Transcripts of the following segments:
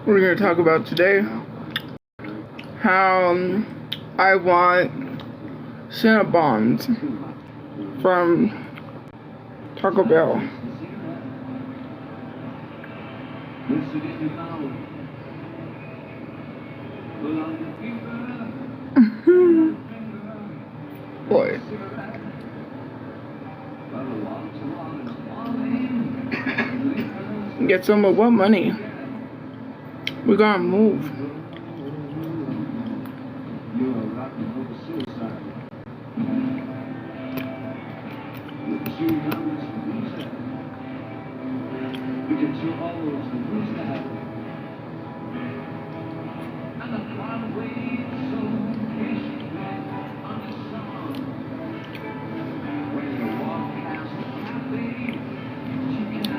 We're going to talk about today how I want Cinnabons from Taco Bell. Boy. Get some of what money? We gotta move.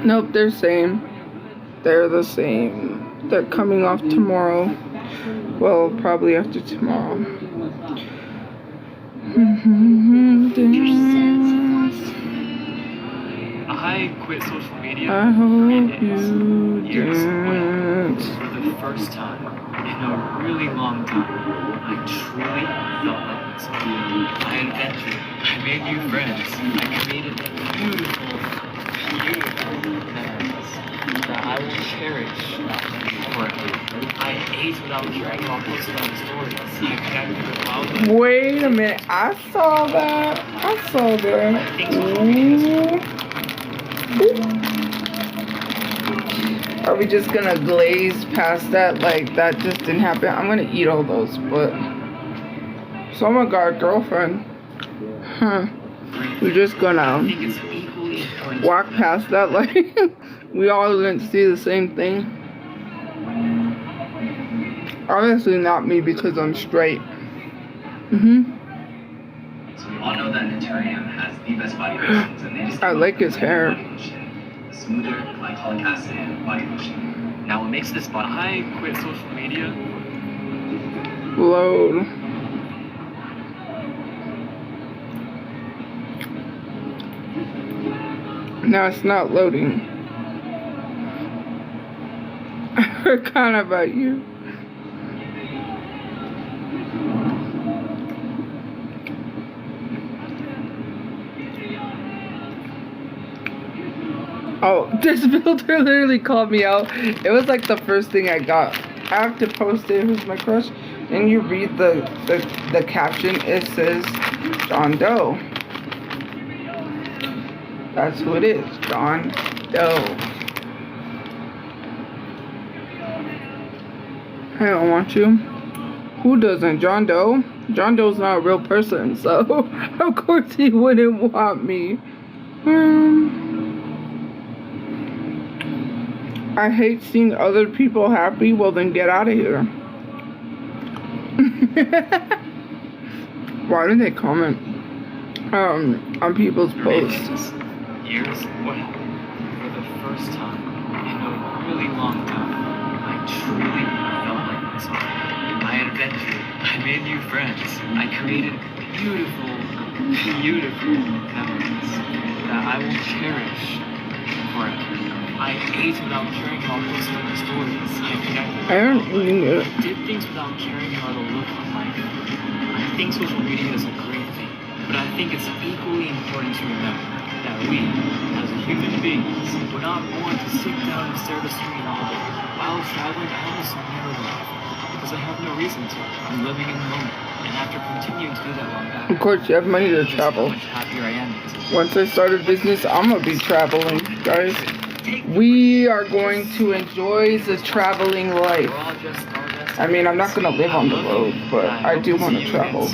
Nope, they're same. They're the same. They're coming off tomorrow. Well, probably after tomorrow. I quit social media. I hope you dance. For the first time in a really long time, I truly felt like myself. I adventured. I made new friends. I created beautiful memories that I will cherish forever. I ate without caring about posting on stories. I connected with wildlife. Wait a minute, I saw that. Are we just gonna glaze past that like that just didn't happen? I'm gonna eat all those, but someone got a girlfriend. Huh. We're just gonna walk past that like we all didn't see the same thing. Obviously not me because I'm straight. So we all know that Dietary has the best body lotions, and they just I like his hair. The smoother glycolic acid body lotion. Now what makes this body? I quit social media. Load. No, it's not loading. I forgot about you. Oh, this filter literally called me out. It was like the first thing I got. I have to post it. Who's my crush? And you read the caption. It says John Doe. That's who it is. John Doe. I don't want you. Who doesn't? John Doe? John Doe's not a real person, so of course he wouldn't want me. I hate seeing other people happy. Well, then get out of here. Why did they comment on people's posts? Years? What happened? For the first time in a really long time, I truly felt like myself. I adventured. I made new friends. I created beautiful memories that I will cherish forever. I ate without caring about posting on stories. I connected with did things without caring how to look on my phone. I think social media is a great thing, but I think it's equally important to remember that we, as human beings, were not born to sit down and stare at a screen all day. While traveling, I almost never live, because I have no reason to. I'm living in the moment, and after continuing to do that long back, of course, you have money to travel. how much happier I am. Once I start a business, I'm gonna be traveling, guys. We are going to enjoy the traveling life. I mean, I'm not gonna live on the road, but I do want to travel.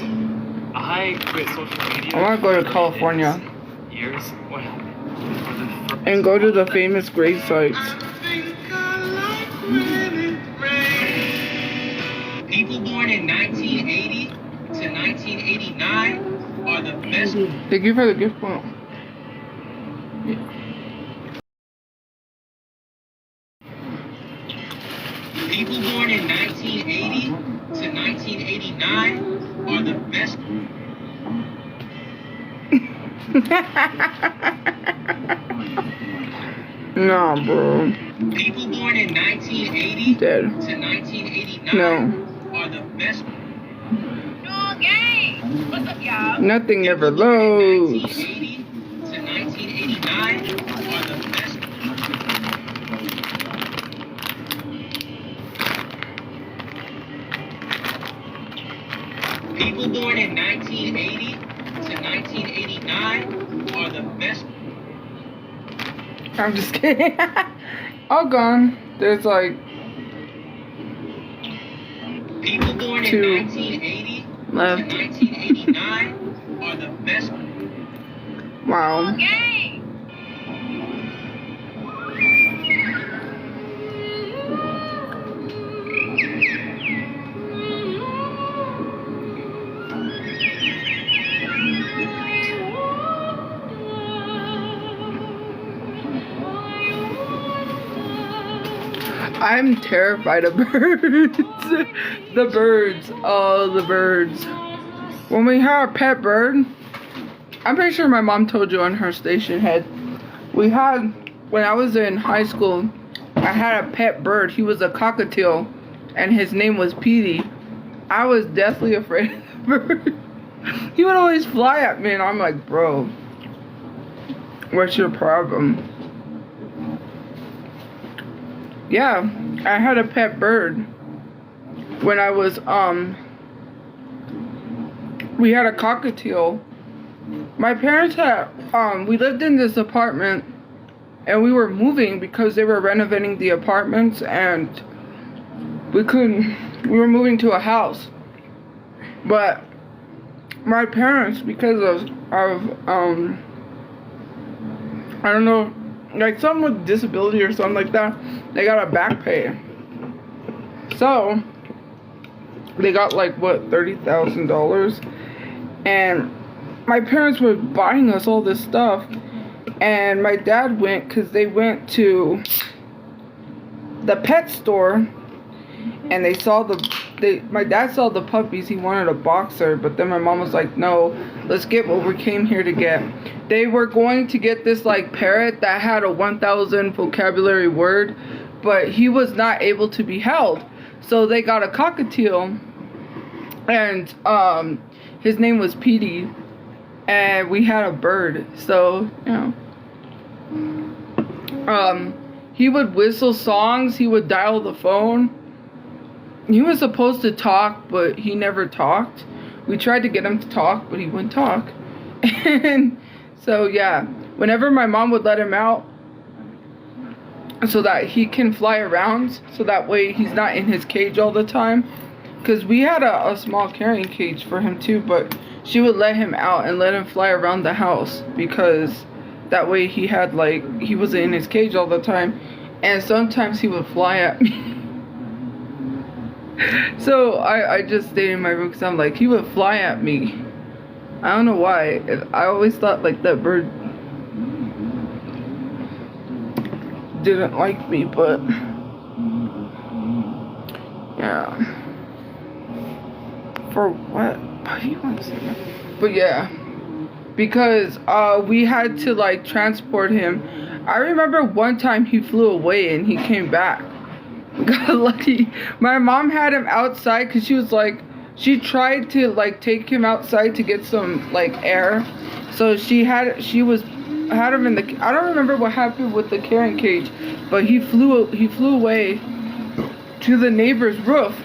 I quit social media. I want to go to California Years? What happened? and go to the famous grave sites. People born in 1980 to 1989 are the best. Thank you for the gift book. People born in 1980 to 1989 are the best. Nah, bro. People born in 1980 Dead. to 1989 No. are the best. Nothing never loads. 1980 to 1989 are the best. People born in 1980 to 1989 are the best. I'm just kidding. All gone. There's like People born in 2 1980 left. to 1989 are the best. Wow. I'm terrified of birds. The birds. Oh, the birds. When we had a pet bird, I'm pretty sure my mom told you on her station head. We had, when I was in high school, I had a pet bird. He was a cockatiel, and his name was Petey. I was deathly afraid of the bird. He would always fly at me, and I'm like, bro, what's your problem? Yeah, I had a pet bird when I was, we had a cockatiel. My parents had, we lived in this apartment, and we were moving because they were renovating the apartments, and we were moving to a house. But my parents, because of I don't know, like someone with disability or something like that, they got a back pay. So they got like what, $30,000, and my parents were buying us all this stuff, and my dad went because they went to the pet store, and they saw my dad saw the puppies. He wanted a boxer, but then my mom was like, no, let's get what we came here to get. They were going to get this like parrot that had a 1,000 vocabulary word, but he was not able to be held. So they got a cockatiel, and his name was Petey, and we had a bird. So, you know, he would whistle songs, he would dial the phone. He was supposed to talk, but he never talked. We tried to get him to talk, but he wouldn't talk. And so, yeah, whenever my mom would let him out so that he can fly around, so that way he's not in his cage all the time. Because we had a small carrying cage for him too, but she would let him out and let him fly around the house, because that way he wasn't in his cage all the time. And sometimes he would fly at me. So I just stayed in my room because I'm like, he would fly at me. I don't know why. I always thought like that bird didn't like me, but yeah. For what? Why do you want to say that? But yeah, because we had to like transport him. I remember one time he flew away and he came back. Got lucky. My mom had him outside because she was like, she tried to like take him outside to get some like air. So she had him in the, I don't remember what happened with the carrying cage, but he flew away to the neighbor's roof.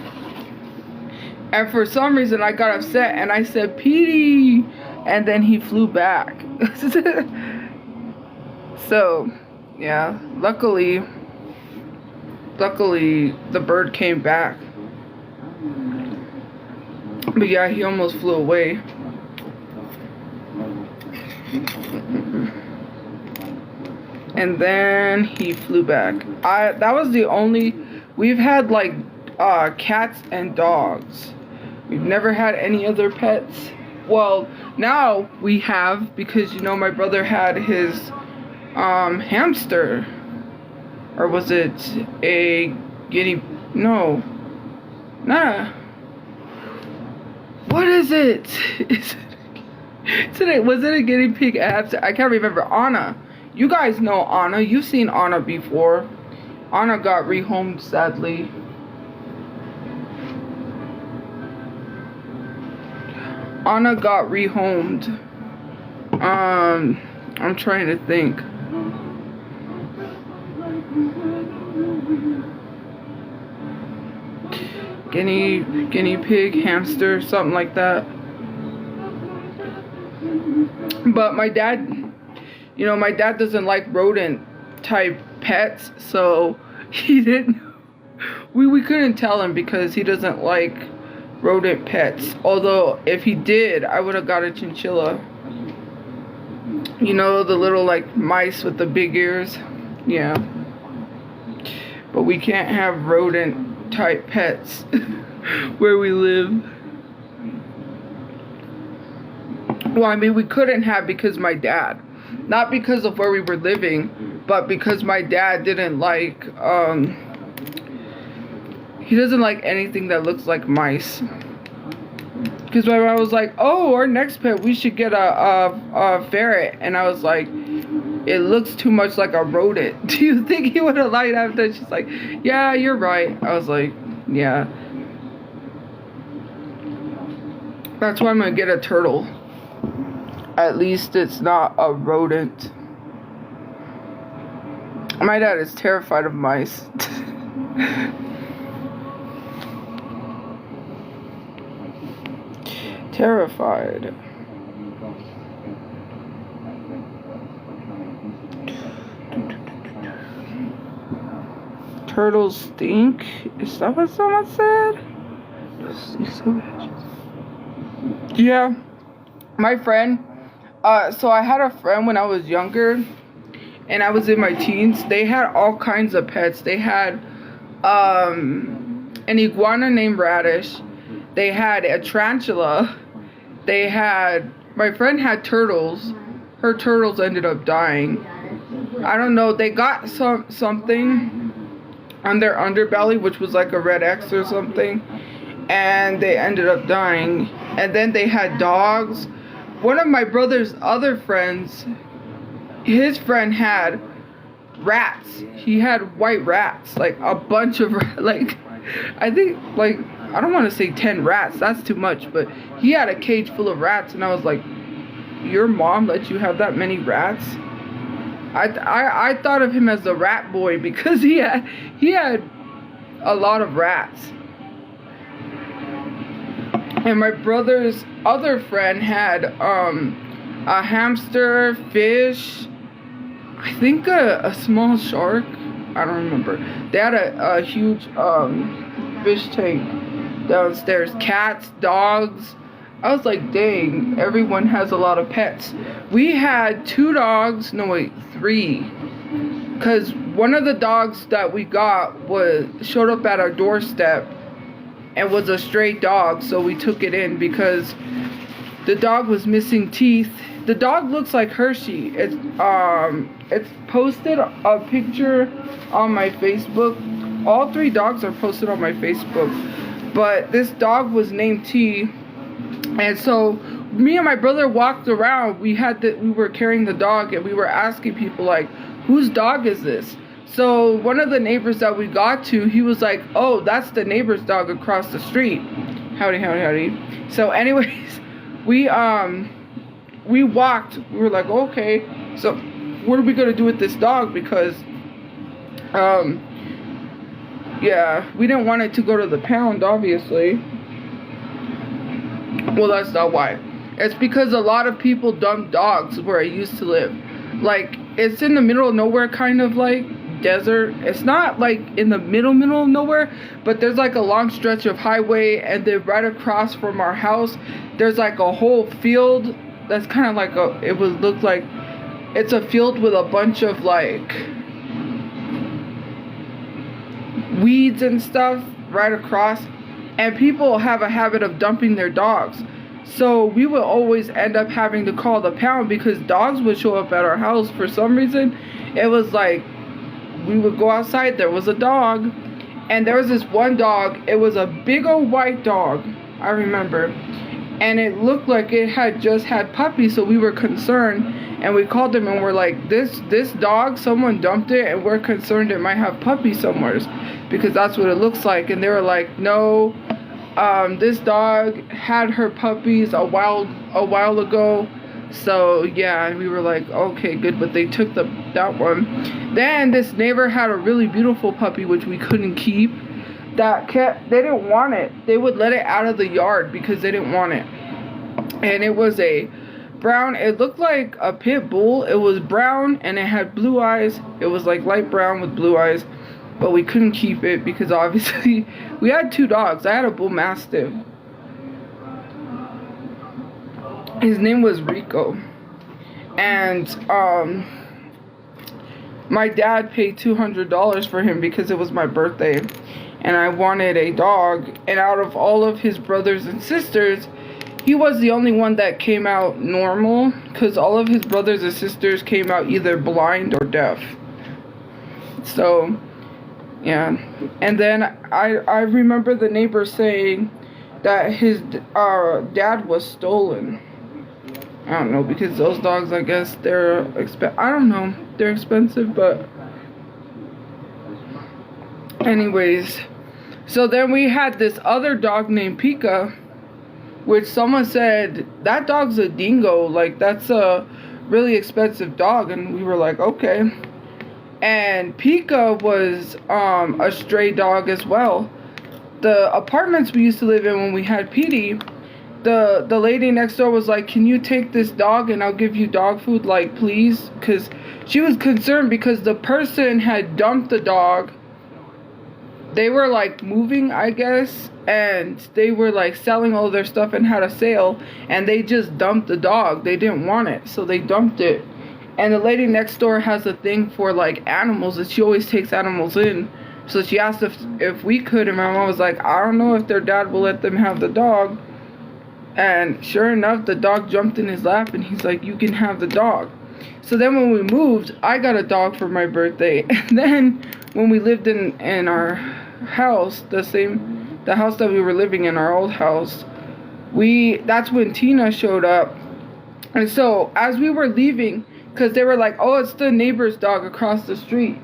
And for some reason I got upset and I said, Petey, and then he flew back. So yeah, luckily the bird came back. But yeah, he almost flew away. And then he flew back. That was the only, we've had like cats and dogs. We've never had any other pets. Well, now we have, because you know my brother had his hamster. Or was it a guinea? No. Nah. What is it? Was it a guinea pig? I can't remember. Anna. You guys know Anna. You've seen Anna before. Anna got rehomed, sadly. Anna got rehomed. I'm trying to think. Guinea pig, hamster, something like that. But my dad, you know, my dad doesn't like rodent type pets, so he didn't. We couldn't tell him because he doesn't like rodent pets. Although if he did, I would have got a chinchilla. You know, the little like mice with the big ears. Yeah. But we can't have rodent type pets where we live. Well, I mean, we couldn't have because my dad. Not because of where we were living, but because my dad didn't like, he doesn't like anything that looks like mice. Because my mom was like, oh, our next pet, we should get a ferret. And I was like, it looks too much like a rodent. Do you think he would have liked that? She's like, yeah, you're right. I was like, yeah. That's why I'm going to get a turtle. At least it's not a rodent. My dad is terrified of mice. Terrified. Turtles stink? Is that what someone said? Yeah. My friend, so I had a friend when I was younger and I was in my teens. They had all kinds of pets. They had an iguana named Radish. They had a tarantula. They had, my friend had turtles. Her turtles ended up dying. I don't know, they got something on their underbelly, which was like a red X or something, and they ended up dying. And then they had dogs. One of my brother's other friends, his friend had rats. He had white rats, like a bunch of, like, I think, like, I don't want to say 10 rats, that's too much, but he had a cage full of rats, and I was like, your mom let you have that many rats? I thought of him as the rat boy because he had a lot of rats. And my brother's other friend had a hamster, fish, I think a small shark, I don't remember. They had a huge fish tank downstairs, cats, dogs. I was like, dang, everyone has a lot of pets. We had 2 dogs, no wait, 3. Because one of the dogs that we got showed up at our doorstep and was a stray dog, so we took it in because the dog was missing teeth. The dog looks like Hershey. It's posted a picture on my Facebook. All 3 dogs are posted on my Facebook. But this dog was named T. And so me and my brother walked around. We were carrying the dog and we were asking people like, whose dog is this? So one of the neighbors that we got to, he was like, oh, that's the neighbor's dog across the street. Howdy, howdy, howdy. So anyways, we walked. We were like, okay, so what are we gonna do with this dog? Because yeah, we didn't want it to go to the pound, obviously. Well, that's not why. It's because a lot of people dump dogs where I used to live. Like, it's in the middle of nowhere, kind of like desert. It's not like in the middle of nowhere, but there's like a long stretch of highway, and then right across from our house, there's like a whole field that's kind of like it would look like it's a field with a bunch of like weeds and stuff right across, and people have a habit of dumping their dogs. So we would always end up having to call the pound because dogs would show up at our house for some reason. It was like we would go outside, there was a dog, and there was this one dog. It was a big old white dog, I remember, and it looked like it had just had puppies, so we were concerned. And we called them and we're like, this dog, someone dumped it and we're concerned it might have puppies somewhere, because that's what it looks like. And they were like, no, this dog had her puppies a while ago. So yeah, and we were like, okay, good, but they took that one. Then this neighbor had a really beautiful puppy which we couldn't keep. They didn't want it. They would let it out of the yard because they didn't want it. And it was a brown, it looked like a pit bull. It was brown and it had blue eyes. It was like light brown with blue eyes, but we couldn't keep it because obviously we had 2 dogs. I had a bull mastiff. His name was Rico. And my dad paid $200 for him because it was my birthday and I wanted a dog. And out of all of his brothers and sisters, he was the only one that came out normal, because all of his brothers and sisters came out either blind or deaf. So yeah. And then I remember the neighbor saying that his dad was stolen. I don't know, because those dogs, I guess they're I don't know, they're expensive, but anyways. So then we had this other dog named Pika, which someone said, that dog's a dingo, like that's a really expensive dog. And we were like, okay. And Pika was a stray dog as well. The apartments we used to live in when we had Petey, the lady next door was like, can you take this dog and I'll give you dog food, like, please? Because she was concerned because the person had dumped the dog. They were like moving, I guess, and they were like selling all their stuff and had a sale, and they just dumped the dog. They didn't want it, so they dumped it. And the lady next door has a thing for like animals, and she always takes animals in. So she asked if we could, and my mom was like, I don't know if their dad will let them have the dog. And sure enough, the dog jumped in his lap and he's like, you can have the dog. So then when we moved, I got a dog for my birthday. And then when we lived in our house, the house that we were living in, our old house, that's when Tina showed up. And so as we were leaving, because they were like, oh, it's the neighbor's dog across the street,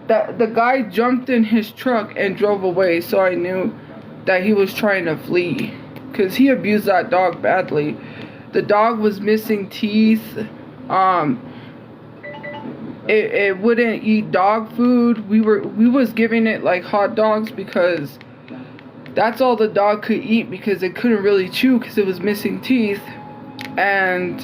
that the guy jumped in his truck and drove away. So I knew that he was trying to flee, because he abused that dog badly. The dog was missing teeth. It wouldn't eat dog food. We was giving it like hot dogs because that's all the dog could eat, because it couldn't really chew because it was missing teeth. And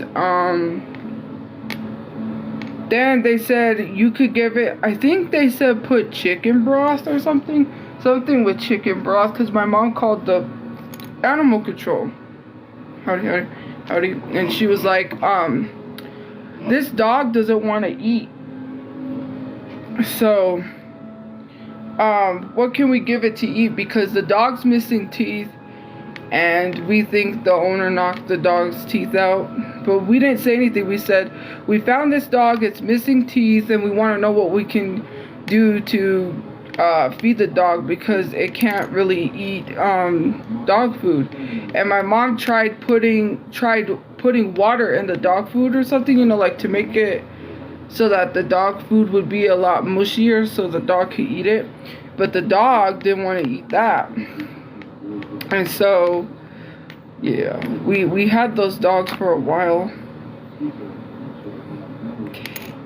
then they said you could give it, I think they said put chicken broth or something with chicken broth, because my mom called the animal control. Howdy. And she was like, this dog doesn't want to eat. So, what can we give it to eat? Because the dog's missing teeth, and we think the owner knocked the dog's teeth out. But we didn't say anything. We said, we found this dog, it's missing teeth, and we want to know what we can do to feed the dog, because it can't really eat dog food. And my mom tried putting water in the dog food or something, like to make it so that the dog food would be a lot mushier so the dog could eat it. But the dog didn't want to eat that. And so yeah, we had those dogs for a while.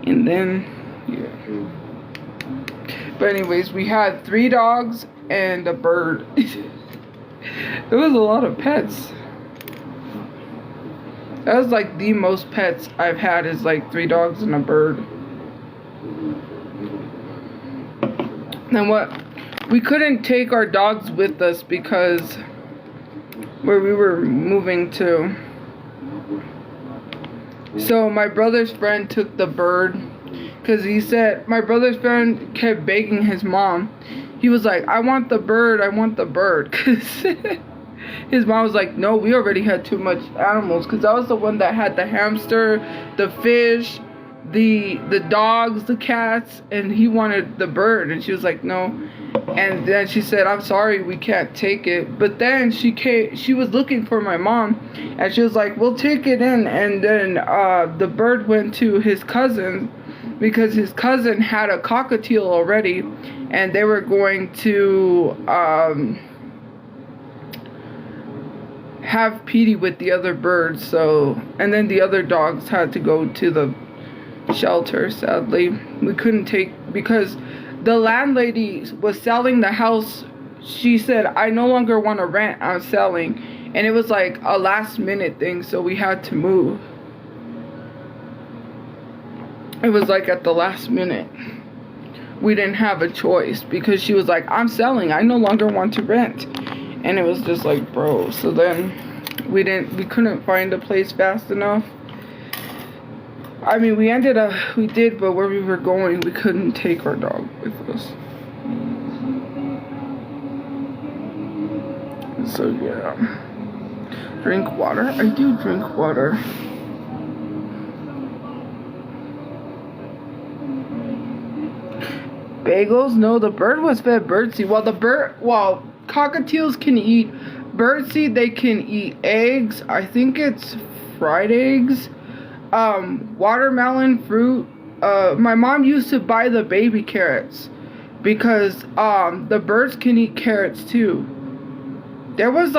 And then yeah. But anyways, we had 3 dogs and a bird. It was a lot of pets. That was like the most pets I've had, is like 3 dogs and a bird. Then what? We couldn't take our dogs with us because where we were moving to. So my brother's friend took the bird, because he said, my brother's friend kept begging his mom. He was like, I want the bird, because his mom was like, no, we already had too much animals, because I was the one that had the hamster, the fish, the dogs, the cats, and he wanted the bird, and she was like, no. And then she said, I'm sorry, we can't take it. But then she was looking for my mom, and she was like, we'll take it in. And then the bird went to his cousin, because his cousin had a cockatiel already, and they were going to have Petey with the other birds. So, and then the other dogs had to go to the shelter. Sadly, we couldn't take, because the landlady was selling the house. She said, I no longer want to rent, I'm selling. And it was like a last minute thing, so we had to move. It was like at the last minute. We didn't have a choice, because she was like, I'm selling, I no longer want to rent. And it was just like, bro. So then we couldn't find a place fast enough. I mean, we did, but where we were going, we couldn't take our dog with us. So yeah. Drink water? I do drink water. Bagels? No, the bird was fed birdseed. Well, cockatiels can eat birdseed. They can eat eggs. I think it's fried eggs. Watermelon, fruit. My mom used to buy the baby carrots, because the birds can eat carrots too. There was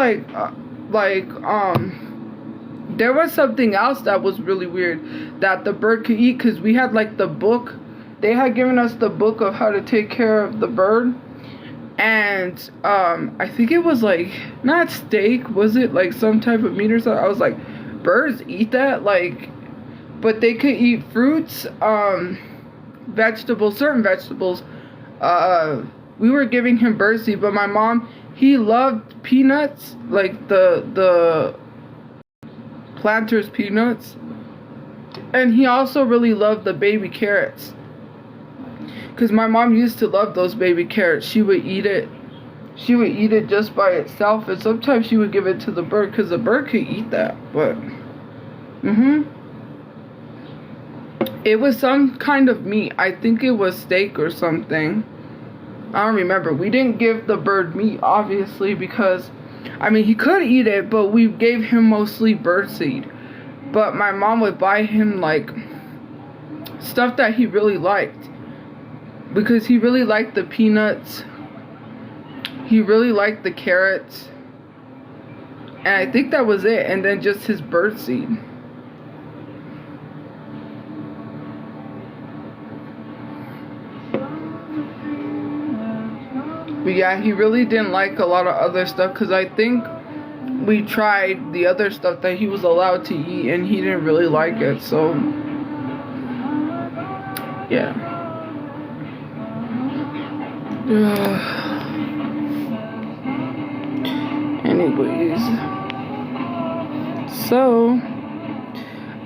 there was something else that was really weird that the bird could eat, because we had like the book. They had given us the book of how to take care of the bird. And I think it was like, not steak, was it like some type of meat or something? I was like, birds eat that? Like, but they could eat fruits, vegetables, certain vegetables. We were giving him birdseed, but my mom, he loved peanuts, like the Planters peanuts. And he also really loved the baby carrots, because my mom used to love those baby carrots. She would eat it. She would eat it just by itself, and sometimes she would give it to the bird, because the bird could eat that. But it was some kind of meat. I think it was steak or something. I don't remember. We didn't give the bird meat, obviously, because I mean, he could eat it, but we gave him mostly birdseed. But my mom would buy him like stuff that he really liked, because he really liked the peanuts, he really liked the carrots, and I think that was it. And then just his birdseed. But yeah, he really didn't like a lot of other stuff, because I think we tried the other stuff that he was allowed to eat, and he didn't really like it. So yeah. Anyways, so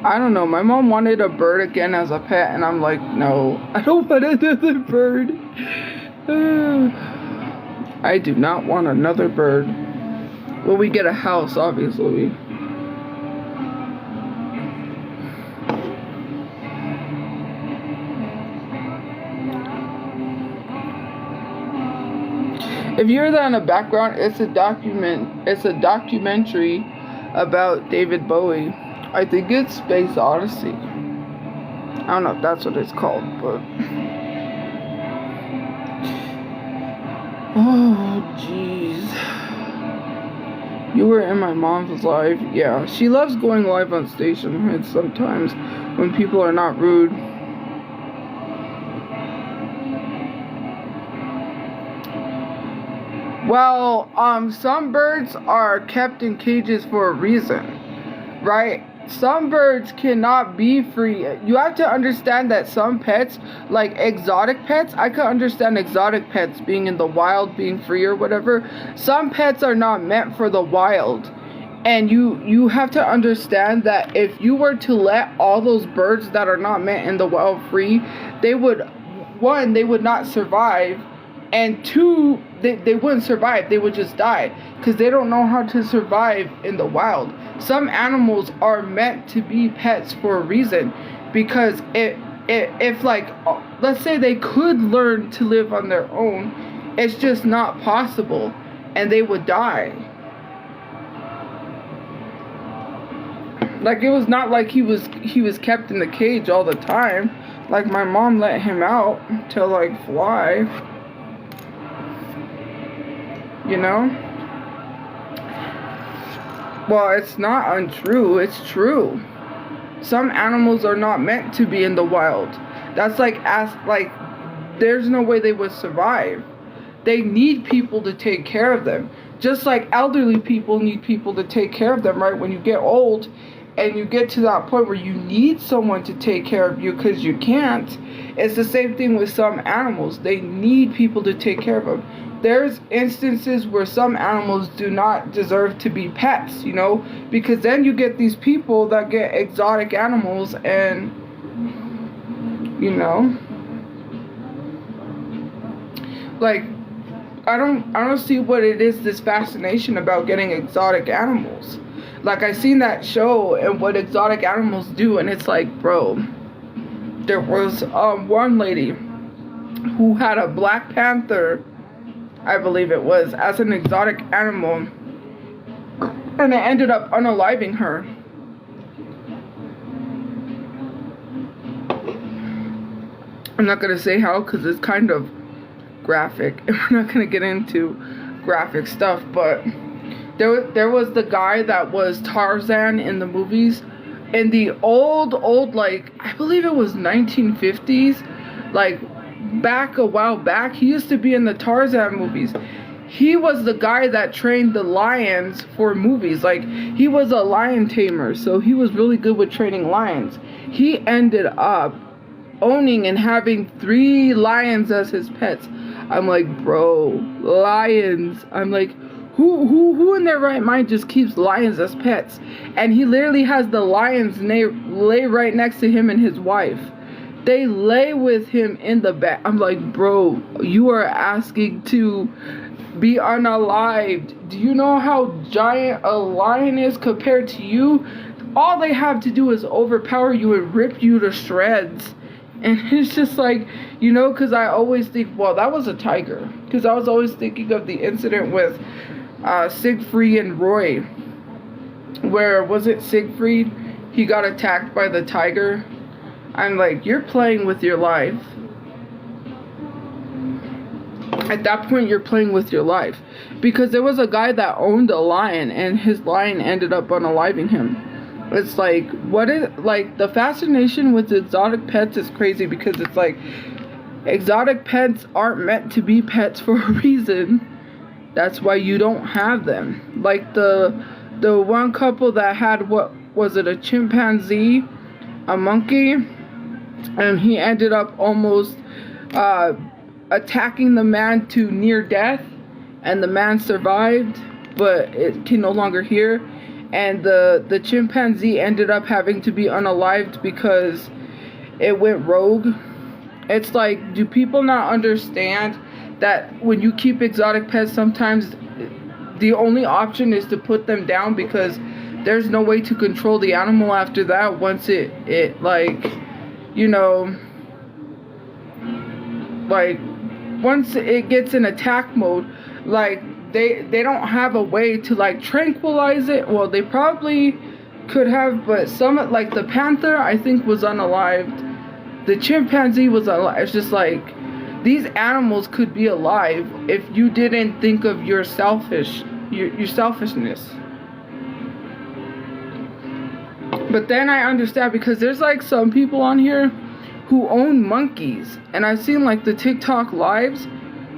I don't know, my mom wanted a bird again as a pet, and I'm like, no, I don't want another bird. I do not want another bird. Well, we get a house, obviously. If you're there in the background, it's a documentary about David Bowie. I think it's Space Odyssey. I don't know if that's what it's called, but oh jeez. You were in my mom's live. Yeah, she loves going live on Station Head sometimes when people are not rude. Well, some birds are kept in cages for a reason, right? Some birds cannot be free. You have to understand that some pets, like exotic pets, I could understand exotic pets being in the wild, being free or whatever. Some pets are not meant for the wild. And you have to understand that if you were to let all those birds that are not meant in the wild free, they would, one, they would not survive. And two, they wouldn't survive. They would just die, because they don't know how to survive in the wild. Some animals are meant to be pets for a reason, because if like, let's say they could learn to live on their own, it's just not possible, and they would die. Like, it was not like he was kept in the cage all the time. Like, my mom let him out to like fly, you know. Well, it's not untrue, it's true. Some animals are not meant to be in the wild. That's like, there's no way they would survive. They need people to take care of them. Just like elderly people need people to take care of them, right? When you get old and you get to that point where you need someone to take care of you because you can't, it's the same thing with some animals. They need people to take care of them. There's instances where some animals do not deserve to be pets, you know, because then you get these people that get exotic animals and, you know, like, I don't see what it is, this fascination about getting exotic animals. Like, I seen that show and what exotic animals do, and it's like, bro, there was one lady who had a black panther, I believe it was, as an exotic animal, and it ended up unaliving her. I'm not gonna say how, because it's kind of graphic, and we're not gonna get into graphic stuff, but there was the guy that was Tarzan in the movies, in the old, like, I believe it was 1950s, like, back a while back. He used to be in the Tarzan movies. He was the guy that trained the lions for movies. Like, he was a lion tamer, so he was really good with training lions. He ended up owning and having 3 lions as his pets. I'm like, bro, lions. I'm like, who in their right mind just keeps lions as pets? And he literally has the lions lay right next to him and his wife. They lay with him in the back. I'm like, bro, you are asking to be unalived. Do you know how giant a lion is compared to you? All they have to do is overpower you and rip you to shreds. And it's just like, you know, because I always think, well, that was a tiger. Because I was always thinking of the incident with Siegfried and Roy. Where, was it Siegfried? He got attacked by the tiger. I'm like, you're playing with your life. At that point, you're playing with your life. Because there was a guy that owned a lion, and his lion ended up unaliving him. It's like, what is, like, the fascination with exotic pets is crazy, because it's like, exotic pets aren't meant to be pets for a reason. That's why you don't have them. Like the one couple that had, what was it, a chimpanzee, a monkey, and he ended up almost attacking the man to near death, and the man survived, but it can no longer hear. And the chimpanzee ended up having to be unalived because it went rogue. It's like, do people not understand that when you keep exotic pets, sometimes the only option is to put them down, because there's no way to control the animal after that once it like, you know, like, once it gets in attack mode, like, they don't have a way to, like, tranquilize it. Well, they probably could have, but some, like, the panther, I think, was unalived. The chimpanzee was alive. It's just like, these animals could be alive if you didn't think of your selfishness. But then I understand, because there's, like, some people on here who own monkeys, and I've seen, like, the TikTok lives.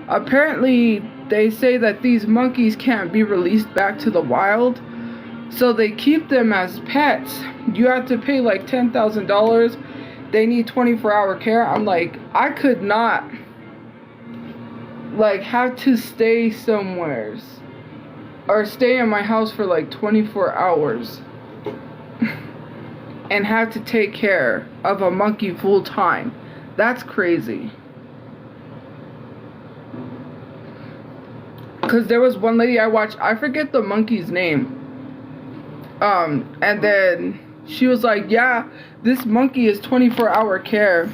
Apparently they say that these monkeys can't be released back to the wild, so they keep them as pets. You have to pay like $10,000. They need 24-hour care. I'm like, I could not, like, have to stay somewheres or stay in my house for like 24 hours and have to take care of a monkey full time. That's crazy. Because there was one lady I watched, I forget the monkey's name. And then She was like, yeah, this monkey is 24-hour care.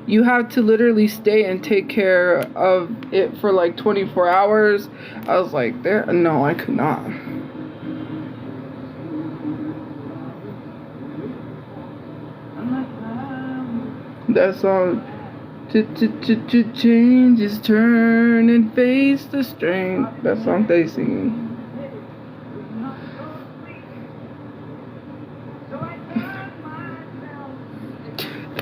You have to literally stay and take care of it for like 24 hours. I was like, no, I could not. That song, change is turn and face the strain. That song they singing.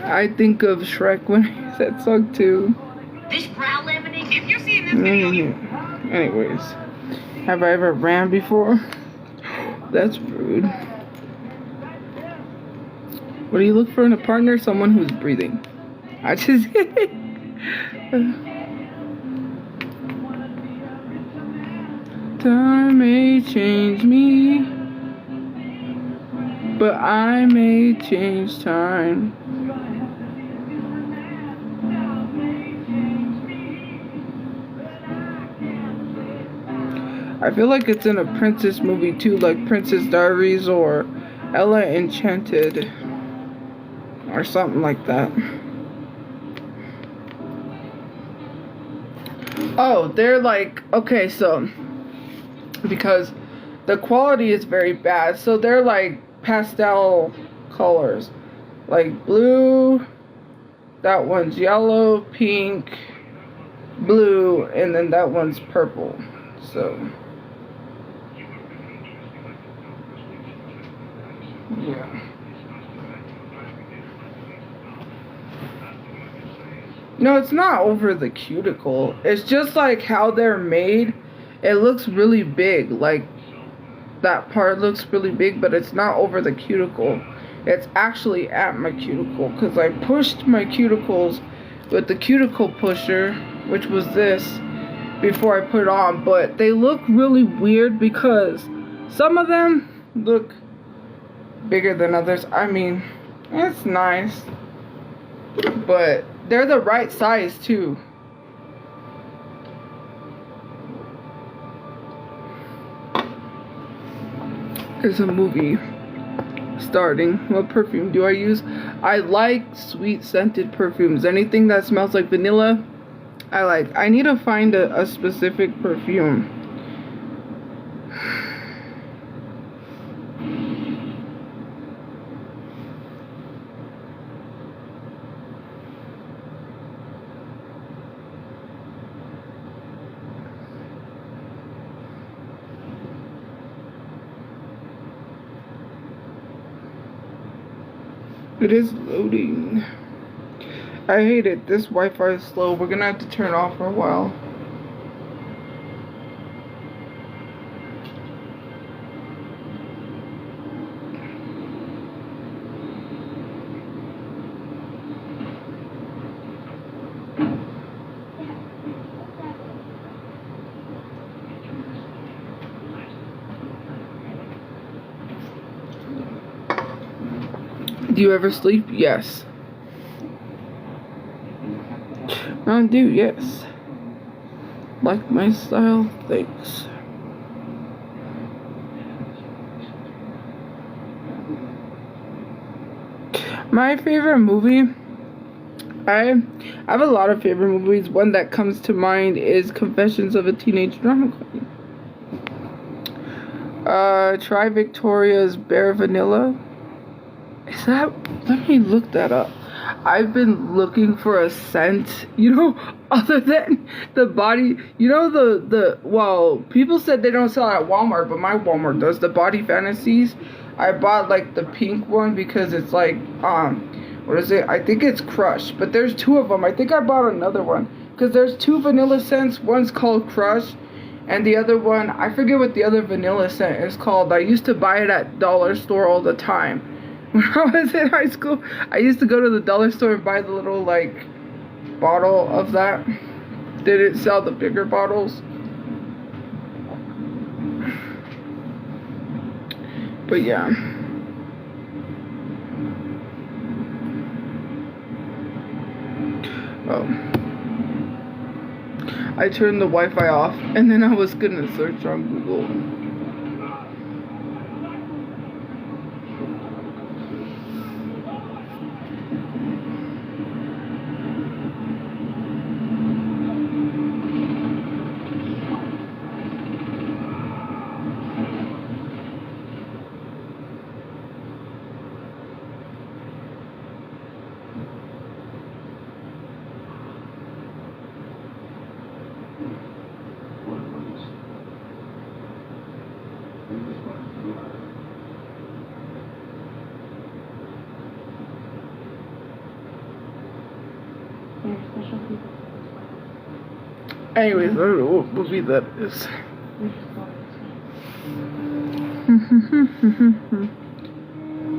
I think of Shrek when he said song too. This brown lemonade, if you're seeing this video, Anyways, have I ever ran before? That's rude. What do you look for in a partner? Someone who's breathing. I just time may change me, but I may change time. I feel like it's in a princess movie too, like Princess Diaries or Ella Enchanted or something like that. Oh, they're like, okay, so because the quality is very bad, so they're like pastel colors, like blue, that one's yellow, pink, blue, and then that one's purple. So yeah. No, it's not over the cuticle. It's just like how they're made. It looks really big. Like that part looks really big, but it's not over the cuticle. It's actually at my cuticle because I pushed my cuticles with the cuticle pusher, which was this, before I put it on. But they look really weird because some of them look bigger than others. I mean, it's nice, but they're the right size too. There's a movie starting. What perfume do I use? I like sweet scented perfumes. Anything that smells like vanilla, I like. I need to find a specific perfume. It is loading. I hate it. This Wi-Fi is slow. We're gonna have to turn it off for a while. Do you ever sleep? Yes. I do, yes. Like my style? Thanks. My favorite movie, I have a lot of favorite movies. One that comes to mind is Confessions of a Teenage Drama Queen. Try Victoria's Bare Vanilla. Is that, let me look that up. I've been looking for a scent, you know, other than the body, you know, well, people said they don't sell it at Walmart, but my Walmart does, the Body Fantasies. I bought like the pink one because it's like, what is it? I think it's Crush, but there's two of them. I think I bought another one because there's two vanilla scents. One's called Crush and the other one, I forget what the other vanilla scent is called. I used to buy it at dollar store all the time. When I was in high school, I used to go to the dollar store and buy the little, like, bottle of that. They didn't sell the bigger bottles. But yeah. Oh. I turned the Wi-Fi off, and then I was gonna search on Google. Anyways, I don't know what movie that is.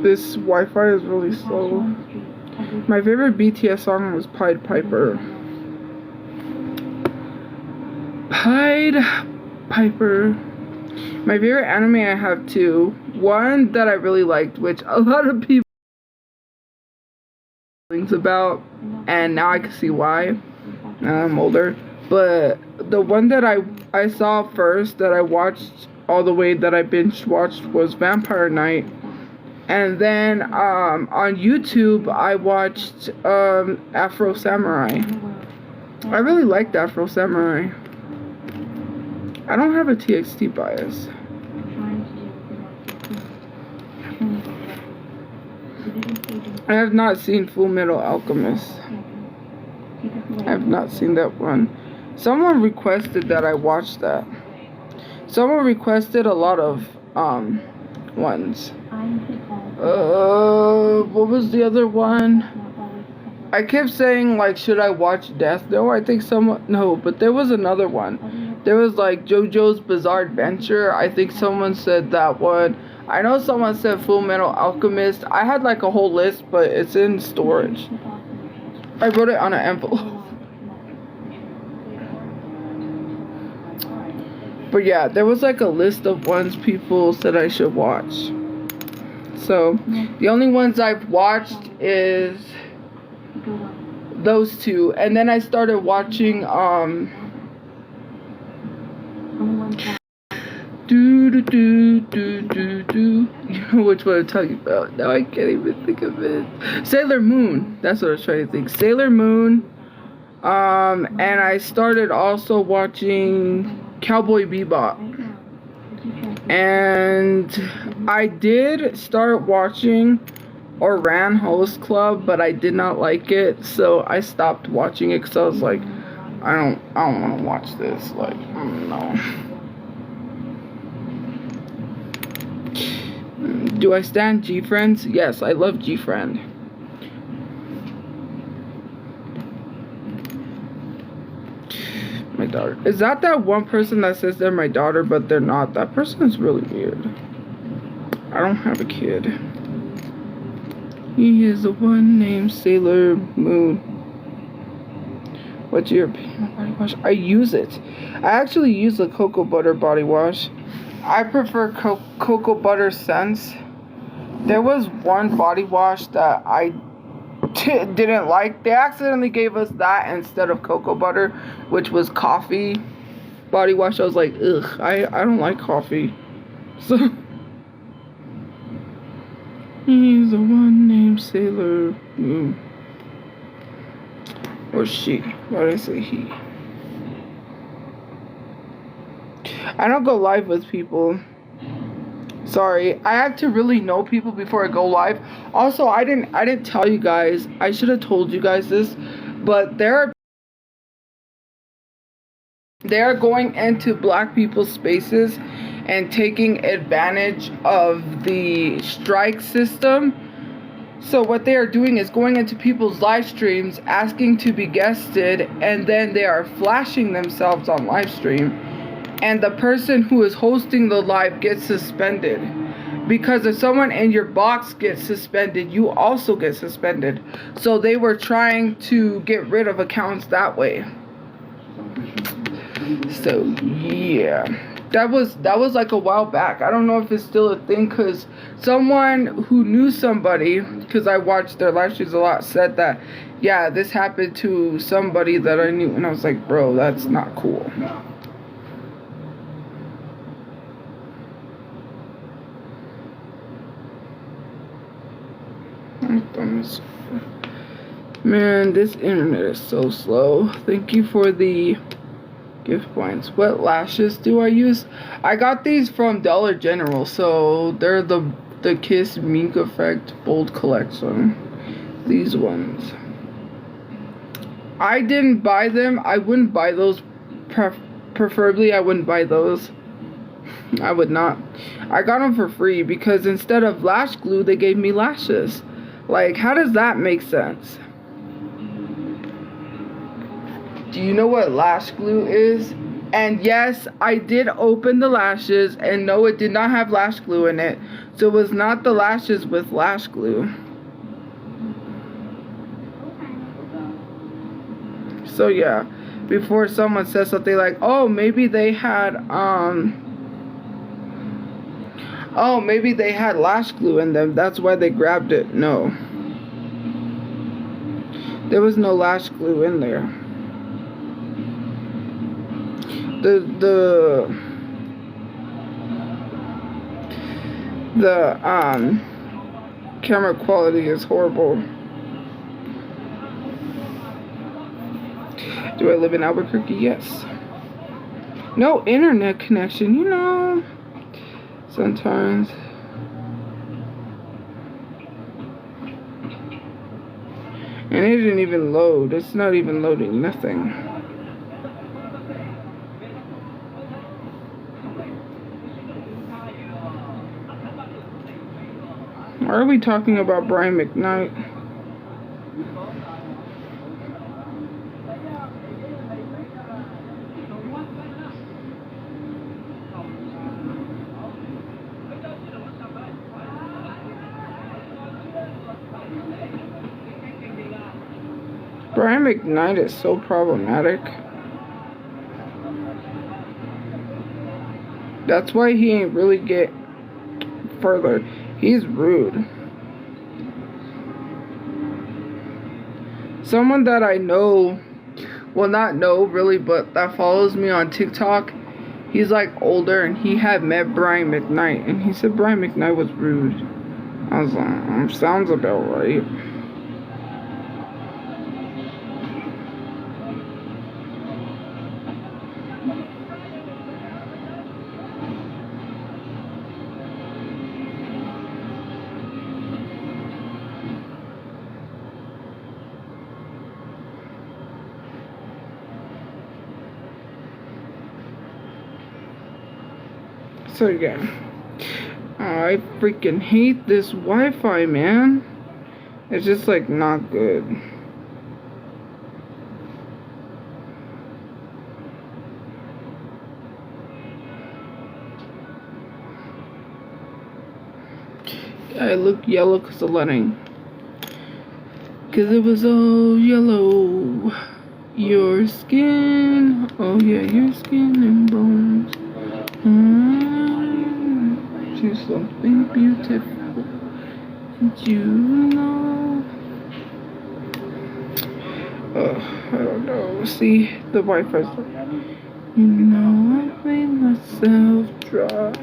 This Wi-Fi is really slow. My favorite BTS song was Pied Piper. Pied Piper. My favorite anime, I have two. One that I really liked, which a lot of people things about, and now I can see why. Now I'm older. But the one that I saw first, that I watched all the way, that I binge watched, was Vampire Night. And then on YouTube I watched Afro Samurai. I really liked Afro Samurai. I don't have a TXT bias. I have not seen Full Metal Alchemist. I have not seen that one. Someone requested that I watch that. Someone requested a lot of ones. What was the other one? I kept saying, like, should I watch Death Note? I think someone, no, but there was another one. There was like JoJo's Bizarre Adventure. I think someone said that one. I know someone said Full Metal Alchemist. I had like a whole list, but it's in storage. I wrote it on an envelope. But yeah, there was like a list of ones people said I should watch. So the only ones I've watched is those two. And then I started watching You know which one I'm talking about. Now I can't even think of it. Sailor Moon. That's what I was trying to think. Sailor Moon. And I started also watching Cowboy Bebop. And I did start watching Oran Host Club, but I did not like it, so I stopped watching it because I was like, I don't want to watch this. Like, no. Do I stand G-Friends? Yes, I love G-Friend. My daughter. Is that one person that says they're my daughter, but they're not? That person is really weird. I don't have a kid. He is the one named Sailor Moon. What's your opinion on body wash? I use it. I actually use the cocoa butter body wash. I prefer cocoa butter scents. There was one body wash that I didn't like. They accidentally gave us that instead of cocoa butter, which was coffee body wash. I was like, ugh, I don't like coffee. So he's the one named Sailor Moon. Or she. Why did I say he? I don't go live with people. Sorry. I have to really know people before I go live. Also, I didn't tell you guys. I should have told you guys this. But they are going into black people's spaces and taking advantage of the strike system. So what they are doing is going into people's live streams, asking to be guested, and then they are flashing themselves on live stream. And the person who is hosting the live gets suspended. Because if someone in your box gets suspended, you also get suspended. So they were trying to get rid of accounts that way. So yeah. That was like a while back. I don't know if it's still a thing, because someone who knew somebody, because I watched their live streams a lot, said that, yeah, this happened to somebody that I knew. And I was like, bro, that's not cool. Man, this internet is so slow. Thank you for the gift points. What lashes do I use? I got these from Dollar General, so they're the Kiss Mink Effect Bold Collection. These ones. I didn't buy them. I wouldn't buy those preferably I wouldn't buy those. I would not. I got them for free because instead of lash glue, they gave me lashes. Like, how does that make sense? Do you know what lash glue is? And yes, I did open the lashes, and no, it did not have lash glue in it. So it was not the lashes with lash glue. So yeah, before someone says something like, oh, maybe they had lash glue in them, that's why they grabbed it. No. There was no lash glue in there. The camera quality is horrible. Do I live in Albuquerque? Yes. No internet connection, you know. Sometimes. And it didn't even load. It's not even loading nothing. Why are we talking about Brian McKnight? Brian McKnight is so problematic. That's why he ain't really get further. He's rude. Someone that I know, well, not know really, but that follows me on TikTok, he's like older, and he had met Brian McKnight, and he said Brian McKnight was rude. I was like, sounds about right. So yeah, I freaking hate this Wi-Fi, man. It's just like not good. I look yellow because of lighting. Cause it was all yellow. Your skin, oh yeah, your skin and bones. To something beautiful, and you know. I don't know. See, the Wi-Fi's like, you know, I made myself dry.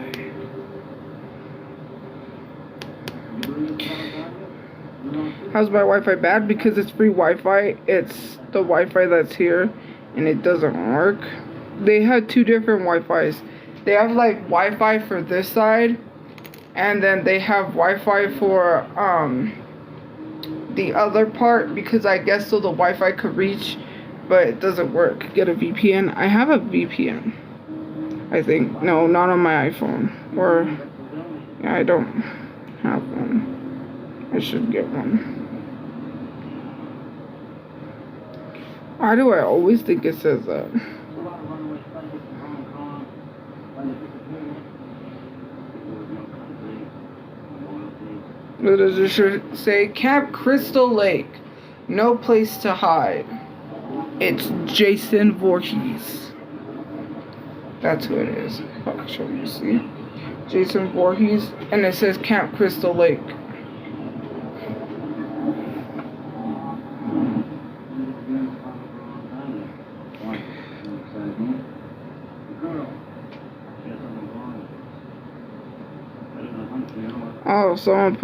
How's my Wi-Fi bad? Because it's free Wi-Fi. It's the Wi-Fi that's here, and it doesn't work. They had two different Wi-Fis. They have like Wi-Fi for this side, and then they have Wi-Fi for the other part, because I guess so the Wi-Fi could reach, but it doesn't work. Get a VPN. I have a VPN, I think. No, not on my iPhone. Or yeah, I don't have one. I should get one. Why do I always think it says that? What does it say? Camp Crystal Lake. No place to hide. It's Jason Voorhees. That's who it is. I'll show you, see? Jason Voorhees. And it says Camp Crystal Lake. Oh, someone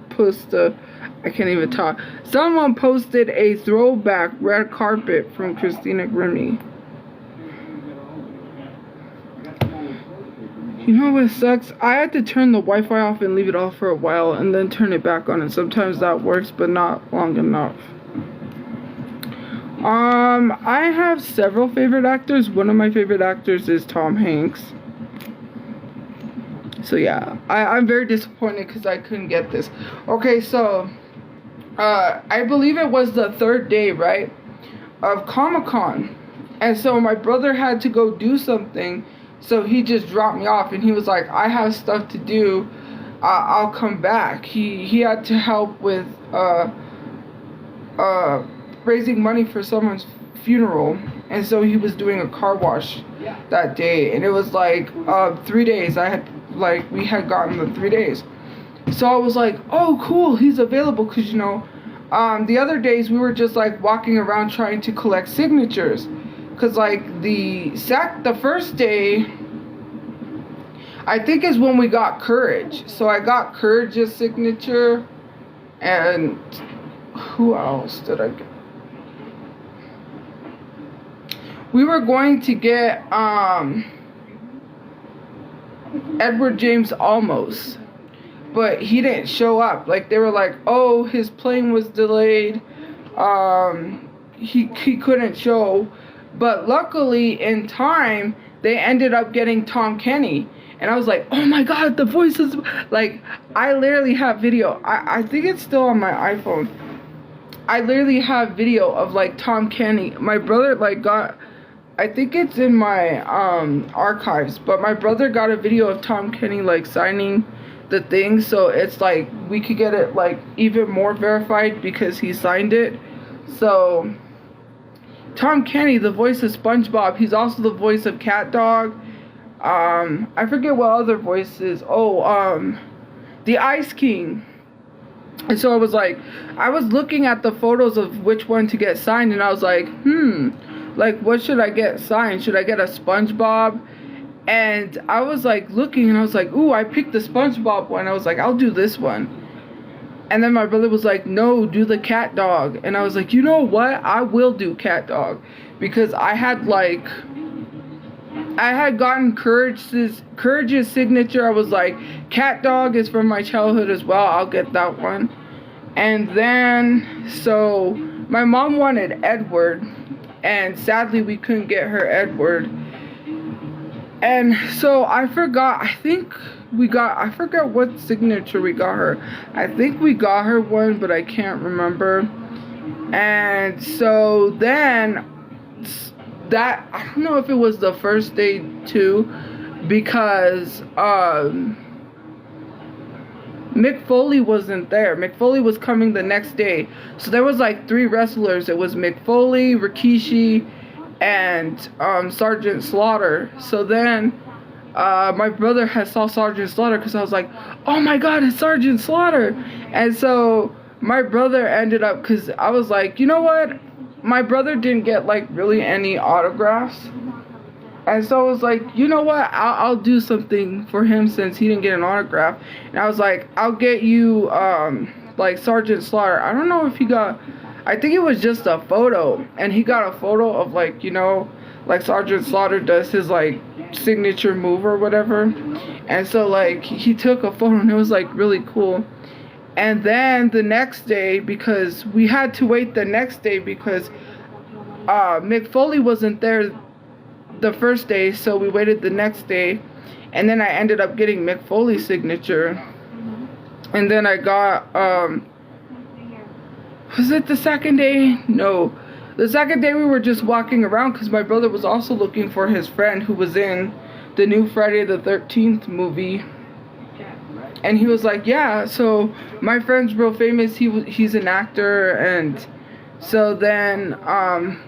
posted, I can't even talk. Someone posted a throwback red carpet from Christina Grimmie. You know what sucks? I had to turn the Wi-Fi off and leave it off for a while and then turn it back on, and sometimes that works, but not long enough. I have several favorite actors. One of my favorite actors is Tom Hanks. So yeah, I'm very disappointed because I couldn't get this. Okay, so I believe it was the third day, right, of ComicCon, and so my brother had to go do something, so he just dropped me off, and he was like, I have stuff to do, I'll come back. He had to help with raising money for someone's funeral, and so he was doing a car wash that day, and it was like 3 days. We had gotten the 3 days, so I was like, oh cool, he's available, because you know, the other days we were just like walking around trying to collect signatures, because like the first day I think is when we got Courage, so I got Courage's signature, and who else did I get? We were going to get Edward James Olmos, but he didn't show up. Like, they were like, oh, his plane was delayed, he couldn't show. But luckily in time they ended up getting Tom Kenny, and I was like, oh my god, the voices. Like, I literally have video, I think it's still on my iPhone. I literally have video of like Tom Kenny. My brother like got, I think it's in my archives, but my brother got a video of Tom Kenny like signing the thing, so it's like we could get it like even more verified because he signed it. So Tom Kenny, the voice of SpongeBob, he's also the voice of Cat Dog. I forget what other voices. The Ice King. And so I was like, I was looking at the photos of which one to get signed, and I was like, like, what should I get signed? Should I get a SpongeBob? And I was like looking, and I was like, ooh, I picked the SpongeBob one. I was like, I'll do this one. And then my brother was like, no, do the Cat Dog. And I was like, you know what? I will do Cat Dog, because I had gotten Courage's signature. I was like, Cat Dog is from my childhood as well, I'll get that one. And then, so my mom wanted Edward, and sadly we couldn't get her Edward. And so I forgot, I forgot what signature we got her. I think we got her one, but I can't remember. And so then that, I don't know if it was the first day too, because Mick Foley wasn't there. Mick Foley was coming the next day. So there was like 3 wrestlers. It was Mick Foley, Rikishi, and Sergeant Slaughter. So then my brother had saw Sergeant Slaughter, because I was like, oh my god, it's Sergeant Slaughter. And so my brother ended up, because I was like, you know what, my brother didn't get like really any autographs, and so I was like, you know what, I'll do something for him since he didn't get an autograph. And I was like, I'll get you like Sergeant Slaughter. I don't know if he got, I think it was just a photo, and he got a photo of like, you know, like Sergeant Slaughter does his like signature move or whatever. And so like he took a photo, and it was like really cool. And then the next day, because we had to wait the next day because Mick Foley wasn't there the first day, so we waited the next day, and then I ended up getting Mick Foley's signature. And then I got was it the second day? No, the second day we were just walking around, because my brother was also looking for his friend who was in the new Friday the 13th movie. And he was like, yeah, so my friend's real famous, he's an actor. And so then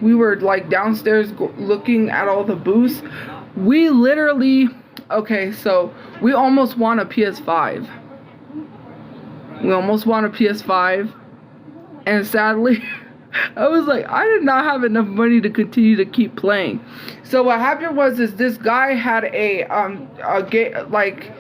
we were like downstairs looking at all the booths. We literally, okay, so we almost won a PS5. We almost won a PS5. And sadly, I was like, I did not have enough money to continue to keep playing. So what happened was this guy had a game, like,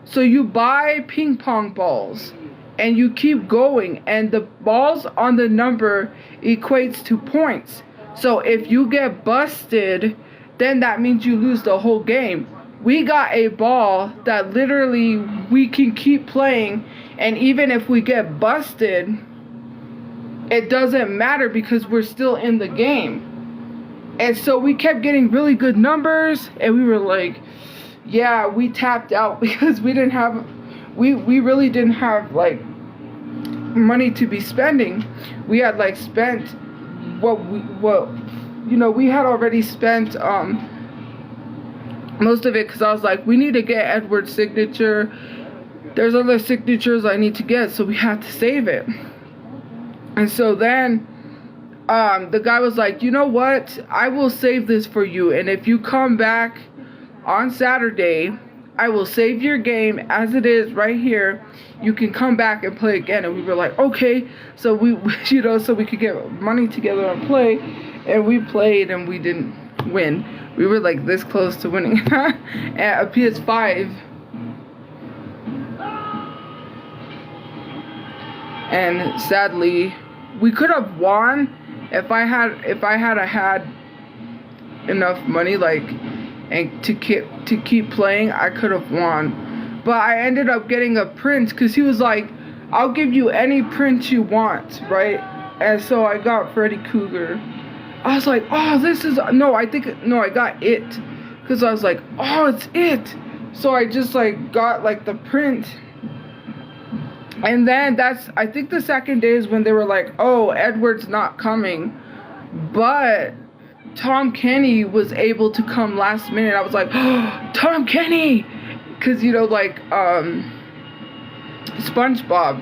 so you buy ping pong balls and you keep going, and the balls on the number equates to points. So if you get busted, then that means you lose the whole game. We got a ball that literally we can keep playing, and even if we get busted, it doesn't matter because we're still in the game. And so we kept getting really good numbers, and we were like, yeah, we tapped out because we really didn't have like money to be spending. We had like spent we had already spent most of it, because I was like, we need to get Edward's signature. There's other signatures I need to get, so we had to save it. And so then the guy was like, you know what, I will save this for you, and if you come back on Saturday, I will save your game as it is right here. You can come back and play again. And we were like, okay. So we so we could get money together and play. And we played and we didn't win. We were like this close to winning at a PS5. And sadly, we could have won if I had enough money, like, and to keep playing. I could have won, but I ended up getting a print because he was like, I'll give you any print you want, right? And so I got Freddy Krueger. I was like, oh, this is I got it, because I was like, oh, it's it. So I just like got like the print. And then I think the second day is when they were like, oh, Edward's not coming, but Tom Kenny was able to come last minute. I was like, oh, Tom Kenny, because SpongeBob.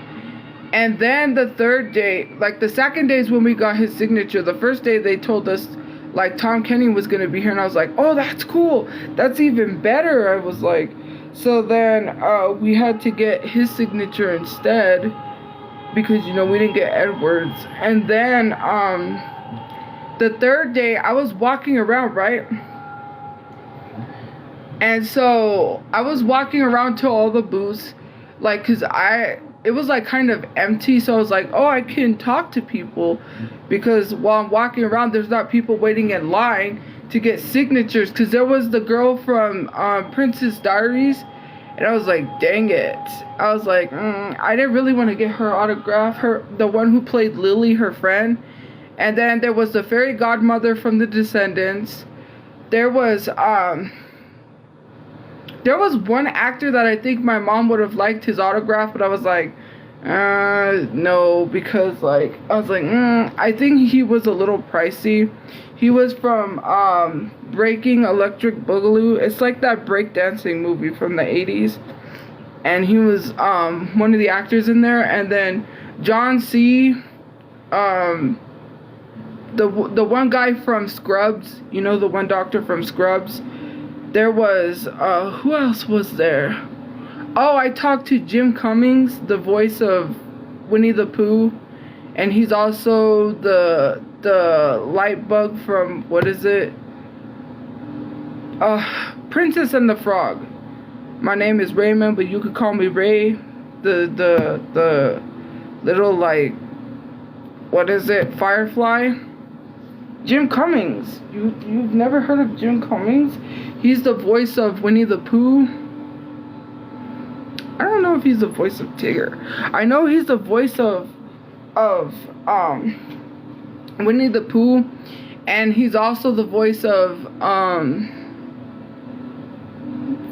And then the third day, like the second day is when we got his signature. The first day they told us like Tom Kenny was gonna be here, and I was like, oh, that's cool, that's even better. I was like, so then we had to get his signature instead, because we didn't get Edward's. And then the third day, I was walking around, right? And so I was walking around to all the booths, like, because it was like kind of empty. So I was like, oh, I can talk to people, because while I'm walking around, there's not people waiting in line to get signatures. Because there was the girl from Princess Diaries, and I was like, dang it. I was like, I didn't really want to get her autograph, the one who played Lily, her friend. And then there was the fairy godmother from the Descendants. There was one actor that I think my mom would have liked his autograph, but I was like, no, because like, I was like, I think he was a little pricey. He was from Breaking Electric Boogaloo. It's like that breakdancing movie from the 80s. And he was one of the actors in there. And then John C., the one guy from Scrubs, the one doctor from Scrubs. There was, who else was there? Oh, I talked to Jim Cummings, the voice of Winnie the Pooh. And he's also the light bug from, what is it? Princess and the Frog. My name is Raymond, but you could call me Ray. The little, like, what is it? Firefly? Jim Cummings. You've never heard of Jim Cummings? He's the voice of Winnie the Pooh. I don't know if he's the voice of Tigger. I know he's the voice of Winnie the Pooh, and he's also the voice of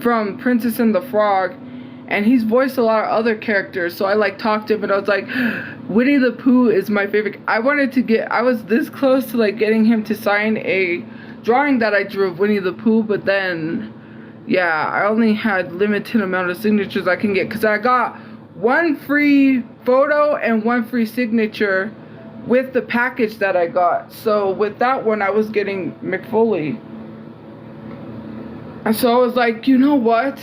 from Princess and the Frog, and he's voiced a lot of other characters. So I like talked to him, and I was like, Winnie the Pooh is my favorite. I was this close to like getting him to sign a drawing that I drew of Winnie the Pooh, but then yeah, I only had limited amount of signatures I can get, because I got one free photo and one free signature with the package that I got. So with that one, I was getting McFoley. And so I was like, you know what?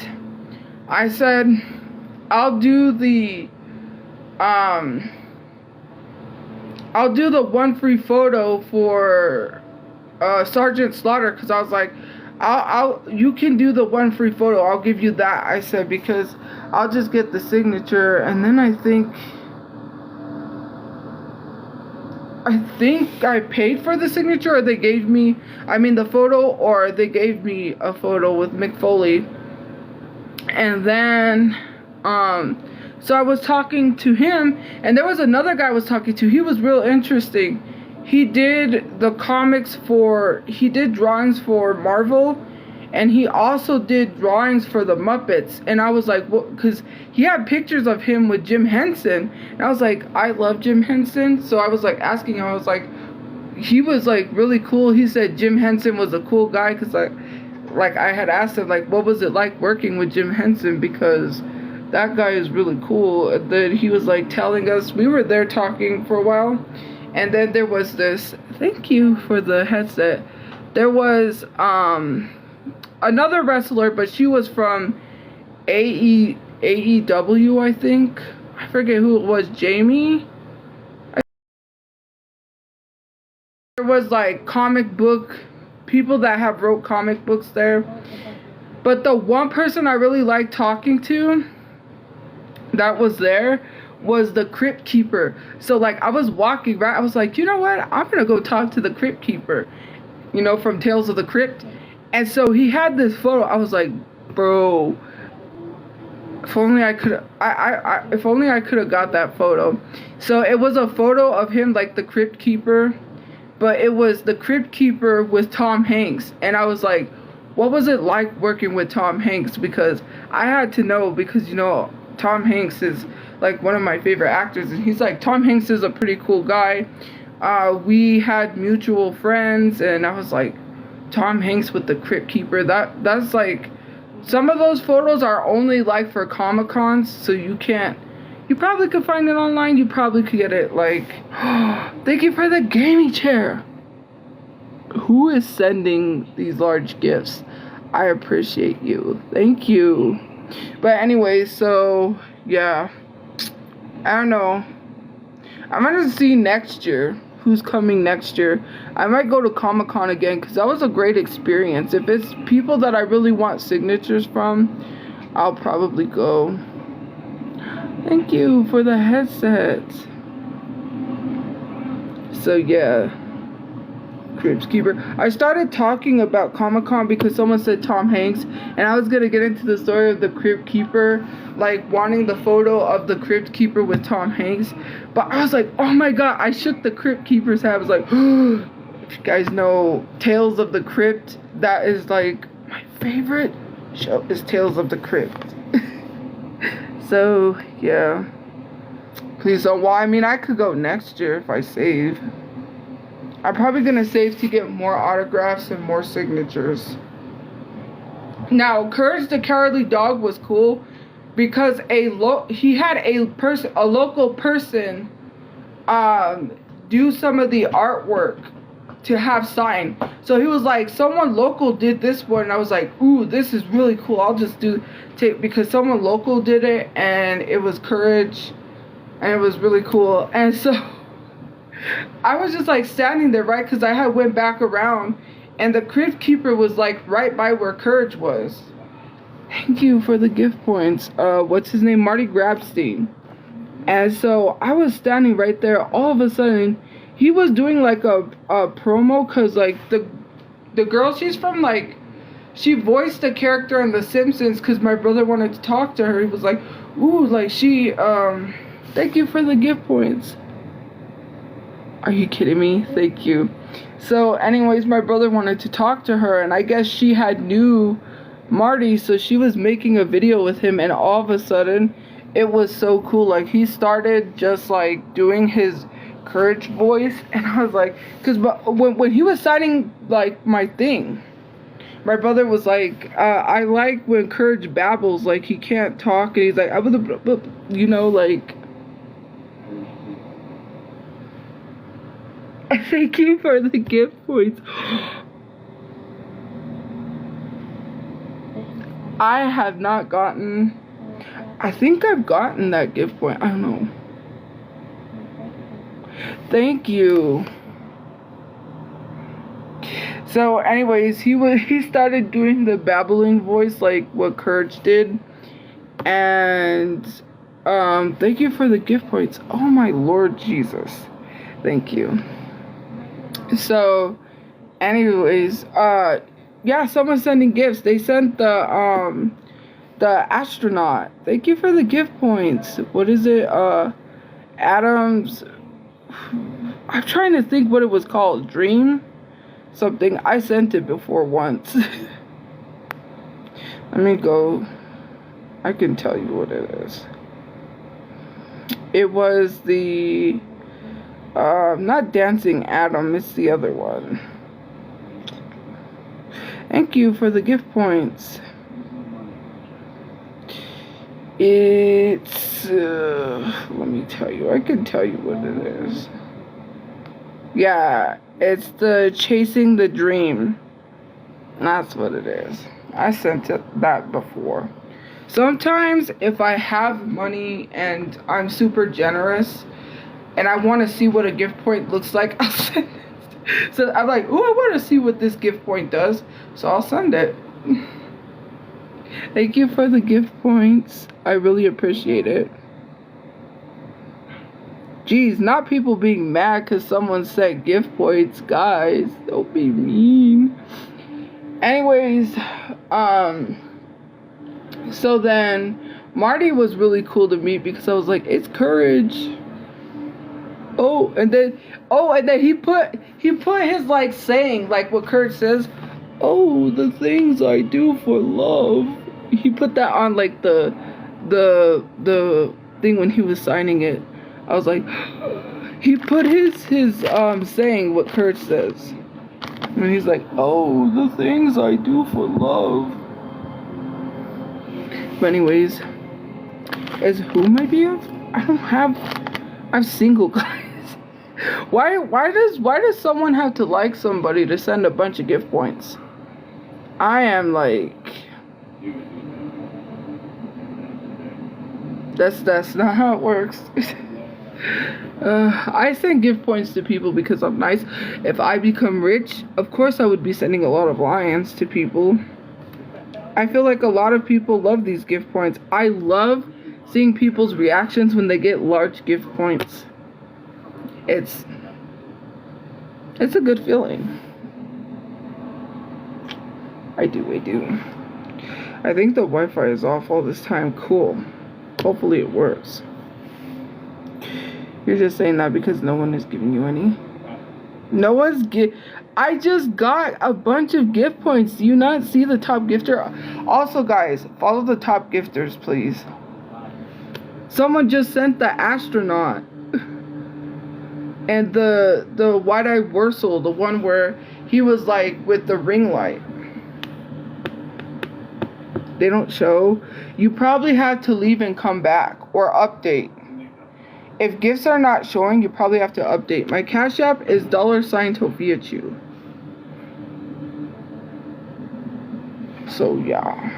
I said, I'll do the one free photo for Sergeant Slaughter, because I was like, you can do the one free photo, I'll give you that. I said, because I'll just get the signature. And then I think I paid for the signature, or they gave me, the photo, or they gave me a photo with McFoley. And then So I was talking to him, and there was another guy I was talking to. He was real interesting. He did drawings for Marvel, and he also did drawings for the Muppets. And I was like, well, because he had pictures of him with Jim Henson, and I was like, I love Jim Henson. So I was like asking him, I was like, he was like really cool. He said Jim Henson was a cool guy, because like I had asked him, like, what was it like working with Jim Henson, because that guy is really cool. And then he was like telling us, we were there talking for a while, and then there was this, thank you for the headset, there was another wrestler, but she was from AEW, I think. I forget who it was, Jamie. There was like comic book people that have wrote comic books there. But the one person I really liked talking to that was there was the Crypt Keeper. So like I was walking, right? I was like, you know what? I'm gonna go talk to the Crypt Keeper, you know, from Tales of the Crypt. And so he had this photo. I was like, bro, if only I could have got that photo. So it was a photo of him, like the Crypt Keeper, but it was the Crypt Keeper with Tom Hanks. And I was like, what was it like working with Tom Hanks? Because I had to know, because, you know, Tom Hanks is like one of my favorite actors, and he's like, Tom Hanks is a pretty cool guy. We had mutual friends, and I was like, Tom Hanks with the Crypt Keeper, that's like, some of those photos are only like for Comic-Cons, so you probably could find it online, you probably could get it, like, thank you for the gaming chair. Who is sending these large gifts? I appreciate you, thank you. But anyway, so yeah, I don't know, I'm gonna see next year who's coming next year. I might go to Comic-Con again, because that was a great experience. If it's people that I really want signatures from, I'll probably go. Thank you for the headset. So yeah, Crypt Keeper. I started talking about Comic-Con because someone said Tom Hanks, and I was gonna get into the story of the Crypt Keeper, like wanting the photo of the Crypt Keeper with Tom Hanks. But I was like, oh my god, I shook the Crypt Keeper's head. I was like, if you guys know Tales of the Crypt, that is like my favorite show, is Tales of the Crypt. So yeah, please don't. Well, I mean, I could go next year if I save. I'm probably gonna save to get more autographs and more signatures. Now, Courage the Cowardly Dog was cool because he had a local person do some of the artwork to have signed. So he was like, someone local did this one, and I was like, ooh, this is really cool. I'll just take, because someone local did it, and it was Courage, and it was really cool. And so I was just like standing there, right, because I had went back around, and the Crypt Keeper was like right by where Courage was. Thank you for the gift points. What's his name? Marty Grabstein. And so I was standing right there. All of a sudden, he was doing like a promo, because like the girl, she's from like, she voiced a character in The Simpsons, because my brother wanted to talk to her. He was like, ooh, like she, thank you for the gift points. Are you kidding me? Thank you. So anyways, my brother wanted to talk to her, and I guess she had knew Marty, so she was making a video with him, and all of a sudden it was so cool. Like, he started just like doing his Courage voice, and I was like, because when he was signing like my thing, my brother was like, I like when Courage babbles, like he can't talk, and he's like, you know, like, thank you for the gift points. I have not gotten, I think I've gotten that gift point. I don't know. Thank you. So anyways, he started doing the babbling voice like what Courage did. And thank you for the gift points. Oh my Lord Jesus. Thank you. So anyways, yeah, someone's sending gifts. They sent the The astronaut. Thank you for the gift points. What is it? Adams. I'm trying to think what it was called. Dream? Something. I sent it before once. Let me go. I can tell you what it is. It was the not Dancing Adam, it's the other one. Thank you for the gift points. It's let me tell you, I can tell you what it is. Yeah, it's the Chasing the Dream. That's what it is. I sent that before. Sometimes if I have money and I'm super generous and I want to see what a gift point looks like, I'll send it. So I'm like, oh, I want to see what this gift point does. So I'll send it. Thank you for the gift points. I really appreciate it. Jeez, not people being mad because someone said gift points. Guys, don't be mean. Anyways, so then Marty was really cool to meet because I was like, it's courage. And then he put his like saying, like what Kurt says, oh, the things I do for love. He put that on like the thing when he was signing it. I was like, he put his saying what Kurt says. And he's like, oh, the things I do for love. But anyways, is who my BF? I don't have. I'm single, guys. Why does someone have to like somebody to send a bunch of gift points? I am like, that's not how it works. I send gift points to people because I'm nice. If I become rich, of course I would be sending a lot of lions to people. I feel like a lot of people love these gift points. I love seeing people's reactions when they get large gift points. It's a good feeling. I do. I think the Wi-Fi is off all this time. Cool. Hopefully it works. You're just saying that because no one is giving you any? No one's I just got a bunch of gift points. Do you not see the top gifter? Also, guys, follow the top gifters, please. Someone just sent the astronaut. And the wide-eyed Wursel, the one where he was like with the ring light. They don't show. You probably have to leave and come back or update. If gifts are not showing, you probably have to update. My Cash App is $Tophiachu. So yeah.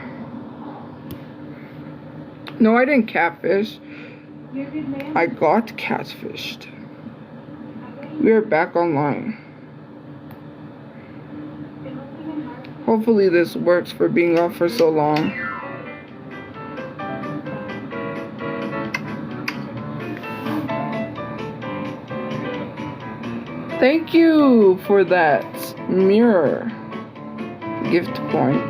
No, I didn't catfish. I got catfished. We are back online. Hopefully this works for being off for so long. Thank you for that mirror gift point.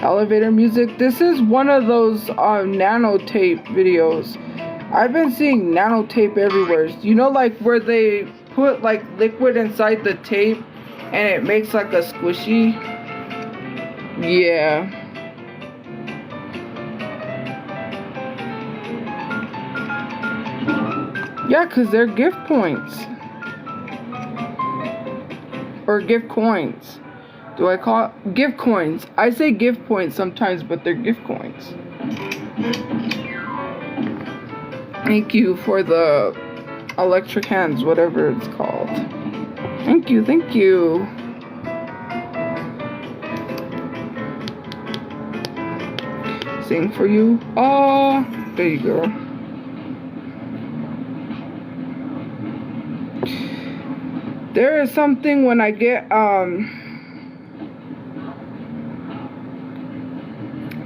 Elevator music. This is one of those nanotape videos. I've been seeing nanotape everywhere. You know, like where they put like liquid inside the tape and it makes like a squishy. Yeah. Yeah, because they're gift points. Or gift coins. Do I call it gift coins? I say gift points sometimes, but they're gift coins. Thank you for the electric hands, whatever it's called. Thank you, thank you. Sing for you. Oh, there you go. There is something when I get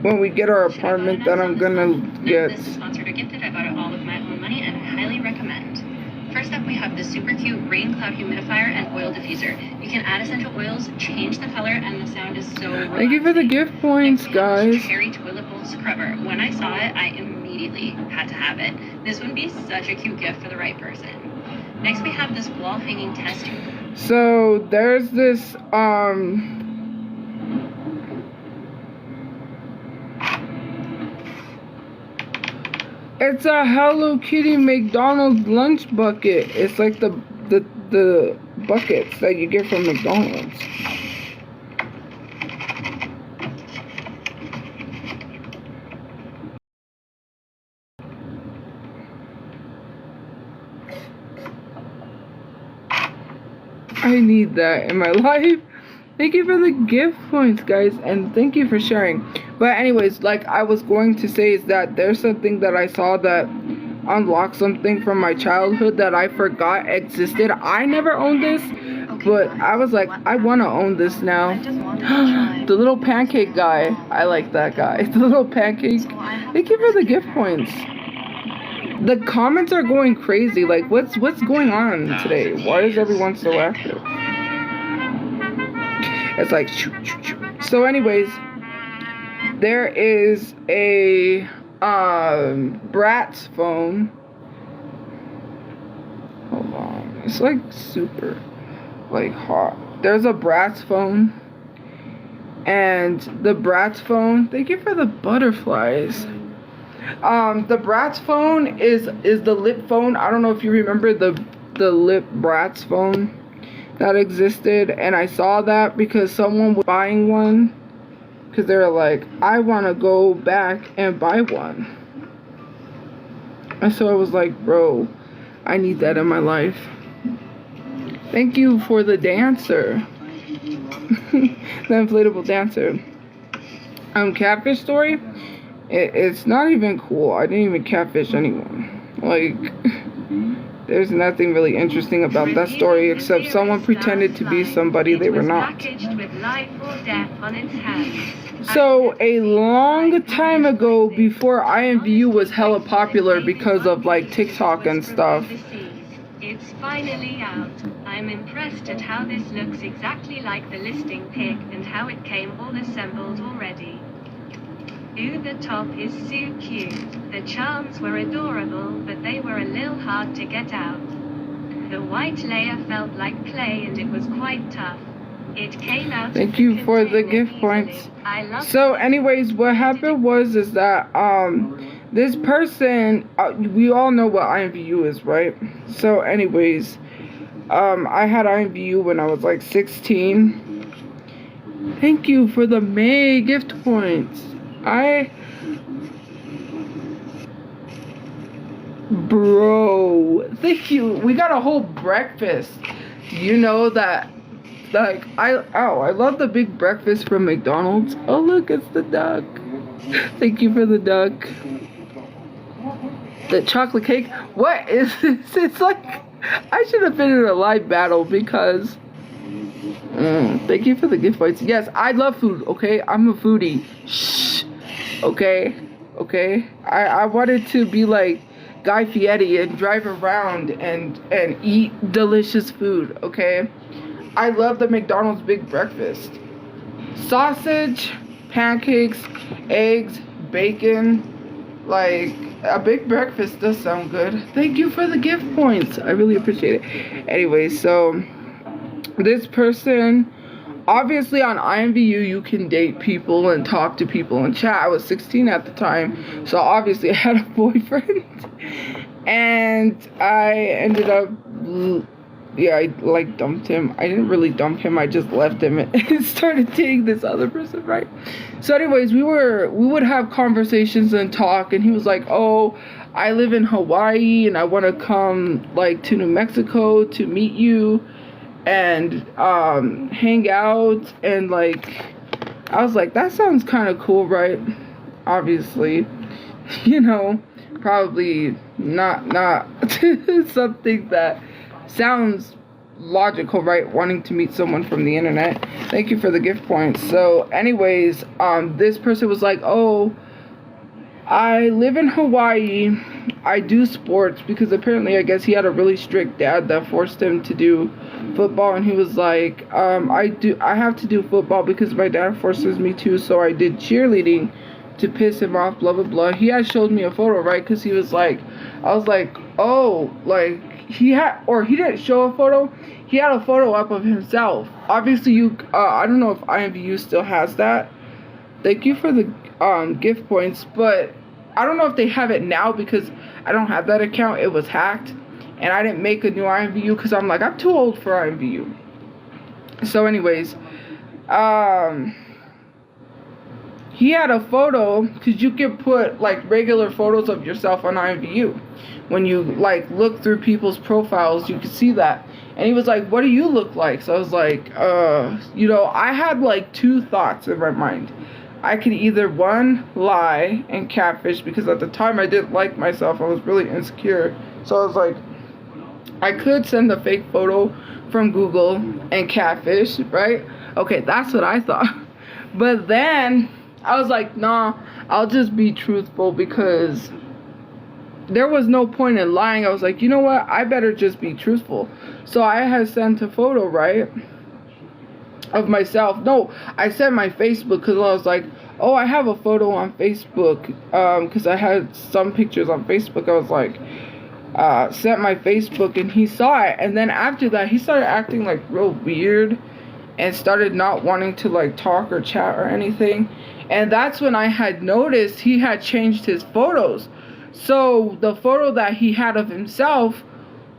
when we get our apartment that I'm gonna get. This is sponsored or gifted. I bought it all with my own money and I highly recommend. First up, we have the super cute rain cloud humidifier and oil diffuser. You can add essential oils, change the color, and the sound is so relaxing. Thank you for the gift points, guys. Cherry toilet bowl scrubber. When I saw it, I immediately had to have it. This would be such a cute gift for the right person. Next, we have this wall hanging test tube. So there's this it's a Hello Kitty McDonald's lunch bucket. It's like the buckets that you get from McDonald's. I need that in my life. Thank you for the gift points, guys, and thank you for sharing. But anyways, like I was going to say, is that there's something that I saw that unlocked something from my childhood that I forgot existed. I never owned this, but I was like, I want to own this now. The little pancake guy. I like that guy. The little pancake. Thank you for the gift points. The comments are going crazy. Like, what's going on today? Why is everyone so active? It's like, so anyways, there is a Bratz phone. Hold on, it's like super like hot. There's a Bratz phone, and the Bratz phone, thank you for the butterflies. The Bratz phone is the lip phone. I don't know if you remember the lip Bratz phone that existed, and I saw that because someone was buying one because they were like, I want to go back and buy one. And so I was like, bro, I need that in my life. Thank you for the dancer. The inflatable dancer. Catfish story. It's not even cool. I didn't even catfish anyone. Like, there's nothing really interesting about that story except someone pretended to be somebody they were not. So a long time ago, before IMVU was hella popular because of like TikTok and stuff. It's finally out. I'm impressed at how this looks exactly like the listing pic and how it came all assembled already. Ooh, the top is so cute. The charms were adorable, but they were a little hard to get out. The white layer felt like play and it was quite tough. It came out. Thank you for the gift points. So anyways, what happened was is that this person, we all know what IMVU is, right? So anyways, I had IMVU when I was like 16. Thank you for the May gift points. Bro, thank you. We got a whole breakfast. You know that, like, I love the big breakfast from McDonald's. Oh, look, it's the duck. Thank you for the duck. The chocolate cake. What is this? It's like, I should have been in a live battle because, thank you for the gift points. Yes, I love food, okay? I'm a foodie. Shh. Okay? I wanted to be like Guy Fieri and drive around and eat delicious food, okay? I love the McDonald's big breakfast. Sausage, pancakes, eggs, bacon. Like, a big breakfast does sound good. Thank you for the gift points. I really appreciate it. Anyway, so this person, obviously on IMVU you can date people and talk to people and chat. I was 16 at the time, so obviously I had a boyfriend. And I ended up, I like dumped him. I didn't really dump him, I just left him and started dating this other person, right? So anyways, we would have conversations and talk, and he was like, oh, I live in Hawaii and I want to come like to New Mexico to meet you and hang out. And like, I was like, that sounds kind of cool, right? Obviously, you know, probably not something that sounds logical, right? Wanting to meet someone from the internet. Thank you for the gift points. So anyways, this person was like, oh, I live in Hawaii. I do sports because apparently I guess he had a really strict dad that forced him to do football, and he was like, I have to do football because my dad forces me to, so I did cheerleading to piss him off, blah blah blah. He had showed me a photo, right? Because he was like, I was like, oh, like he didn't show a photo, he had a photo up of himself. Obviously I don't know if IMVU still has that. Thank you for the gift points, but I don't know if they have it now because I don't have that account. It was hacked and I didn't make a new IMVU because I'm like, I'm too old for IMVU. So anyways, he had a photo because you can put like regular photos of yourself on IMVU. When you like look through people's profiles, you can see that. And he was like, what do you look like? So I was like, I had like two thoughts in my mind. I could either, one, lie and catfish, because at the time I didn't like myself. I was really insecure. So I was like, I could send a fake photo from Google and catfish, right? Okay, that's what I thought. But then I was like, nah, I'll just be truthful because there was no point in lying. I was like, you know what? I better just be truthful. So I had sent a photo, right, of myself. No, I sent my Facebook because I was like, oh, I have a photo on Facebook because I had some pictures on Facebook. I was like, sent my Facebook, and he saw it. And then after that, he started acting like real weird and started not wanting to like talk or chat or anything. And that's when I had noticed he had changed his photos. So the photo that he had of himself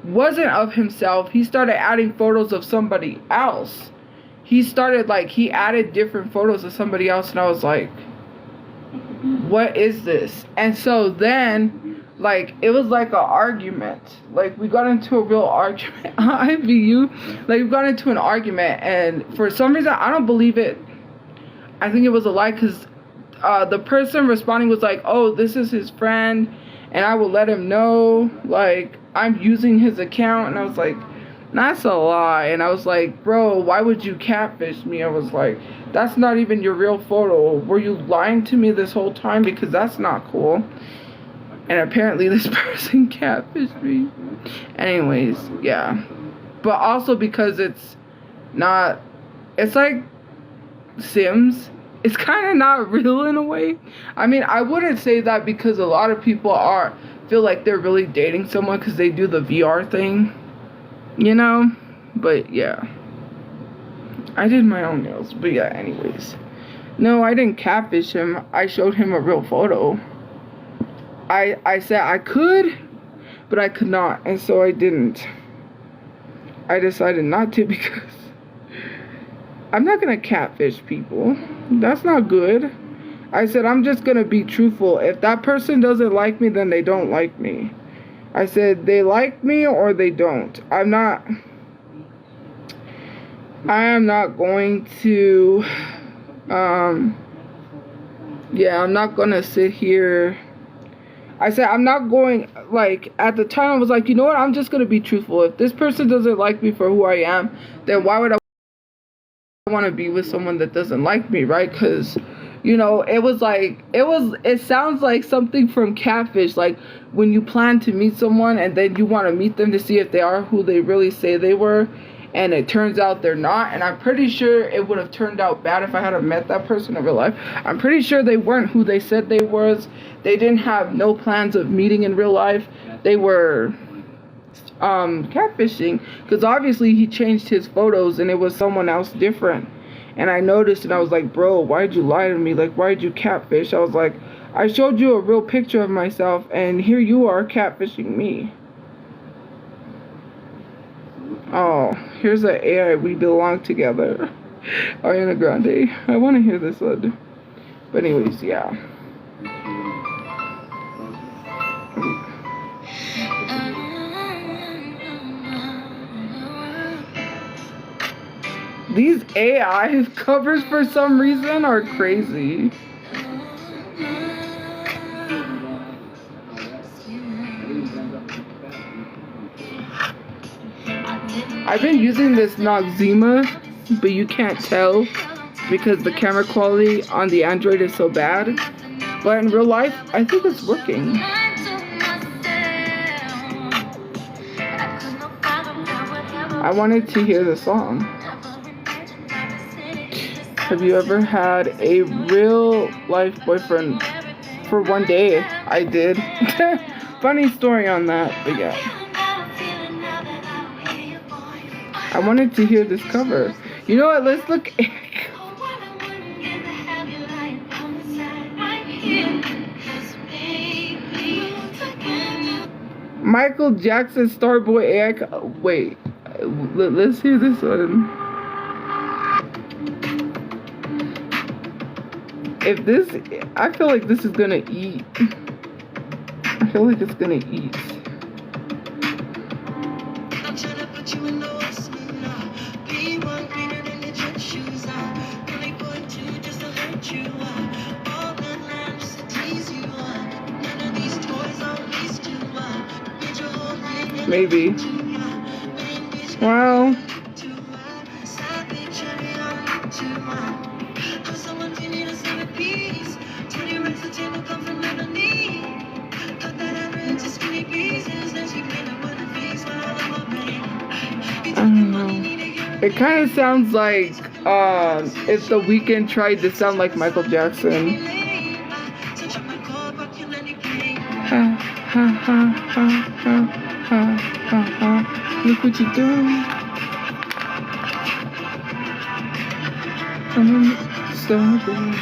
wasn't of himself. He started adding photos of somebody else. He added different photos of somebody else, and I was like, what is this? And so then, like, it was like an argument. Like, we got into a real argument. IVU. Like, we got into an argument, and for some reason, I don't believe it. I think it was a lie, because the person responding was like, oh, this is his friend, and I will let him know, like, I'm using his account. And I was like, that's a lie. And I was like, bro, why would you catfish me? I was like, that's not even your real photo. Were you lying to me this whole time? Because that's not cool. And apparently this person catfished me. Anyways, yeah. But also because it's like Sims. It's kind of not real in a way. I mean, I wouldn't say that because a lot of people feel like they're really dating someone because they do the VR thing. You know? But yeah. I did my own nails. But yeah, anyways. No, I didn't catfish him. I showed him a real photo. I said I could, but I could not. And so I didn't. I decided not to because I'm not going to catfish people. That's not good. I said I'm just going to be truthful. If that person doesn't like me, then they don't like me. I said they like me or they don't. I am not going to, I'm not going to sit here. I said I'm not going, like, at the time I was like, you know what, I'm just going to be truthful. If this person doesn't like me for who I am, then why would I want to be with someone that doesn't like me, right? Because, you know, it sounds like something from Catfish, like when you plan to meet someone and then you want to meet them to see if they are who they really say they were, and it turns out they're not. And I'm pretty sure it would have turned out bad if I had met that person in real life. I'm pretty sure they weren't who they said they was. They didn't have no plans of meeting in real life. They were catfishing, because obviously he changed his photos and it was someone else different. And I noticed, and I was like, bro, why'd you lie to me? Like, why'd you catfish? I was like, I showed you a real picture of myself, and here you are catfishing me. Oh, here's the AI We Belong Together. Ariana Grande. I want to hear this one. But anyways, yeah. These AI covers for some reason are crazy. I've been using this Noxzema, but you can't tell because the camera quality on the Android is so bad. But in real life, I think it's working. I wanted to hear the song. Have you ever had a real life boyfriend for one day? I did. Funny story on that, but yeah. I wanted to hear this cover. You know what? Let's look. Michael Jackson Starboy AI. Wait, let's hear this one. If this, I feel like this is gonna eat. I feel like it's gonna eat. Maybe. Well. I don't know. It kind of sounds like if The Weeknd tried to sound like Michael Jackson. Ha ha ha ha ha ha ha ha. Look what you're doing. I'm starving.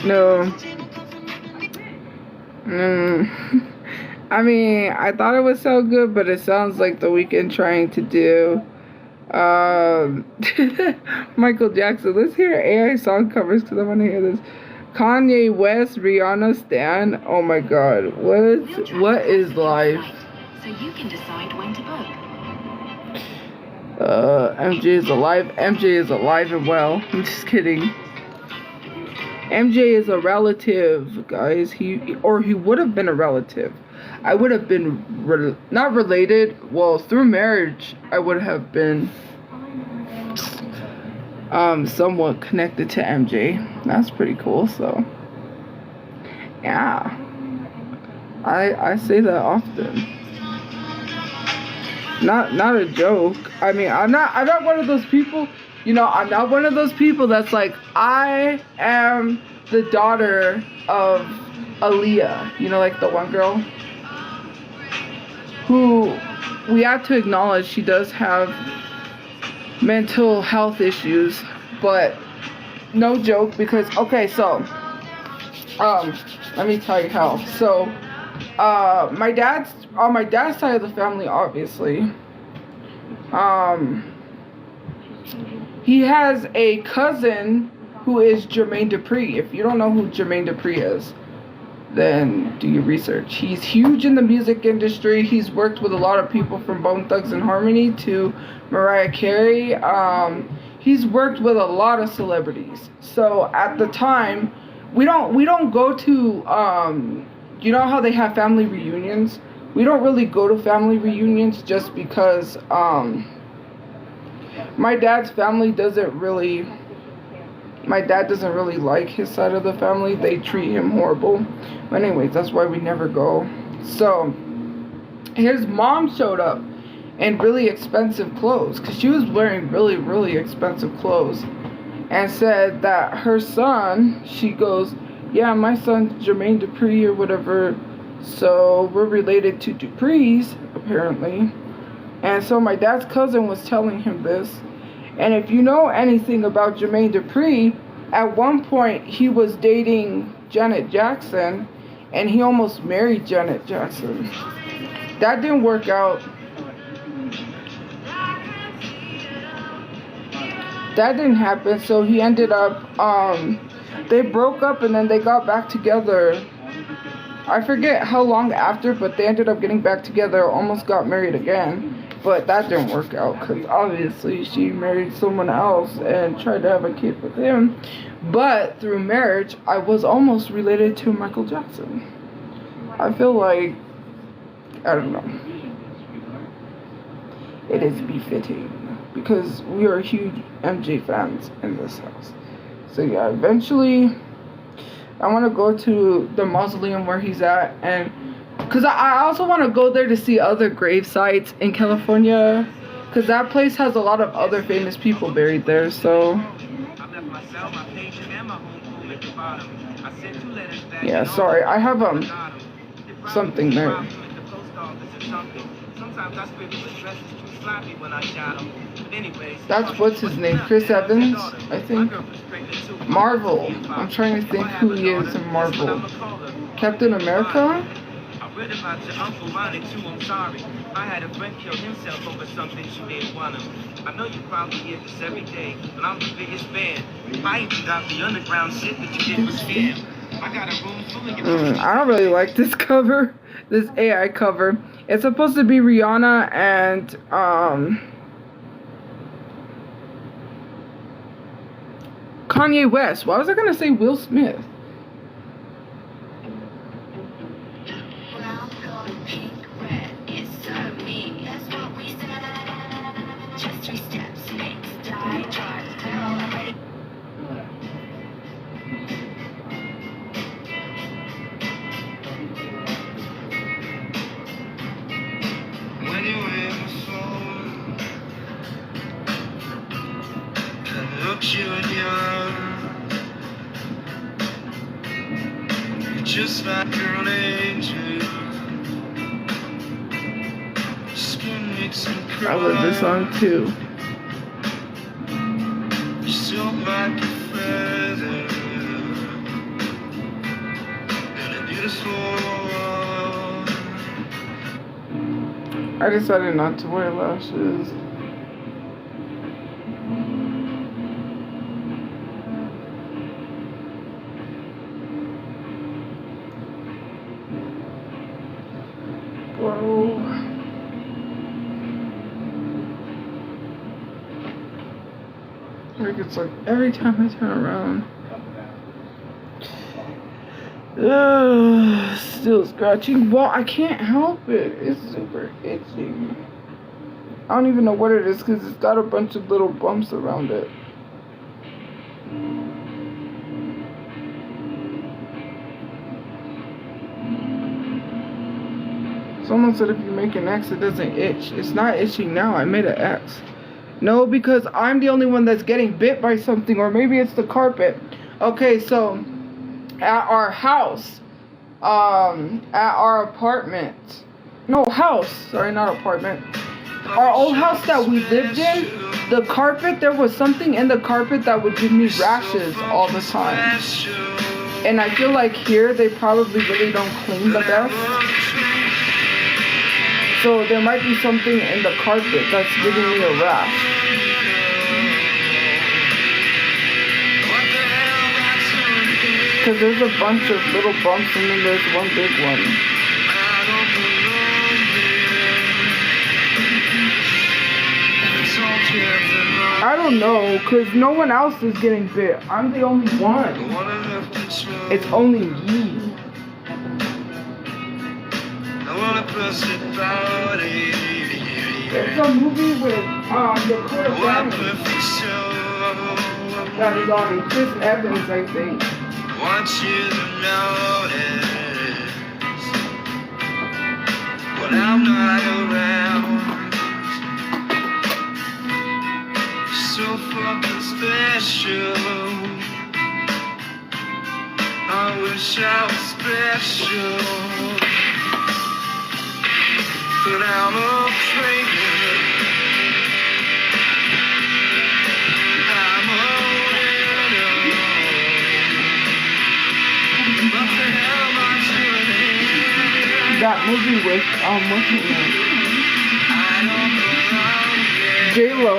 No. I mean, I thought it was so good, but it sounds like The Weeknd trying to do Michael Jackson. Let's hear AI song covers because I want to hear this. Kanye West, Rihanna, Stan. Oh my God, what is life? So you can decide when to book. MJ is alive. MJ is alive and well. I'm just kidding. MJ is a relative, guys. He would have been a relative. I would have been not related. Well, through marriage, I would have been somewhat connected to MJ. That's pretty cool. So yeah, I say that often. Not a joke. I mean, I'm not one of those people, you know, I'm not one of those people that's like, I am the daughter of Aaliyah, you know, like the one girl who we have to acknowledge she does have mental health issues, but no joke, because, okay, so, let me tell you how. So, on my dad's side of the family, obviously, he has a cousin who is Jermaine Dupri. If you don't know who Jermaine Dupri is, then do your research. He's huge in the music industry. He's worked with a lot of people from Bone Thugs and Harmony to Mariah Carey. He's worked with a lot of celebrities. So at the time, we don't go to you know how they have family reunions? We don't really go to family reunions just because my dad's family doesn't really like his side of the family. They treat him horrible. But anyways, that's why we never go. So his mom showed up in really expensive clothes, because she was wearing really, really expensive clothes, and said that her son, she goes, yeah, my son's Jermaine Dupri or whatever, so we're related to Dupri's, apparently. And so my dad's cousin was telling him this. And if you know anything about Jermaine Dupri, at one point he was dating Janet Jackson, and he almost married Janet Jackson. That didn't work out. that didn't happen. So he ended up, they broke up and then they got back together. I forget how long after, but they ended up getting back together, almost got married again. But that didn't work out because obviously she married someone else and tried to have a kid with him. But through marriage, I was almost related to Michael Jackson. I feel like, I don't know. It is befitting because we are huge MJ fans in this house. So yeah, eventually I want to go to the mausoleum where he's at, and because I also want to go there to see other grave sites in California, because that place has a lot of other famous people buried there. So yeah, sorry, I have something there. That's what's his name, Chris Evans, I think. Marvel. I'm trying to think who he is in Marvel. Captain America? I read about your uncle Ronnie too, I'm sorry. I had a friend kill himself over something you didn't want him. I know you probably hear this every day, but I'm the biggest fan. I even got the underground shit that you did with scam. I got a room full of your I don't really like this cover, this AI cover. It's supposed to be Rihanna and Kanye West. Why was I gonna say Will Smith? Brown, gold, pink, red, it's so me. That's what we said. Just 3 steps, makes die, charge, girl, I'm ready. when you in the phone. And look you in your just like an angel. Skin makes me cry. I love this song too. You're still like a feather in a beautiful world. I decided not to wear lashes. Whoa. Like it's like every time I turn around. Still scratching. Well, I can't help it. It's super itchy. I don't even know what it is because it's got a bunch of little bumps around it. Someone said if you make an X, it doesn't itch. It's not itching now. I made an X. No, because I'm the only one that's getting bit by something, or maybe it's the carpet. Okay, so at our house, at our apartment, no, house, sorry, not apartment, our old house that we lived in, the carpet, there was something in the carpet that would give me rashes all the time. And I feel like here they probably really don't clean the best. So there might be something in the carpet that's giving me a rash. Because there's a bunch of little bumps and then there's one big one. I don't know, because no one else is getting bit. I'm the only one. It's only me. There's a movie with the Kurt that is on Chris Evans, I think. Want you to notice when I'm not around. So fucking special. I wish I was special, but I'm a traitor. I'm a widow. What the hell am I doing? That movie with what's her name? I don't belong here. J-Lo.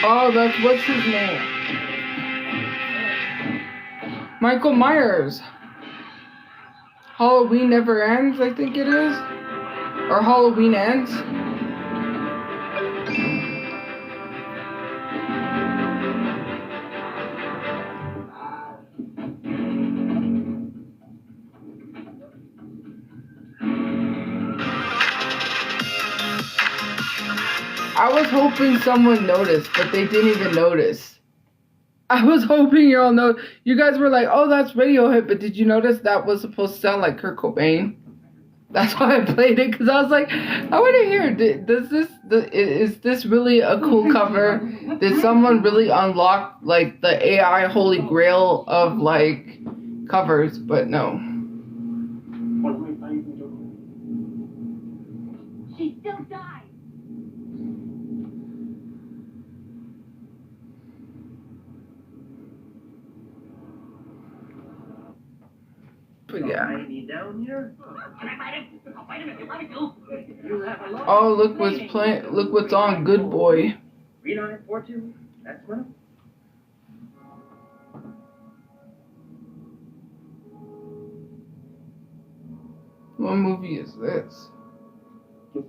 Oh, that's what's his name? Michael Myers. Halloween Never Ends, I think it is. Or Halloween Ends. I was hoping someone noticed, but they didn't even notice. I was hoping you all know. You guys were like, "Oh, that's Radiohead," but did you notice that was supposed to sound like Kurt Cobain? That's why I played it, because I was like, I want to hear. Is this really a cool cover? Did someone really unlock like the AI holy grail of like covers? But no. She still died. But yeah. Down here? Oh, look what's playing. Look what's on. Good Boy. 3942. That's one. What movie is this?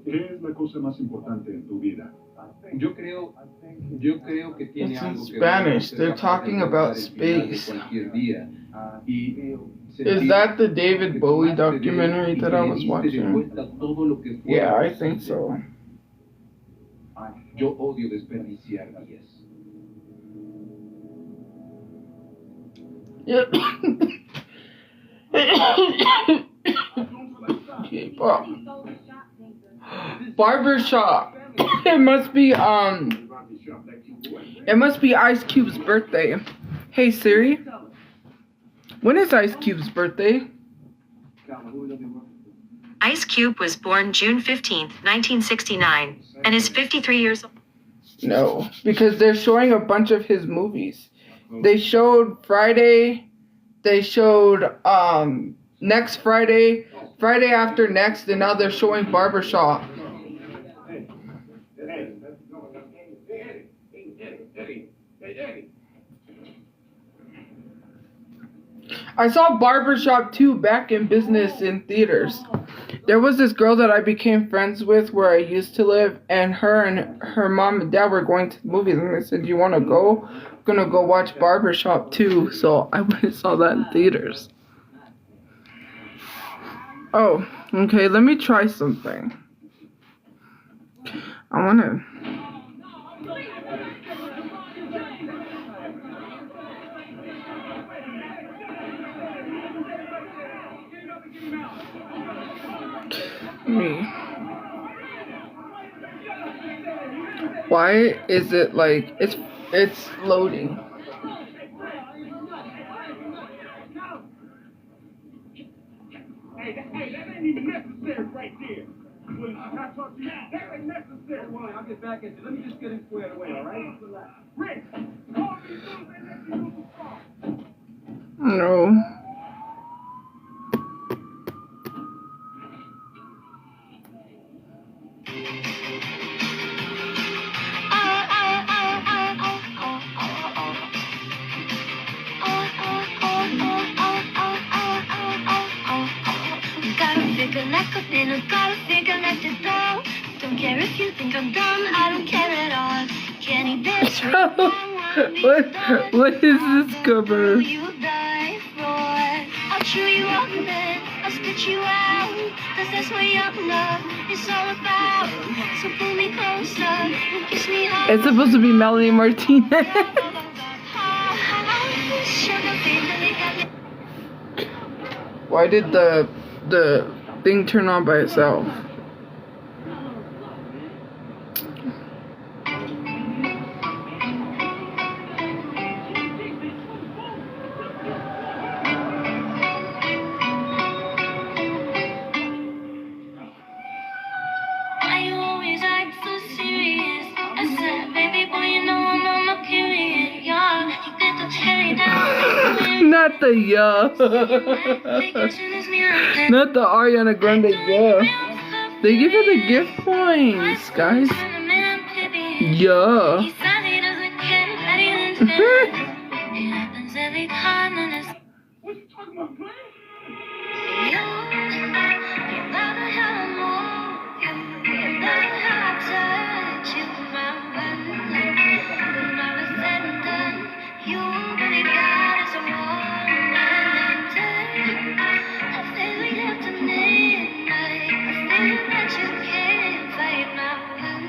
¿Qué es la cosa más importante en tu vida? Yo creo que tiene It's in algo que Spanish. ver They're con talking la about del final de space. cualquier día. Y Is that the David Bowie documentary that I was de watching? vuelta todo lo que fue Yeah, I think so. Yo odio desperdiciar días. Yep. K-pop. Barbershop. It must be Ice Cube's birthday. Hey Siri, when is Ice Cube's birthday? Ice Cube was born June 15th, 1969, and is 53 years old. No, because they're showing a bunch of his movies. They showed Friday, they showed next Friday, Friday after next, and now they're showing Barbershop. I saw Barbershop 2 back in business in theaters. There was this girl that I became friends with where I used to live, and her mom and dad were going to the movies, and they said, "Do you want to go? I'm gonna go watch Barbershop 2." So I went and saw that in theaters. Oh, okay, let me try something. I wanna... Me. Why is it like it's loading? Hey, that ain't even necessary right there. Well, I talk to you. That ain't necessary. Well, I'll get back at you. Let me just get it squared away, all right? Rick, call me as soon as they let you do the song. No. Don't care if you think I'm dumb, I don't care at all. Can't even What is this cover? You die for. I'll chew you up then, I'll spit you out. Cause that's what young love is all about. So pull me closer and kiss me hard. It's supposed to be Melanie Martinez. Why did the thing turn on by itself? Not the not the Ariana Grande They give her the gift points, guys. happens every time and it's What you talking about, man? you. You love it how I move you. You love it how I touch you, my one. When all is said and done, you really got us a romantic. I feel like after midnight, I feel that you can't fight my one.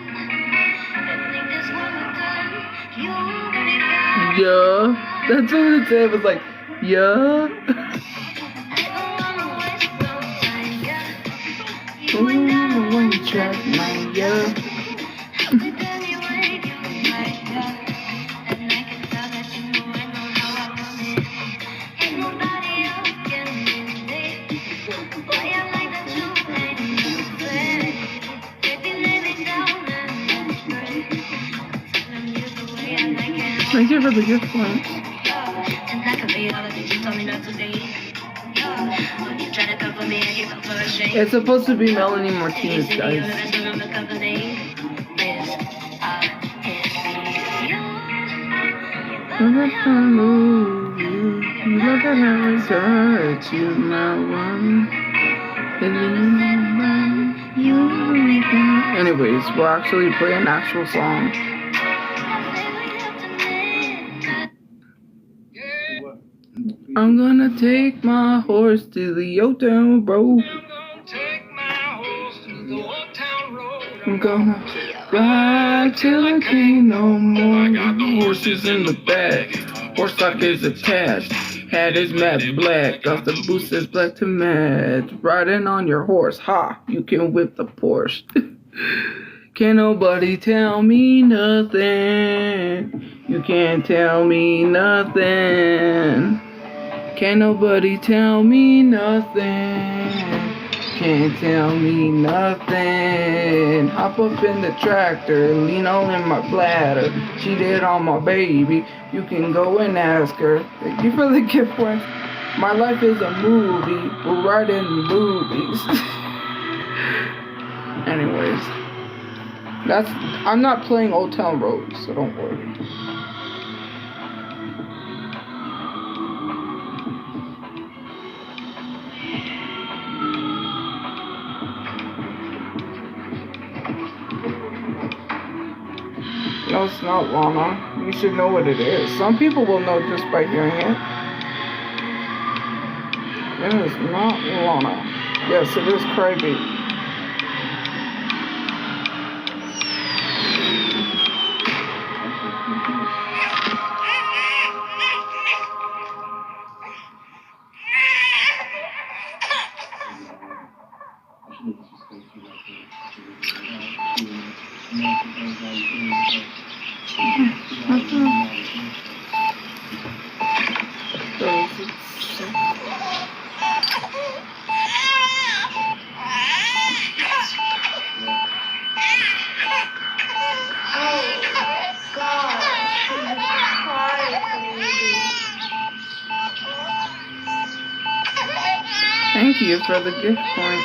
I think that's when we're done. You really got us. Yeah, that's what it said. It was like, yeah. One track, my yeah. Thank you for the gift points. It's supposed to be Melanie Martinez, guys. Look at how I touch you, my one. Anyways, we'll actually play an actual song. I'm gonna take my horse to the old town road. I'm gonna ride till I can't no more. Horses in the back, horse stock is attached. Hat is matte black, off the boots is black to match. Riding on your horse, ha, you can whip the Porsche. Can't nobody tell me nothing. You can't tell me nothing. Can't nobody tell me nothing. Can't tell me nothing. Hop up in the tractor, lean all in my bladder. Cheated on my baby, you can go and ask her. Thank you for the gift points. My life is a movie, we're writing movies. Anyways, I'm not playing Old Town Road, so don't worry. No, it's not Lana. You should know what it is. Some people will know just by hearing it. It is not Lana. Yes, it is Crybaby. Thank you for the gift points.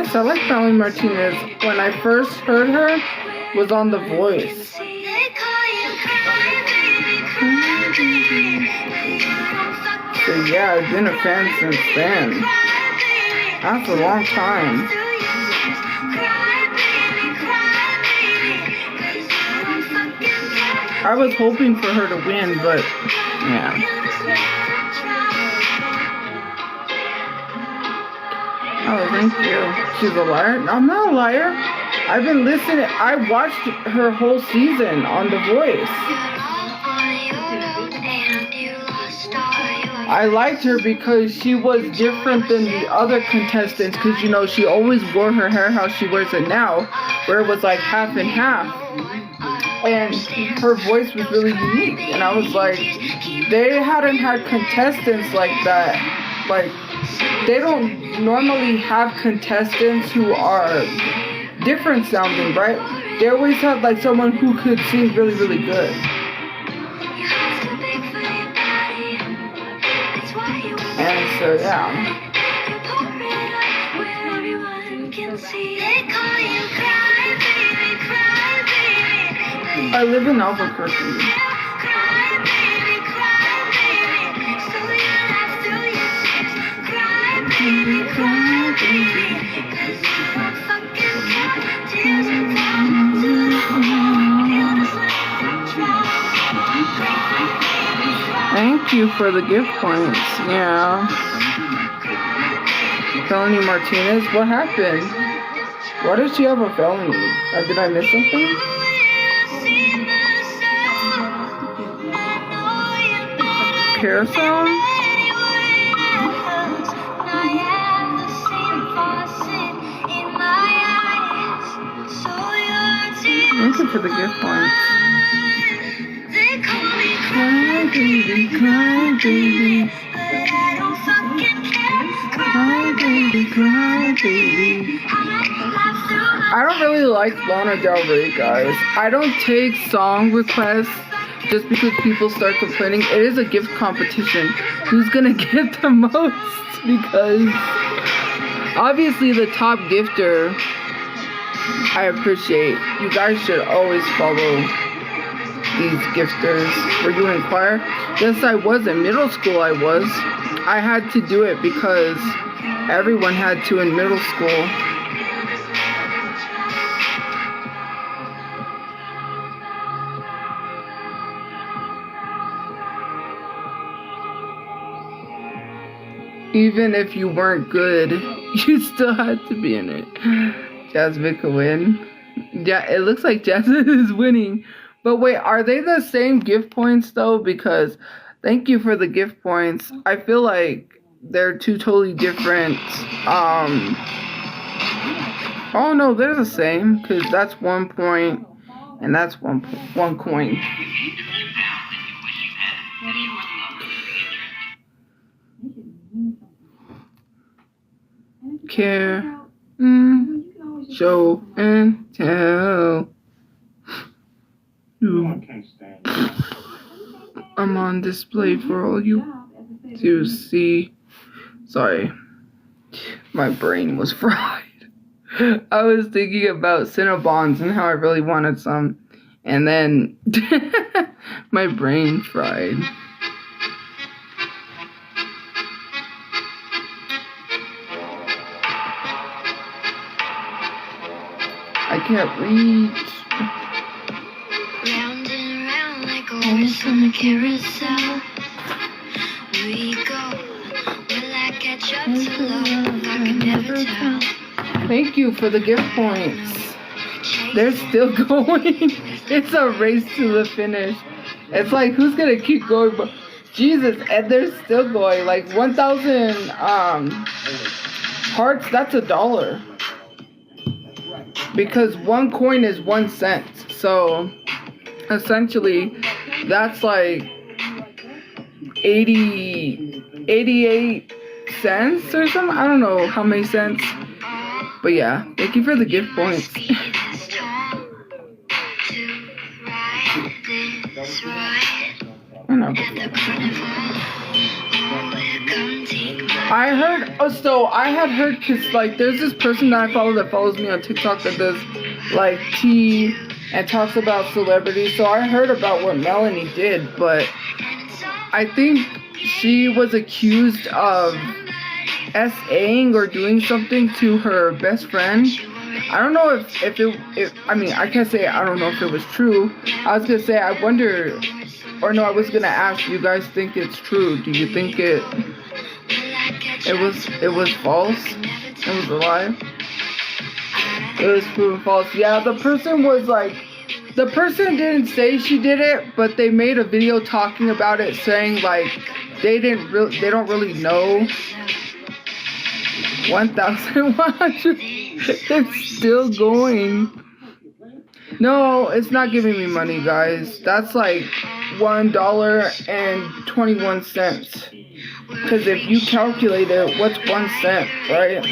Yes, I like Melanie Martinez. When I first heard her, was on The Voice. So yeah, I've been a fan since then. That's a long time. I was hoping for her to win, but yeah. Oh, thank you. She's a liar? I'm not a liar. I've been listening. I watched her whole season on The Voice. I liked her because she was different than the other contestants, because, you know, she always wore her hair how she wears it now, where it was like half and half. And her voice was really unique. And I was like, they hadn't had contestants like that. Like, they don't normally have contestants who are different sounding, right? They always have like someone who could sing really, really good. And so, yeah. I live in Albuquerque. Thank you for the gift points. Yeah. Felony Martinez, what happened? Why does she have a felony? Did I miss something? Carousel? Thank you for the gift points. Cry, baby, cry, baby. Cry, baby, cry, baby. I don't really like Lana Del Rey, guys. I don't take song requests just because people start complaining. It is a gift competition. Who's gonna get the most? Because obviously the top gifter, I appreciate. You guys should always follow these gifters. Were you in choir? Yes, I was. In middle school, I was. I had to do it because everyone had to in middle school. Even if you weren't good, you still had to be in it. Jasmine could win. Yeah, it looks like Jasmine is winning. But wait, are they the same gift points though? Because thank you for the gift points. I feel like they're two totally different. Oh no, they're the same because that's 1 point and that's one coin. Care, show and tell. I'm on display for all you to see. Sorry, my brain was fried. I was thinking about Cinnabons and how I really wanted some, and then my brain fried. I can't reach. Round and round like a horse on a carousel. We go. Will I catch up to love? I can never tell. Thank you for the gift points. They're still going. It's a race to the finish. It's like, who's gonna keep going? But Jesus, and they're still going. Like 1,000 hearts. That's $1. Because 1 coin is 1 cent. So essentially that's like 88 cents or something. I don't know how many cents. But yeah, thank you for the gift points. I heard, so I had heard, cause like there's this person that I follow that follows me on TikTok that does like tea and talks about celebrities. So I heard about what Melanie did, but I think she was accused of SAing or doing something to her best friend. I don't know if I mean, I can't say I don't know if it was true. I was gonna say I wonder, or no, I was gonna ask, you guys think it's true? Do you think it was false? It was a lie? It was proven false. Yeah, the person was like, the person didn't say she did it, but they made a video talking about it, saying like they don't really know. 1,100. It's still going. No, it's not giving me money, guys. That's like $1.21. Because if you calculate it, what's 1 cent, right?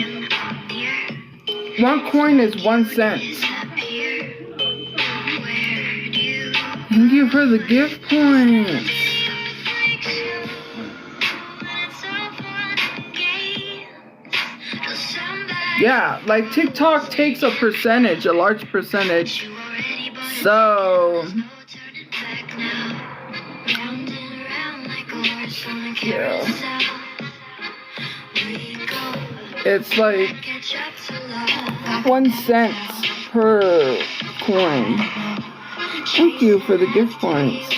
1 coin is 1 cent. Thank you for the gift points. Yeah, like TikTok takes a percentage, a large percentage. So, yeah. It's like 1 cent per coin. Thank you for the gift points.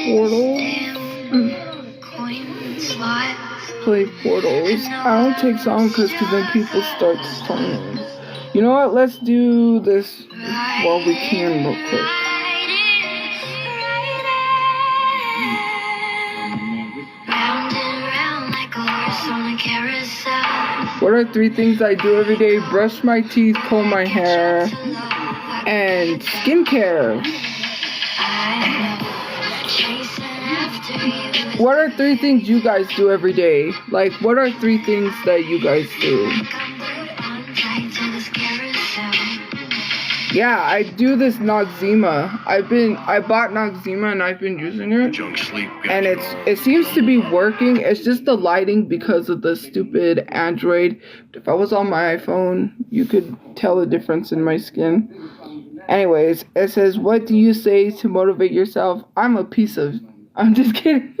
Portals. Play portals. I don't take song because then people start turning. You know what? Let's do this while we can real quick. What are 3 things I do every day? Brush my teeth, comb my hair, and skincare. What are 3 things you guys do every day? Like, what are 3 things that you guys do? Yeah, I do this Noxzema. I bought Noxzema and I've been using it. And it seems to be working. It's just the lighting because of the stupid Android. If I was on my iPhone, you could tell the difference in my skin. Anyways, it says, what do you say to motivate yourself? I'm just kidding.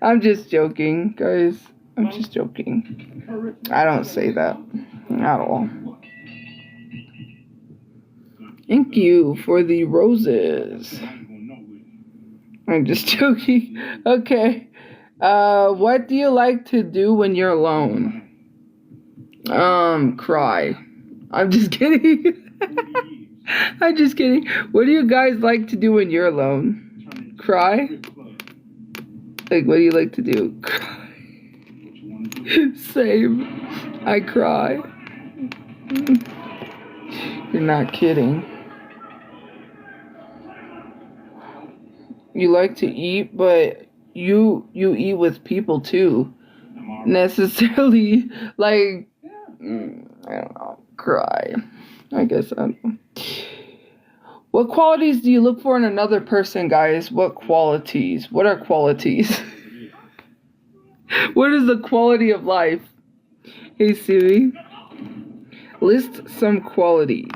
I'm just joking, guys. I'm just joking. I don't say that at all. Thank you for the roses. I'm just joking. Okay. What do you like to do when you're alone? Cry. I'm just kidding. I'm just kidding. What do you guys like to do when you're alone? Cry? Like, what do you like to do? Cry. Same. I cry. You're not kidding. You like to eat, but you eat with people too. Necessarily, like, I don't know, cry. I guess I don't know. What qualities do you look for in another person, guys? What qualities? What are qualities? What is the quality of life? Hey Siri, list some qualities.